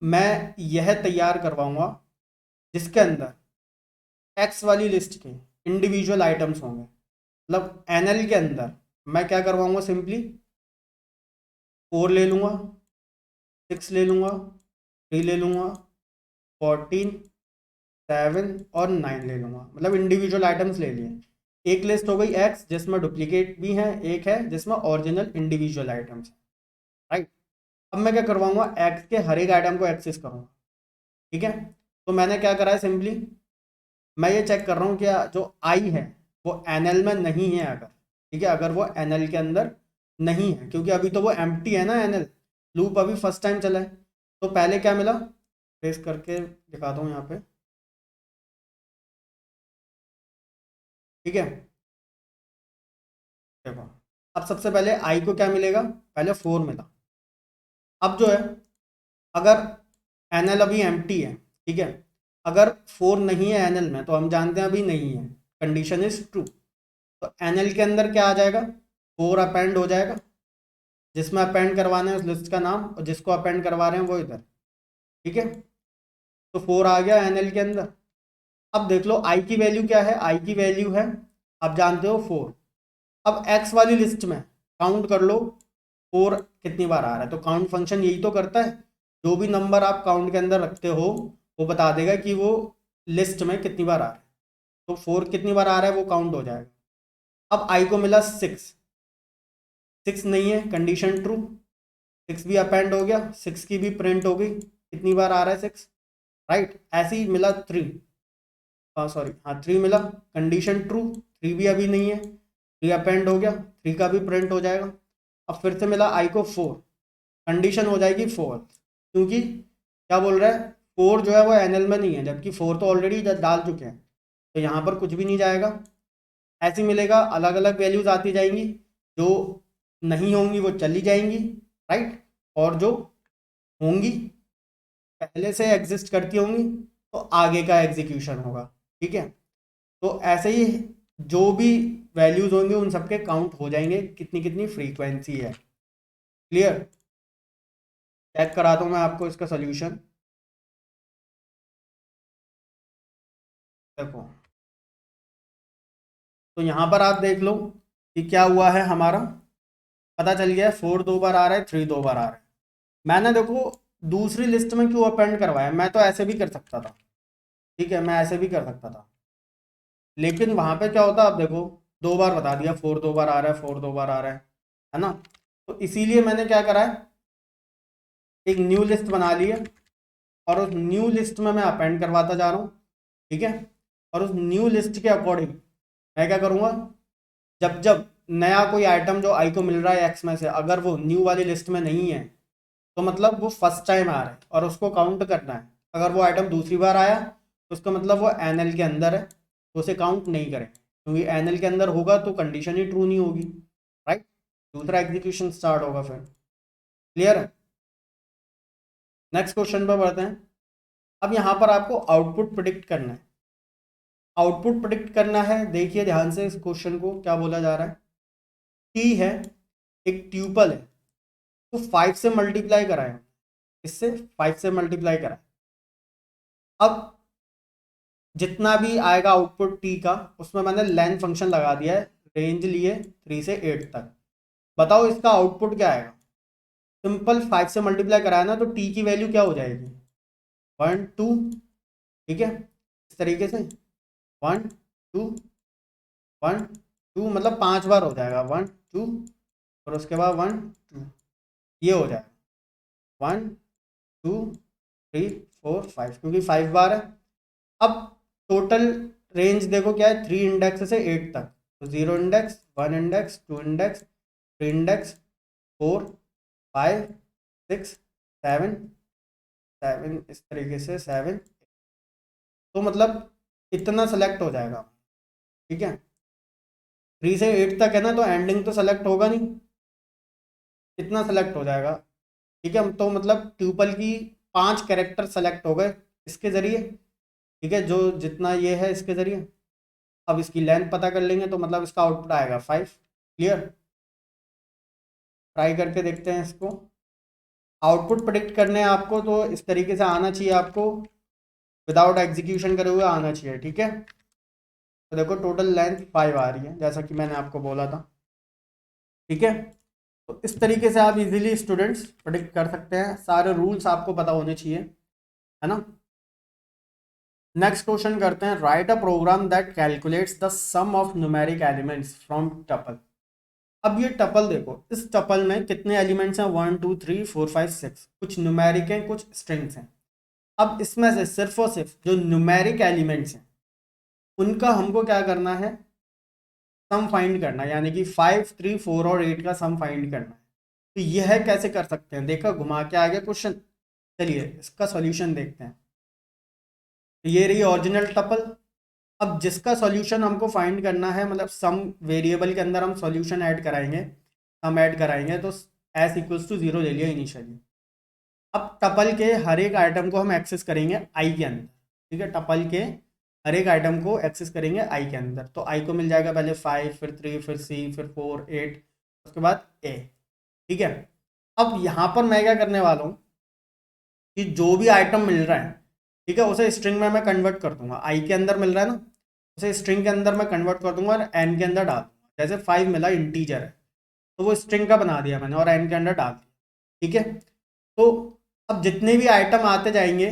मैं यह तैयार करवाऊँगा जिसके अंदर एक्स वाली लिस्ट के इंडिविजुअल आइटम्स होंगे, मतलब एनएल के अंदर मैं क्या करवाऊँगा, सिंपली 4 ले लूँगा, 6 ले लूँगा, 3 ले लूँगा, 14, 7 और 9 ले लूँगा, मतलब इंडिविजुअल आइटम्स ले लिए। एक लिस्ट हो गई एक्स जिसमें डुप्लीकेट भी हैं, एक है जिसमें ओरिजिनल इंडिविजुअल आइटम्स हैं, राइट। अब मैं क्या करवाऊंगा, एक्स के हर एक आइटम को एक्सेस करूंगा। ठीक है, तो मैंने क्या करा है, सिंपली मैं ये चेक कर रहा हूँ क्या जो आई है वो एनएल में नहीं है अगर। ठीक है, अगर वो एनएल के अंदर नहीं है, क्योंकि अभी तो वो एम्प्टी है ना एनएल, लूप अभी फर्स्ट टाइम चला है। तो पहले क्या मिला, ट्रेस करके दिखाता हूँ यहाँ पे। ठीक है, देखो, अब सबसे पहले आई को क्या मिलेगा, पहले 4 मिला। अब जो है, अगर एनएल अभी एम्प्टी है, ठीक है, अगर 4 नहीं है एनएल में तो हम जानते हैं अभी नहीं है, कंडीशन इज ट्रू। तो एनएल के अंदर क्या आ जाएगा, 4 अपेंड हो जाएगा, जिसमें अपेंड करवाना है उस लिस्ट का नाम, और जिसको अपेंड करवा रहे हैं वो इधर। ठीक है, तो 4 आ गया एनएल के अंदर। अब देख लो आई की वैल्यू क्या है, आई की वैल्यू है, आप जानते हो 4। अब एक्स वाली लिस्ट में काउंट कर लो 4 कितनी बार आ रहा है, तो काउंट फंक्शन यही तो करता है, जो भी नंबर आप काउंट के अंदर रखते हो वो बता देगा कि वो लिस्ट में कितनी बार आ रहा है। तो 4 कितनी बार आ रहा है वो काउंट हो जाएगा। अब आई को मिला 6, 6 नहीं है, कंडीशन ट्रू, 6 भी अपेंड हो गया, 6 की भी प्रिंट हो गई, कितनी बार आ रहा है 6, राइट। ऐसे ही मिला 3, सॉरी हाँ 3 मिला, कंडीशन ट्रू, 3 भी अभी नहीं है, 3 अपेंड हो गया, 3 का भी प्रिंट हो जाएगा। अब फिर से मिला आई को 4, कंडीशन हो जाएगी 4, क्योंकि क्या बोल रहा है 4 जो है वो एनएल में नहीं है, जबकि 4 तो ऑलरेडी डाल चुके हैं, तो यहाँ पर कुछ भी नहीं जाएगा। ऐसे ही मिलेगा, अलग अलग वैल्यूज आती जाएंगी, जो नहीं होंगी वो चली जाएंगी, राइट, और जो होंगी पहले से एग्जिस्ट करती होंगी तो आगे का एग्जीक्यूशन होगा। ठीक है, तो ऐसे ही जो भी वैल्यूज होंगे उन सबके काउंट हो जाएंगे, कितनी कितनी फ्रीक्वेंसी है। क्लियर, चेक कराता हूँ मैं आपको इसका सोल्यूशन। देखो, तो यहाँ पर आप देख लो कि क्या हुआ है हमारा, पता चल गया 4 2 बार आ रहा है, 3 2 बार आ रहा है। मैंने देखो दूसरी लिस्ट में क्यों अपेंड करवाया, मैं तो ऐसे भी कर सकता था। ठीक है, मैं ऐसे भी कर सकता था, लेकिन वहां पे क्या होता, आप देखो 2 बार बता दिया, 4 2 बार आ रहा है, 4 2 बार आ रहा है ना। तो इसीलिए मैंने क्या करा है, एक न्यू लिस्ट बना ली है, और उस न्यू लिस्ट में मैं अपेंड करवाता जा रहा हूँ। ठीक है, और उस न्यू लिस्ट के अकॉर्डिंग मैं क्या करूँगा, जब जब नया कोई आइटम जो आई को मिल रहा है एक्स में से, अगर वो न्यू वाली लिस्ट में नहीं है तो मतलब वो फर्स्ट टाइम आ रहा है और उसको काउंट करना है। अगर वो आइटम दूसरी बार आया तो उसका मतलब वो एनएल के अंदर है, तो उसे काउंट नहीं करें, क्योंकि एनएल के अंदर होगा तो कंडीशन ही ट्रू नहीं होगी, राइट। दूसरा एग्जीक्यूशन स्टार्ट होगा फिर। क्लियर है, नेक्स्ट क्वेश्चन पर बढ़ते हैं। अब यहाँ पर आपको आउटपुट प्रिडिक्ट करना है। आउटपुट प्रिडिक्ट करना है, देखिए ध्यान से इस क्वेश्चन को, क्या बोला जा रहा है, टी है, एक ट्यूपल है, तो 5 से मल्टीप्लाई कराए, इससे 5 से मल्टीप्लाई कराए। अब जितना भी आएगा आउटपुट टी का, उसमें मैंने लेन फंक्शन लगा दिया है, रेंज लिए 3 से 8 तक। बताओ इसका आउटपुट क्या आएगा। सिंपल 5 से मल्टीप्लाई कराया ना, तो टी की वैल्यू क्या हो जाएगी, 1 2। ठीक है, इस तरीके से 1 2 1 2, मतलब 5 बार हो जाएगा, 1 2, और उसके बाद 1 2, ये हो जाएगा 1 2 3 4 5, क्योंकि 5 बार है। अब टोटल रेंज देखो क्या है, 3 इंडेक्स से 8 तक, तो 0 इंडेक्स, 1 इंडेक्स, 2 इंडेक्स, 3 इंडेक्स, 4 5 6 7 7, इस तरीके से 7। तो मतलब इतना सेलेक्ट हो जाएगा। ठीक है, 3 से 8 तक है ना, तो एंडिंग तो सेलेक्ट होगा नहीं, इतना सेलेक्ट हो जाएगा। ठीक है, तो मतलब ट्यूपल की 5 कैरेक्टर सेलेक्ट हो गए इसके ज़रिए। ठीक है, जो जितना ये है इसके ज़रिए। अब इसकी लेंथ पता कर लेंगे तो मतलब इसका आउटपुट आएगा 5। क्लियर, ट्राई करके देखते हैं इसको। आउटपुट प्रेडिक्ट करने हैं आपको, तो इस तरीके से आना चाहिए आपको, विदाउट एग्जीक्यूशन करे हुए आना चाहिए। ठीक है, तो देखो टोटल लेंथ 5 आ रही है, जैसा कि मैंने आपको बोला था। ठीक है, तो इस तरीके से आप इजीली स्टूडेंट्स प्रेडिक्ट कर सकते हैं, सारे रूल्स आपको पता होने चाहिए, है ना। नेक्स्ट क्वेश्चन करते हैं, write a program that calculates the sum of numeric elements from tuple. अब ये टपल देखो, इस टपल में कितने एलिमेंट्स हैं, 1 2 3 4 5 6, कुछ न्यूमेरिक हैं कुछ स्ट्रिंग्स हैं। अब इसमें से सिर्फ और सिर्फ जो न्यूमेरिक एलिमेंट्स हैं उनका हमको क्या करना है, सम फाइंड करना है, यानी कि 5 3 4 और 8 का सम फाइंड करना है। तो यह कैसे कर सकते हैं, देखा घुमा के आ गया क्वेश्चन। चलिए इसका सॉल्यूशन देखते हैं। तो ये रही ओरिजिनल टपल। अब जिसका सॉल्यूशन हमको फाइंड करना है, मतलब सम वेरिएबल के अंदर हम सॉल्यूशन ऐड कराएंगे, सम ऐड कराएंगे, तो एस इक्वल्स टू 0 ले लिया इनिशियली। अब टपल के हर एक आइटम को हम एक्सेस करेंगे आई के अंदर, ठीक है, टपल के हर एक आइटम को एक्सेस करेंगे आई के अंदर। तो आई को मिल जाएगा पहले 5, फिर 3, फिर सी, फिर 4 8, उसके बाद ए, ठीक है। अब यहाँ पर मैं क्या करने वाला हूँ कि जो भी आइटम मिल रहा है, ठीक है, उसे स्ट्रिंग में मैं कन्वर्ट कर दूंगा। आई के अंदर मिल रहा है ना, उसे स्ट्रिंग के अंदर मैं कन्वर्ट कर दूंगा और एन के अंदर डाल दूंगा। जैसे 5 मिला, इंटीजर है, तो वो स्ट्रिंग का बना दिया मैंने और एन के अंदर डाल दिया, ठीक है। तो अब जितने भी आइटम आते जाएंगे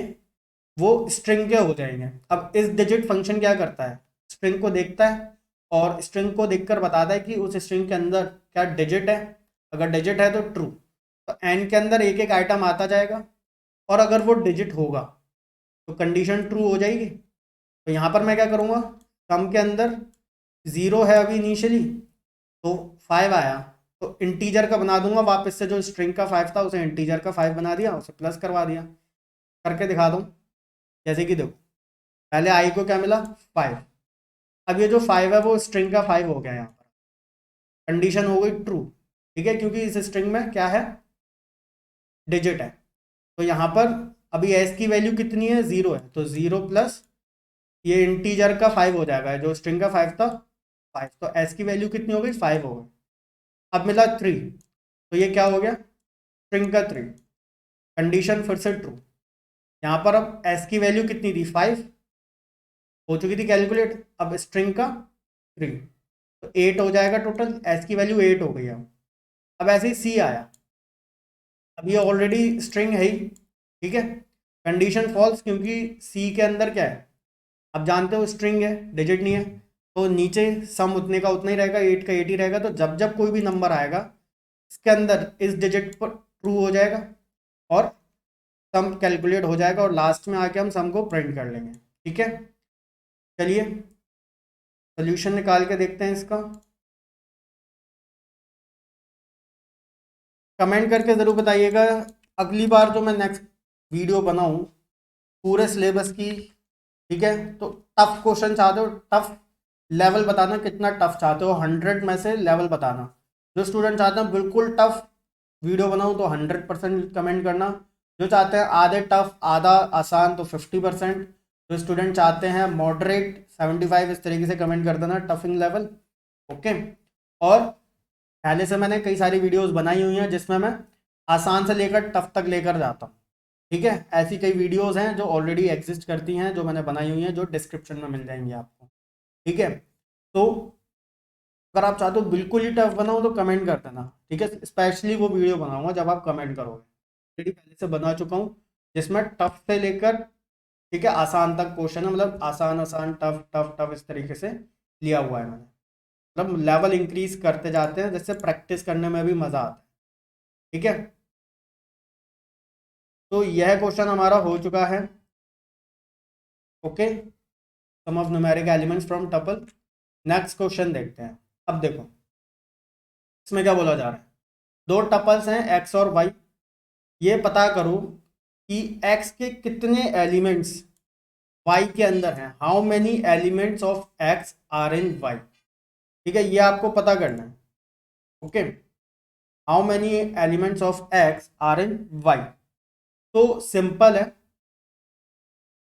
वो स्ट्रिंग के हो जाएंगे। अब इस डिजिट फंक्शन क्या करता है, स्ट्रिंग को देखता है और स्ट्रिंग को देखकर बताता है कि उस स्ट्रिंग के अंदर क्या डिजिट है। अगर डिजिट है तो ट्रू, तो एन के अंदर एक एक आइटम आता जाएगा और अगर वो डिजिट होगा तो कंडीशन ट्रू हो जाएगी। तो यहाँ पर मैं क्या करूँगा, सम के अंदर 0 है अभी इनिशियली, तो 5 आया, तो इंटीजर का बना दूंगा वापस से, जो स्ट्रिंग का 5 था उसे इंटीजर का 5 बना दिया, उसे प्लस करवा दिया। करके दिखा दूँ, जैसे कि देखो पहले आई को क्या मिला 5, अब ये जो 5 है वो स्ट्रिंग का 5 हो गया, यहाँ पर कंडीशन हो गई ट्रू, ठीक है, क्योंकि इस स्ट्रिंग में क्या है, डिजिट है। तो यहाँ पर अभी एस की वैल्यू कितनी है, 0 है, तो 0 प्लस ये इंटीजर का 5 हो जाएगा, जो स्ट्रिंग का 5 था 5, तो एस की वैल्यू कितनी हो गई, 5 हो गई। अब मिला 3, तो ये क्या हो गया, स्ट्रिंग का 3, कंडीशन फिर से ट्रू। यहाँ पर अब एस की वैल्यू कितनी थी, 5 हो चुकी थी कैलकुलेट, अब स्ट्रिंग का 3, तो 8 हो जाएगा टोटल, एस की वैल्यू 8 हो गई। अब ऐसे ही सी आया, अब ये ऑलरेडी स्ट्रिंग है ही, ठीक है, कंडीशन फॉल्स, क्योंकि सी के अंदर क्या है, अब जानते हो स्ट्रिंग है, डिजिट नहीं है, तो नीचे सम उतने का उतना ही रहेगा, 8 का 8 ही रहेगा। तो जब जब कोई भी नंबर आएगा इसके अंदर इस डिजिट पर ट्रू हो जाएगा और सम कैलकुलेट हो जाएगा और लास्ट में आके हम सम को प्रिंट कर लेंगे, ठीक है। चलिए सोल्यूशन निकाल के देखते हैं इसका। कमेंट करके ज़रूर बताइएगा, अगली बार जो मैं नेक्स्ट वीडियो बनाऊं पूरे सिलेबस की, ठीक है, तो टफ क्वेश्चन चाहते हो, टफ लेवल बताना, कितना टफ चाहते हो, 100 में से लेवल बताना। जो स्टूडेंट चाहते हैं बिल्कुल टफ वीडियो बनाऊं तो 100% कमेंट करना, जो चाहते हैं आधे टफ आधा आसान तो 50%, जो स्टूडेंट चाहते हैं मॉडरेट 75, इस तरीके से कमेंट कर देना टफिंग लेवल, ओके। और पहले से मैंने कई सारी वीडियोस बनाई हुई हैं जिसमें मैं आसान से लेकर टफ तक लेकर जाता हूँ, ठीक है। ऐसी कई वीडियोस हैं जो ऑलरेडी एग्जिस्ट करती हैं, जो मैंने बनाई हुई हैं, जो डिस्क्रिप्शन में मिल जाएंगी आपको, ठीक है। तो अगर आप चाहते हो बिल्कुल ही टफ बनाओ तो कमेंट कर देना, ठीक है, स्पेशली वो वीडियो बनाऊंगा जब आप कमेंट करोगे। ऑलरेडी पहले से बना चुका हूँ जिसमें टफ से लेकर, ठीक है, आसान तक क्वेश्चन है, मतलब आसान आसान टफ टफ टफ इस तरीके से लिया हुआ है मैंने, मतलब लेवल इंक्रीज करते जाते हैं जिससे प्रैक्टिस करने में भी मज़ा आता है, ठीक है। तो यह क्वेश्चन हमारा हो चुका है, okay, sum of numeric elements from tuple. Next question देखते हैं। अब देखो इसमें क्या बोला जा रहा है, दो टपल्स हैं एक्स और वाई, ये पता करो कि एक्स के कितने एलिमेंट्स वाई के अंदर हैं, how many elements of X are in Y, ठीक है, ये आपको पता करना है, okay, how many elements of X are in Y. तो सिंपल है,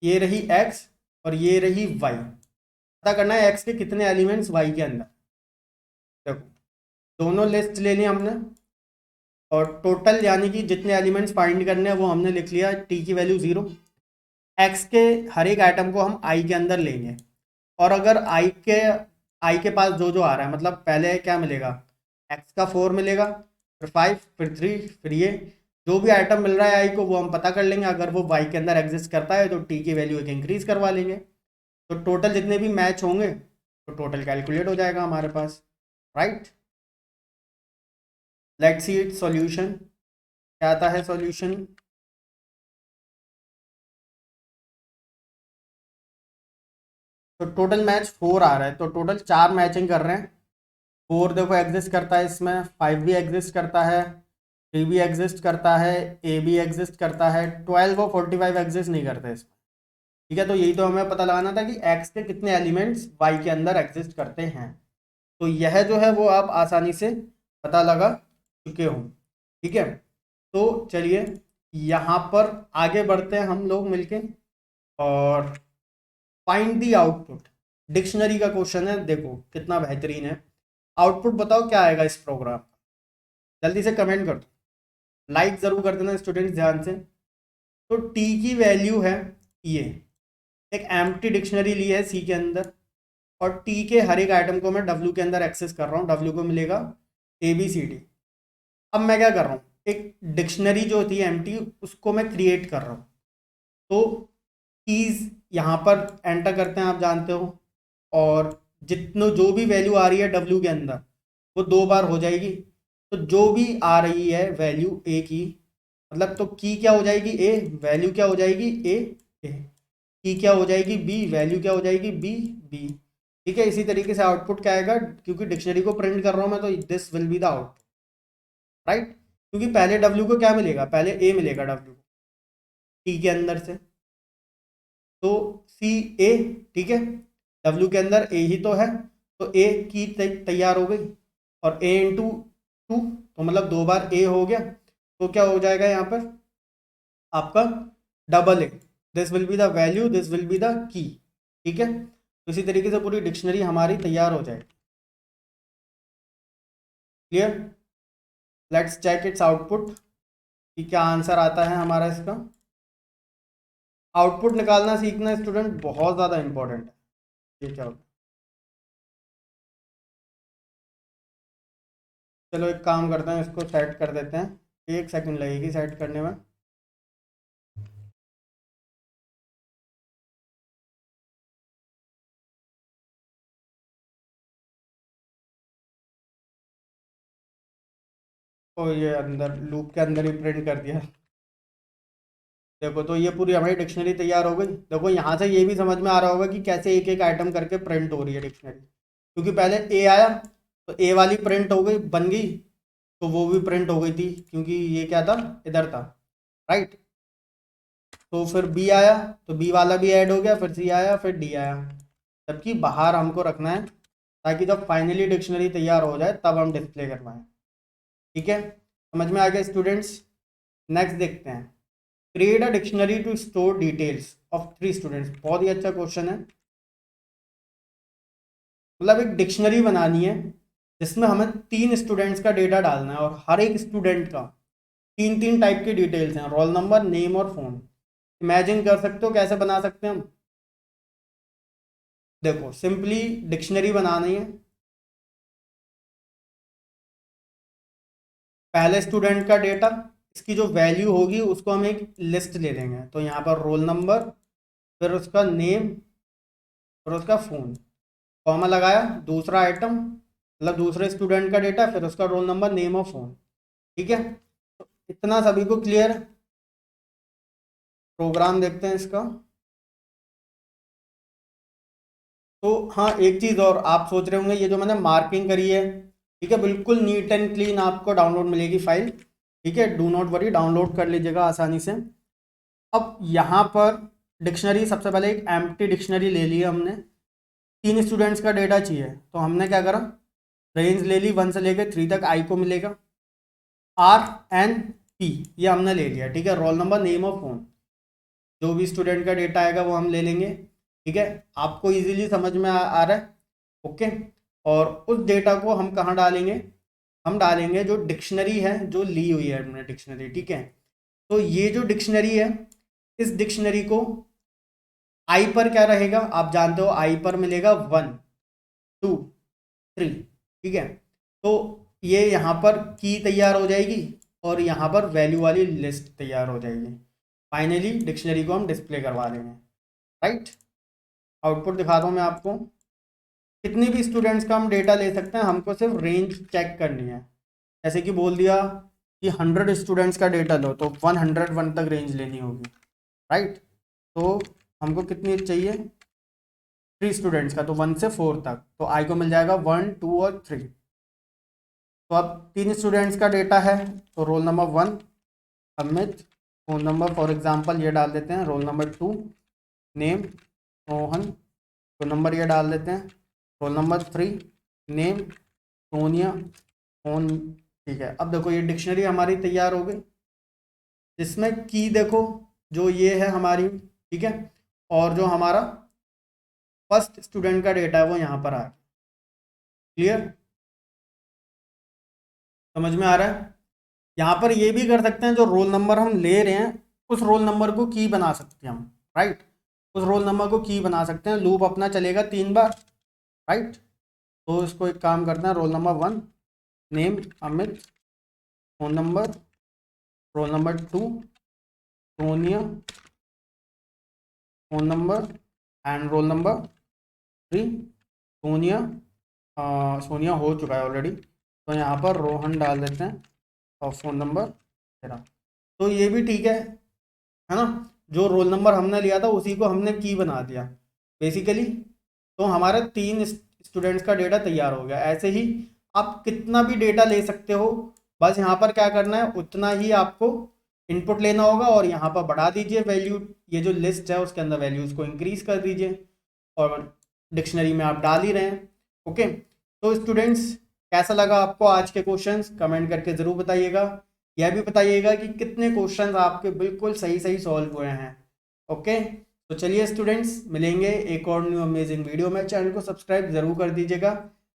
ये रही एक्स और ये रही वाई, पता करना है एक्स के कितने एलिमेंट्स वाई के अंदर। देखो दोनों लिस्ट ले ली हमने और टोटल यानी कि जितने एलिमेंट्स फाइंड करने हैं वो हमने लिख लिया, टी की वैल्यू 0, एक्स के हर एक आइटम को हम आई के अंदर लेंगे और अगर आई के पास जो जो आ रहा है, मतलब पहले क्या मिलेगा, एक्स का 4 मिलेगा, फिर 5, फिर 3, फिर ये जो भी आइटम मिल रहा है आई को वो हम पता कर लेंगे, अगर वो वाई के अंदर एग्जिस्ट करता है तो टी की वैल्यू एक इंक्रीज करवा लेंगे, तो टोटल जितने भी मैच होंगे तो टोटल कैलकुलेट हो जाएगा हमारे पास, right. Let's see it solution, क्या आता है सॉल्यूशन। तो टोटल मैच 4 आ रहा है, तो टोटल 4 मैचिंग कर रहे हैं। 4 देखो एग्जिस्ट करता है इसमें, 5 भी एग्जिस्ट करता है, 3 भी एग्जिस्ट करता है, ए भी एग्जिस्ट करता है, 12 और 45 एग्जिस्ट नहीं करते इसमें। ठीक है, तो यही तो हमें पता लगाना था कि एक्स के कितने एलिमेंट्स वाई के अंदर एग्जिस्ट करते हैं। तो यह जो है वो आप आसानी से पता लगा चुके हो। ठीक है, तो चलिए यहाँ पर आगे बढ़ते हैं हम लोग मिलके, और फाइंड दी आउटपुट। डिक्शनरी का क्वेश्चन है, देखो कितना बेहतरीन है। आउटपुट बताओ क्या आएगा इस प्रोग्राम का, जल्दी से कमेंट कर दो, लाइक ज़रूर कर देना स्टूडेंट्स ध्यान से। तो टी की वैल्यू है ये, एक एम्प्टी डिक्शनरी ली है सी के अंदर, और टी के हर एक आइटम को मैं डब्ल्यू के अंदर एक्सेस कर रहा हूँ, डब्ल्यू को मिलेगा ए बी सी डी। अब मैं क्या कर रहा हूँ, एक डिक्शनरी जो होती है एम्प्टी उसको मैं क्रिएट कर रहा हूँ। तो कीज यहाँ पर एंटर करते हैं, आप जानते हो, और जितनो जो भी वैल्यू आ रही है डब्ल्यू के अंदर वो 2 बार हो जाएगी। तो जो भी आ रही है वैल्यू ए की, मतलब तो की क्या हो जाएगी ए, वैल्यू क्या हो जाएगी ए ए, की क्या हो जाएगी बी, वैल्यू क्या हो जाएगी बी बी। ठीक है, इसी तरीके से आउटपुट क्या आएगा, क्योंकि डिक्शनरी को प्रिंट कर रहा हूँ मैं, तो this will be the output, right. क्योंकि पहले डब्ल्यू को क्या मिलेगा, पहले ए मिलेगा डब्ल्यू टी के अंदर से, तो सी ए, ठीक है, डब्ल्यू के अंदर ए ही तो है, तो ए की तैयार हो गई, और ए इंटू 2, तो मतलब 2 बार ए हो गया, तो क्या हो जाएगा यहाँ पर आपका double A, this will be the value, this will be the key. ठीक है, तो इसी तरीके से पूरी डिक्शनरी हमारी तैयार हो जाएगी। Clear, let's check its output कि क्या आंसर आता है हमारा इसका। आउटपुट निकालना सीखना स्टूडेंट बहुत ज़्यादा इंपॉर्टेंट है। ये क्या होता है, चलो एक काम करते हैं, इसको सेट कर देते हैं, 1 सेकंड लगेगी सेट करने में। तो ये अंदर लूप के अंदर ही प्रिंट कर दिया। देखो, तो ये पूरी हमारी डिक्शनरी तैयार हो गई। देखो यहाँ से ये भी समझ में आ रहा होगा कि कैसे एक एक आइटम करके प्रिंट हो रही है डिक्शनरी, क्योंकि पहले ए आया तो ए वाली प्रिंट हो गई, बन गई, तो वो भी प्रिंट हो गई थी क्योंकि ये क्या था, इधर था, राइट। तो फिर बी आया तो बी वाला भी ऐड हो गया, फिर सी आया, फिर डी आया, जबकि बाहर हमको रखना है ताकि जब फाइनली डिक्शनरी तैयार हो जाए तब हम डिस्प्ले करवाएं। ठीक है, समझ में आ गया स्टूडेंट्स। नेक्स्ट देखते हैं, create a dictionary to store details of 3 students. बहुत ही अच्छा क्वेश्चन है। मतलब एक डिक्शनरी बनानी है जिसमें हमें 3 स्टूडेंट्स का डेटा डालना है, और हर एक स्टूडेंट का 3 टाइप की डिटेल्स हैं, रोल नंबर, नेम और फोन। इमेजिन कर सकते हो कैसे बना सकते हैं हम। देखो सिंपली डिक्शनरी बनानी है, पहले स्टूडेंट का डेटा, इसकी जो वैल्यू होगी उसको हम एक लिस्ट ले लेंगे, तो यहाँ पर रोल नंबर, फिर उसका नेम, फिर उसका फ़ोन, कॉमा लगाया, दूसरा आइटम मतलब दूसरे स्टूडेंट का डेटा, फिर उसका रोल नंबर, नेम और फ़ोन। ठीक है, तो इतना सभी को क्लियर है। प्रोग्राम देखते हैं इसका। तो हाँ, एक चीज़ और आप सोच रहे होंगे, ये जो मैंने मार्किंग करी है, ठीक है, बिल्कुल नीट एंड क्लीन आपको डाउनलोड मिलेगी फाइल। ठीक है, डू नॉट वरी, डाउनलोड कर लीजिएगा आसानी से। अब यहाँ पर डिक्शनरी, सबसे पहले एक एम्प्टी डिक्शनरी ले ली है हमने, 3 स्टूडेंट्स का डेटा चाहिए, तो हमने क्या करा, रेंज ले ली 1 से लेकर 3 तक, आई को मिलेगा, आर एन पी ये हमने ले लिया। ठीक है, रोल नंबर, नेम और फ़ोन, जो भी स्टूडेंट का डेटा आएगा वो हम ले लेंगे। ठीक है, आपको इजीली समझ में आ रहा है, ओके। और उस डेटा को हम कहाँ डालेंगे, हम डालेंगे जो डिक्शनरी है जो ली हुई है हमने डिक्शनरी। ठीक है, तो ये जो डिक्शनरी है, इस डिक्शनरी को आई पर क्या रहेगा, आप जानते हो आई पर मिलेगा 1 2 3। ठीक है, तो ये यहाँ पर की तैयार हो जाएगी, और यहाँ पर वैल्यू वाली लिस्ट तैयार हो जाएगी। फाइनली डिक्शनरी को हम डिस्प्ले करवा देंगे, राइट। आउटपुट दिखाता हूँ मैं आपको, कितनी भी स्टूडेंट्स का हम डेटा ले सकते हैं, हमको सिर्फ रेंज चेक करनी है। जैसे कि बोल दिया कि 100 स्टूडेंट्स का डेटा लो तो 101 तक रेंज लेनी होगी, राइट। तो हमको कितनी चाहिए, 3 स्टूडेंट्स का, तो 1 से 4 तक, तो आई को मिल जाएगा 1, 2 और 3। तो अब 3 स्टूडेंट्स का डेटा है, तो roll number 1 Amit, phone number for example ये डाल देते हैं, रोल नंबर 2 नेम रोहन, तो नंबर ये डाल देते हैं, roll number 3 name Sonia, phone, ठीक है। अब देखो ये डिक्शनरी हमारी तैयार हो गई, जिसमें की देखो जो ये है हमारी, ठीक है, और जो हमारा फर्स्ट स्टूडेंट का डेटा है वो यहाँ पर आ गया। क्लियर, समझ में आ रहा है। यहाँ पर ये भी कर सकते हैं, जो रोल नंबर हम ले रहे हैं उस रोल नंबर को की बना सकते हैं हम, राइट। उस रोल नंबर को की बना सकते हैं, लूप अपना चलेगा 3 बार, राइट। तो इसको एक काम करते हैं, roll number 1 name Amit, phone number, roll number 2 Sonia, phone number, and roll number 3 Sonia, Sonia हो चुका है ऑलरेडी, तो यहाँ पर रोहन डाल देते हैं और फ़ोन नंबर तेरा। तो ये भी ठीक है ना। जो रोल नंबर हमने लिया था उसी को हमने की बना दिया बेसिकली। तो हमारे 3 स्टूडेंट्स का डेटा तैयार हो गया। ऐसे ही आप कितना भी डेटा ले सकते हो, बस यहाँ पर क्या करना है, उतना ही आपको इनपुट लेना होगा और यहाँ पर बढ़ा दीजिए वैल्यू, ये जो लिस्ट है उसके अंदर वैल्यूज़ को इंक्रीज कर दीजिए, और डिक्शनरी में आप डाल ही रहे हैं। ओके, तो स्टूडेंट्स कैसा लगा आपको आज के क्वेश्चंस, कमेंट करके ज़रूर बताइएगा। यह भी बताइएगा कि कितने क्वेश्चंस आपके बिल्कुल सही सही सॉल्व हुए हैं। ओके, तो चलिए स्टूडेंट्स, मिलेंगे एक और न्यू अमेजिंग वीडियो में। चैनल को सब्सक्राइब ज़रूर कर दीजिएगा,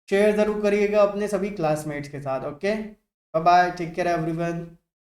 शेयर ज़रूर करिएगा अपने सभी क्लासमेट्स के साथ। Okay, bye bye, take care everyone.